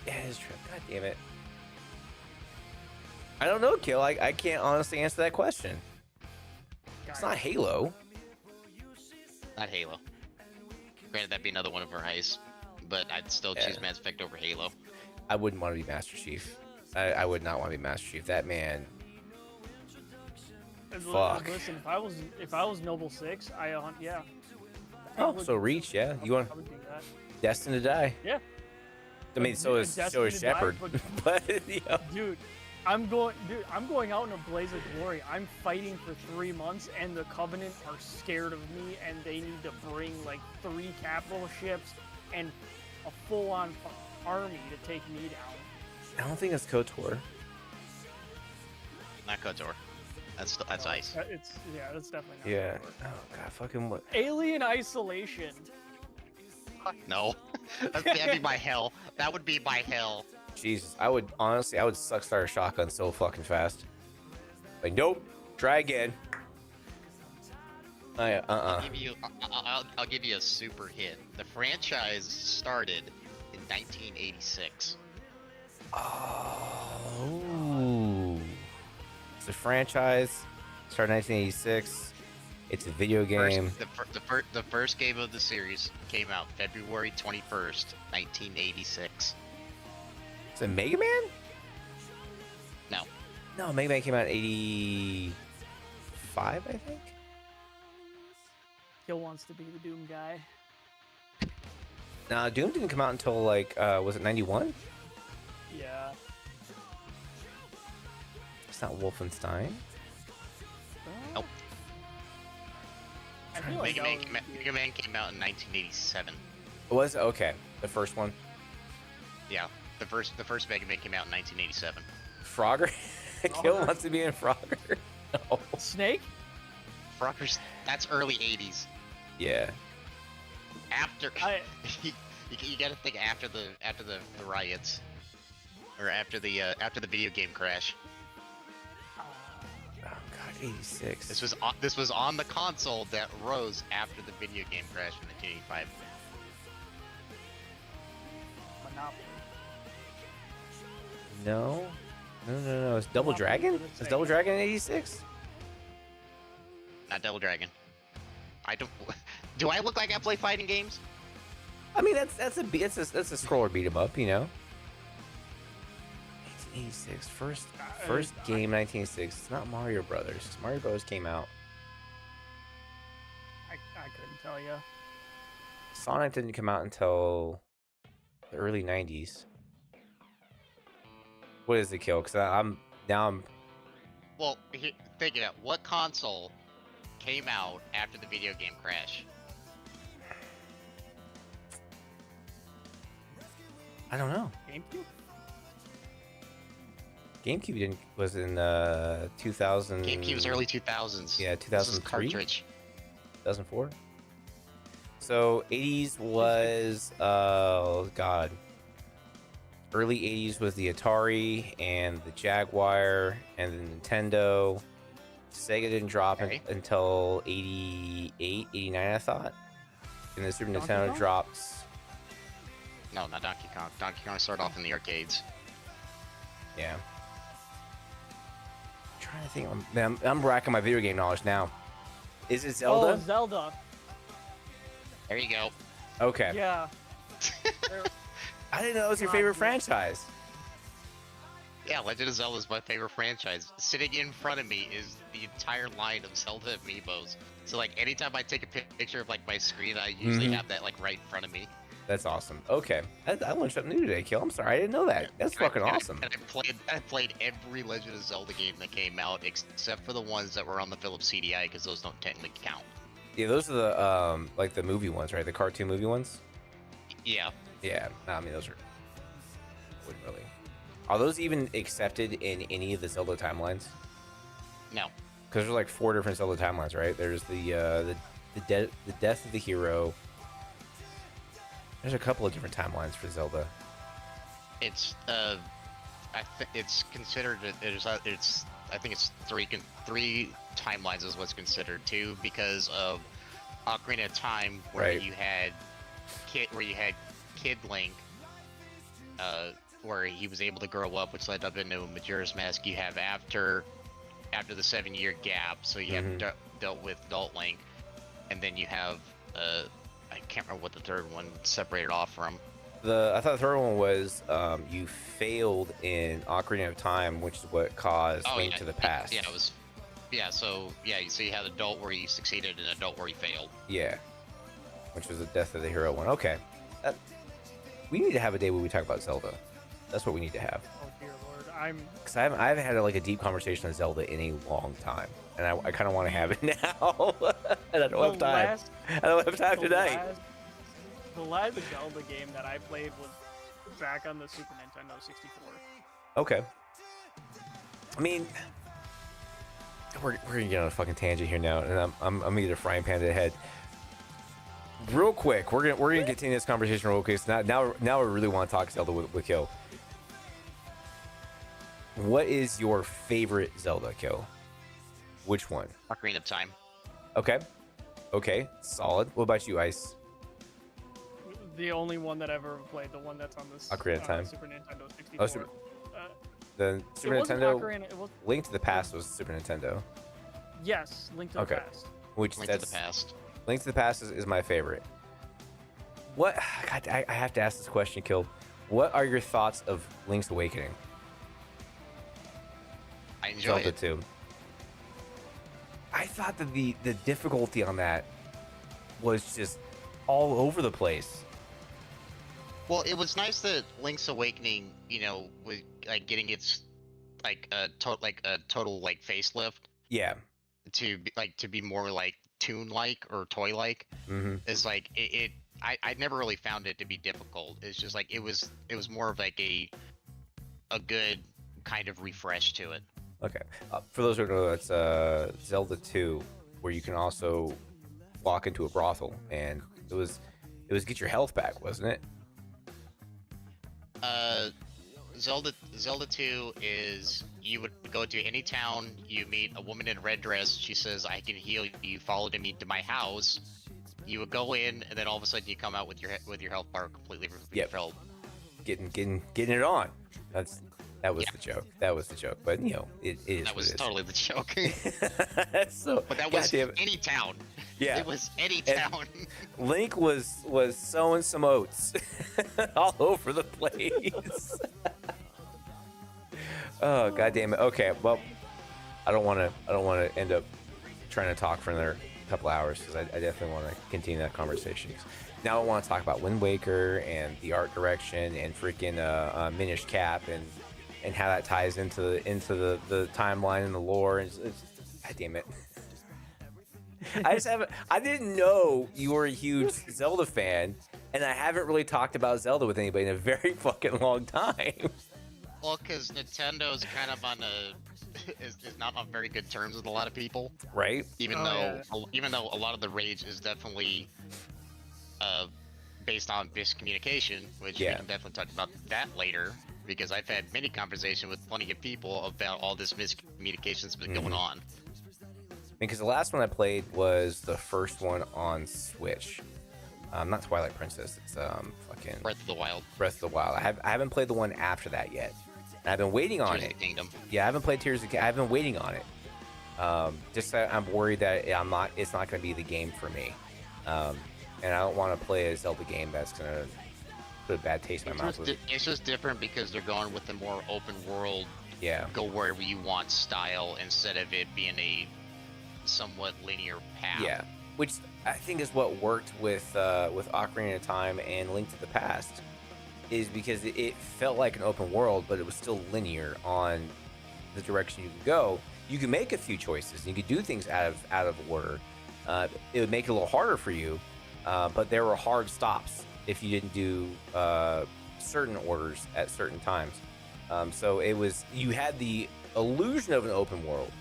A: Yeah, it is Trev. God damn it. I don't know, Kill. I can't honestly answer that question. It's not Halo.
E: Not Halo. Granted, that'd be another one of our ice, but I'd still choose Mass Effect over Halo.
A: I wouldn't want to be Master Chief. I would not want to be Master Chief. That man. Fuck.
D: Listen, if I was Noble 6, yeah.
A: Oh, so Reach, yeah. You want Destined to Die?
D: Yeah.
A: I mean, so is Shepard. But
D: dude, I'm going out in a blaze of glory. I'm fighting for 3 months, and the Covenant are scared of me, and they need to bring like 3 capital ships and a full-on army to take me down.
A: I don't think it's KOTOR.
E: Not KOTOR. That's ice.
D: That's definitely not.
A: Yeah.
D: KOTOR.
A: Oh god, fucking what?
E: Alien Isolation. No, that'd be my hell. That would be my hell.
A: Jesus, I would suck start a shotgun so fucking fast. Like, nope, try again.
E: I'll give you a super hit. The franchise started in 1986.
A: Oh. It's a franchise. Started in 1986. It's a video game.
E: The first game of the series came out February 21st, 1986.
A: Is it Mega Man?
E: No.
A: No, Mega Man came out in 85, I think.
D: Kill wants to be the Doom guy.
A: No, Doom didn't come out until like, was it 91?
D: Yeah.
A: It's not Wolfenstein.
E: Nope.
D: I feel like
E: Mega Man came out in 1987.
A: Was it? Okay, the first one.
E: Yeah, the first Mega Man came out in 1987.
A: Frogger? Kill wants to be in Frogger. No.
D: Snake?
E: Frogger's that's early 80s.
A: Yeah.
E: After you gotta think after the riots, or after the video game crash.
A: Oh God, 86.
E: This was on the console that rose after the video game crash in 1985.
D: Monopoly.
A: No. It's Double Dragon? Is Double Dragon in 86?
E: Not Double Dragon. I don't. Do I look like I play fighting games?
A: I mean, that's a scroller beat 'em up, you know. 1986, first game, 1986. It's not Mario Brothers. Mario Brothers came out.
D: I couldn't tell you.
A: Sonic didn't come out until the early 90s. What is the kill? Because I'm.
E: Well, think it out. What console came out after the video game crash?
A: I don't know.
D: GameCube?
A: GameCube was in 2000.
E: GameCube was early 2000s.
A: Yeah, 2003.
E: Cartridge.
A: 2004. So 80s was oh god. Early 80s was the Atari and the Jaguar and the Nintendo. Sega didn't drop until 88, 89, I thought. And the Super Nintendo dropped.
E: No, not Donkey Kong. Donkey Kong started off in the arcades.
A: Yeah. I'm trying to think. I'm racking my video game knowledge now. Is it Zelda?
D: Oh, Zelda.
E: There you go.
A: Okay.
D: Yeah.
A: I didn't know it was your favorite franchise.
E: Yeah, Legend of Zelda is my favorite franchise. Sitting in front of me is the entire line of Zelda amiibos. So like anytime I take a picture of like my screen, I usually have that like right in front of me.
A: That's awesome. Okay, I learned something new today, Kill. I'm sorry, I didn't know that. That's fucking awesome.
E: And I played every Legend of Zelda game that came out except for the ones that were on the Philips CDI because those don't technically count.
A: Yeah, those are the like the movie ones, right? The cartoon movie ones.
E: Yeah.
A: Yeah, no, I mean those wouldn't really. Are those even accepted in any of the Zelda timelines?
E: No.
A: Because there's like 4 different Zelda timelines, right? There's the death of the hero. There's a couple of different timelines for Zelda.
E: It's it's considered I think it's three timelines is what's considered 2 because of Ocarina of Time where you had Kid Link where he was able to grow up, which led up into Majora's Mask. You have after the 7-year gap, so you have dealt with Adult Link, and then you have I can't remember what the third one separated off from.
A: I thought the third one was you failed in Ocarina of Time, which is what caused Link to the Past.
E: Yeah, it was. Yeah, so you had Adult where he succeeded and Adult where he failed.
A: Yeah, which was the death of the hero one. Okay, we need to have a day where we talk about Zelda. That's what we need to have.
D: Oh dear lord,
A: because I haven't had like a deep conversation on Zelda in a long time, and I kind of want to have it now. And I don't have time. I don't have time tonight.
D: The last Zelda game that I played was back on the Super Nintendo 64.
A: Okay. I mean, we're gonna get on a fucking tangent here now, and I'm gonna get a frying pan to the head. Real quick, we're gonna continue this conversation real quick. So now we really want to talk Zelda with Kill. What is your favorite Zelda, Kill? Which one?
E: Ocarina of Time.
A: Okay, solid. What about you, Ice?
D: The only one that I've ever played, the one that's on this
A: Ocarina of Time.
D: Super Nintendo 64.
A: The Super Nintendo. Link to the Past was Super Nintendo.
D: Yes, Link to the Past.
A: which
E: Link to the Past.
A: Link to the Past is my favorite. What? God, I have to ask this question, Kill. What are your thoughts of Link's Awakening?
E: I enjoy
A: Zelda
E: it
A: 2. I thought that the difficulty on that was just all over the place.
E: Well, it was nice that Link's Awakening, was like getting its like a total like facelift.
A: Yeah.
E: To be more like toon-like or toy-like.
A: Mm-hmm.
E: Is like I never really found it to be difficult. It's just like it was more of like a good kind of refresh to it.
A: Okay. For those who don't know, that's Zelda 2, where you can also walk into a brothel, and it was get your health back, wasn't it?
E: Zelda 2 is you would go to any town, you meet a woman in a red dress. She says, "I can heal you." You follow me to my house. You would go in, and then all of a sudden you come out with your health bar completely refilled.
A: Getting it on. That was the joke. That was the joke. But it is.
E: That was totally the joke.
A: So,
E: but that was any town.
A: Yeah,
E: it was any town.
A: Link was sowing some oats all over the place. Oh, God damn it. Okay, well, I don't want to end up trying to talk for another couple hours, because I definitely want to continue that conversation. Now I want to talk about Wind Waker and the art direction and freaking Minish Cap and how that ties into the timeline and the lore. And God damn it. I didn't know you were a huge Zelda fan, and I haven't really talked about Zelda with anybody in a very fucking long time.
E: Well, because Nintendo's kind of is not on very good terms with a lot of people,
A: right?
E: Even though a lot of the rage is definitely based on miscommunication, which we can definitely talk about that later, because I've had many conversations with plenty of people about all this miscommunication that's been going on.
A: Because the last one I played was the first one on Switch. Not Twilight Princess. It's fucking
E: Breath of the Wild.
A: Breath of the Wild. I haven't played the one after that yet. I've been waiting on
E: Tears
A: it.
E: of the Kingdom.
A: Yeah, I haven't played Tears of the Kingdom. I've been waiting on it. Just that I'm worried that it's not going to be the game for me. And I don't want to play a Zelda game that's going to put a bad taste in my mouth.
E: It's just different because they're going with the more open world, go wherever you want style, instead of it being a somewhat linear path.
A: Yeah, which I think is what worked with Ocarina of Time and Link to the Past, is because it felt like an open world, but it was still linear on the direction you could go. You could make a few choices, and you could do things out of order. It would make it a little harder for you, but there were hard stops if you didn't do certain orders at certain times. So you had the illusion of an open world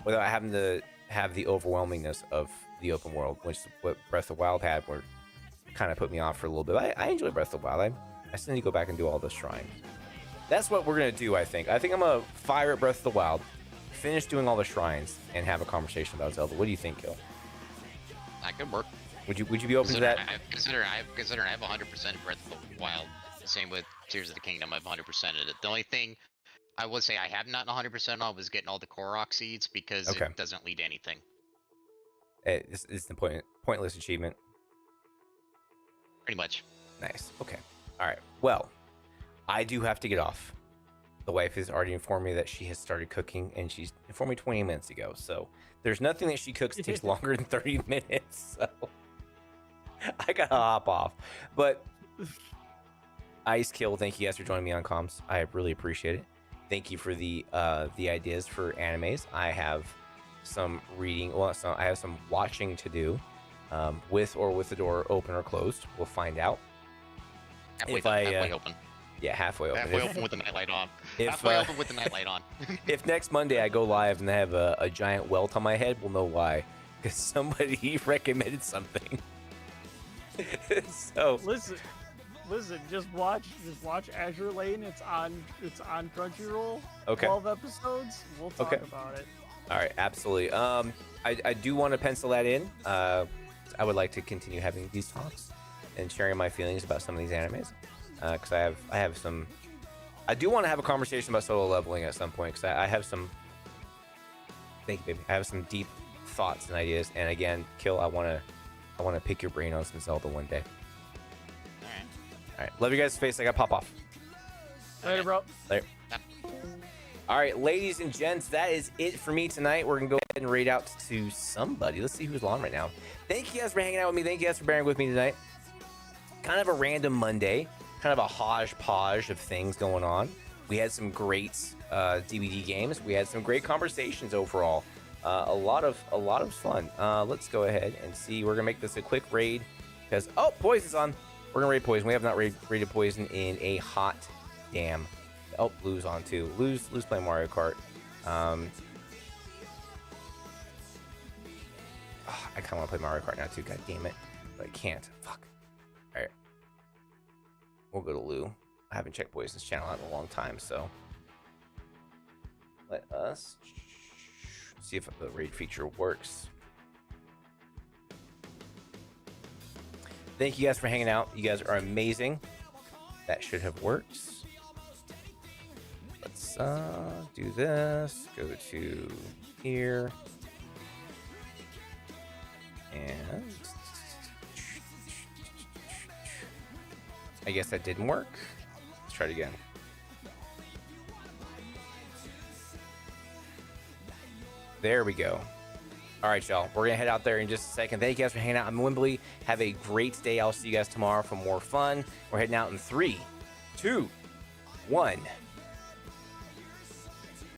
A: without having to have the overwhelmingness of the open world, which is what Breath of the Wild had, where kind of put me off for a little bit. I enjoy Breath of the Wild. I still need to go back and do all those shrines. That's what we're gonna do, I think. I think I'm gonna fire at Breath of the Wild, finish doing all the shrines, and have a conversation about Zelda. What do you think, Gil?
E: That could work.
A: Would you be open to that?
E: I have 100% Breath of the Wild. Same with Tears of the Kingdom. I've 100%ed it. The only thing I would say I have not 100% on was getting all the Korok seeds, because it doesn't lead to anything.
A: It's the pointless achievement.
E: Pretty much.
A: Nice. Okay. All right. Well, I do have to get off. The wife has already informed me that she has started cooking, and she's informed me 20 minutes ago. So there's nothing that she cooks that takes longer than 30 minutes. So I gotta hop off. But Ice Kill, thank you guys for joining me on comms. I really appreciate it. Thank you for the ideas for animes. I have some reading. Well, I have some watching to do, with or with the door open or closed. We'll find out.
E: Halfway open.
A: Yeah, halfway open.
E: Halfway open with the nightlight on. Halfway open with the nightlight on.
A: If next Monday I go live and I have a giant welt on my head, we'll know why. Because somebody recommended something. So
D: listen, just watch Azure Lane. It's on Crunchyroll.
A: Okay.
D: 12 episodes. We'll talk about it.
A: All right, absolutely. I do want to pencil that in. I would like to continue having these talks and sharing my feelings about some of these animes, because I have some. I do want to have a conversation about solo leveling at some point, because I have some. Thank you, baby. I have some deep thoughts and ideas. And again, Kill, I want to pick your brain on some Zelda one day. All right. Love you guys' face. I got to pop off.
D: Later, bro.
A: Later. All right, ladies and gents, that is it for me tonight. We're going to go ahead and raid out to somebody. Let's see who's on right now. Thank you guys for hanging out with me. Thank you guys for bearing with me tonight. Kind of a random Monday, kind of a hodgepodge of things going on. We had some great DVD games. We had some great conversations overall. A lot of fun. Let's go ahead and see. We're going to make this a quick raid because, oh, Poison's on. We're going to raid Poison. We have not raided Poison in a hot damn. Oh, Lou's on too. Lou's playing Mario Kart. Oh, I kind of want to play Mario Kart now too. God damn it, but I can't. Fuck. All right, we'll go to Lou. I haven't checked Poison's channel out in a long time, so let us see if the raid feature works. Thank you guys for hanging out. You guys are amazing. That should have worked. Let's do this. Go to here. And I guess that didn't work. Let's try it again. There we go. All right, y'all. We're going to head out there in just a second. Thank you guys for hanging out. I'm Wimbley. Have a great day. I'll see you guys tomorrow for more fun. We're heading out in 3, 2, 1.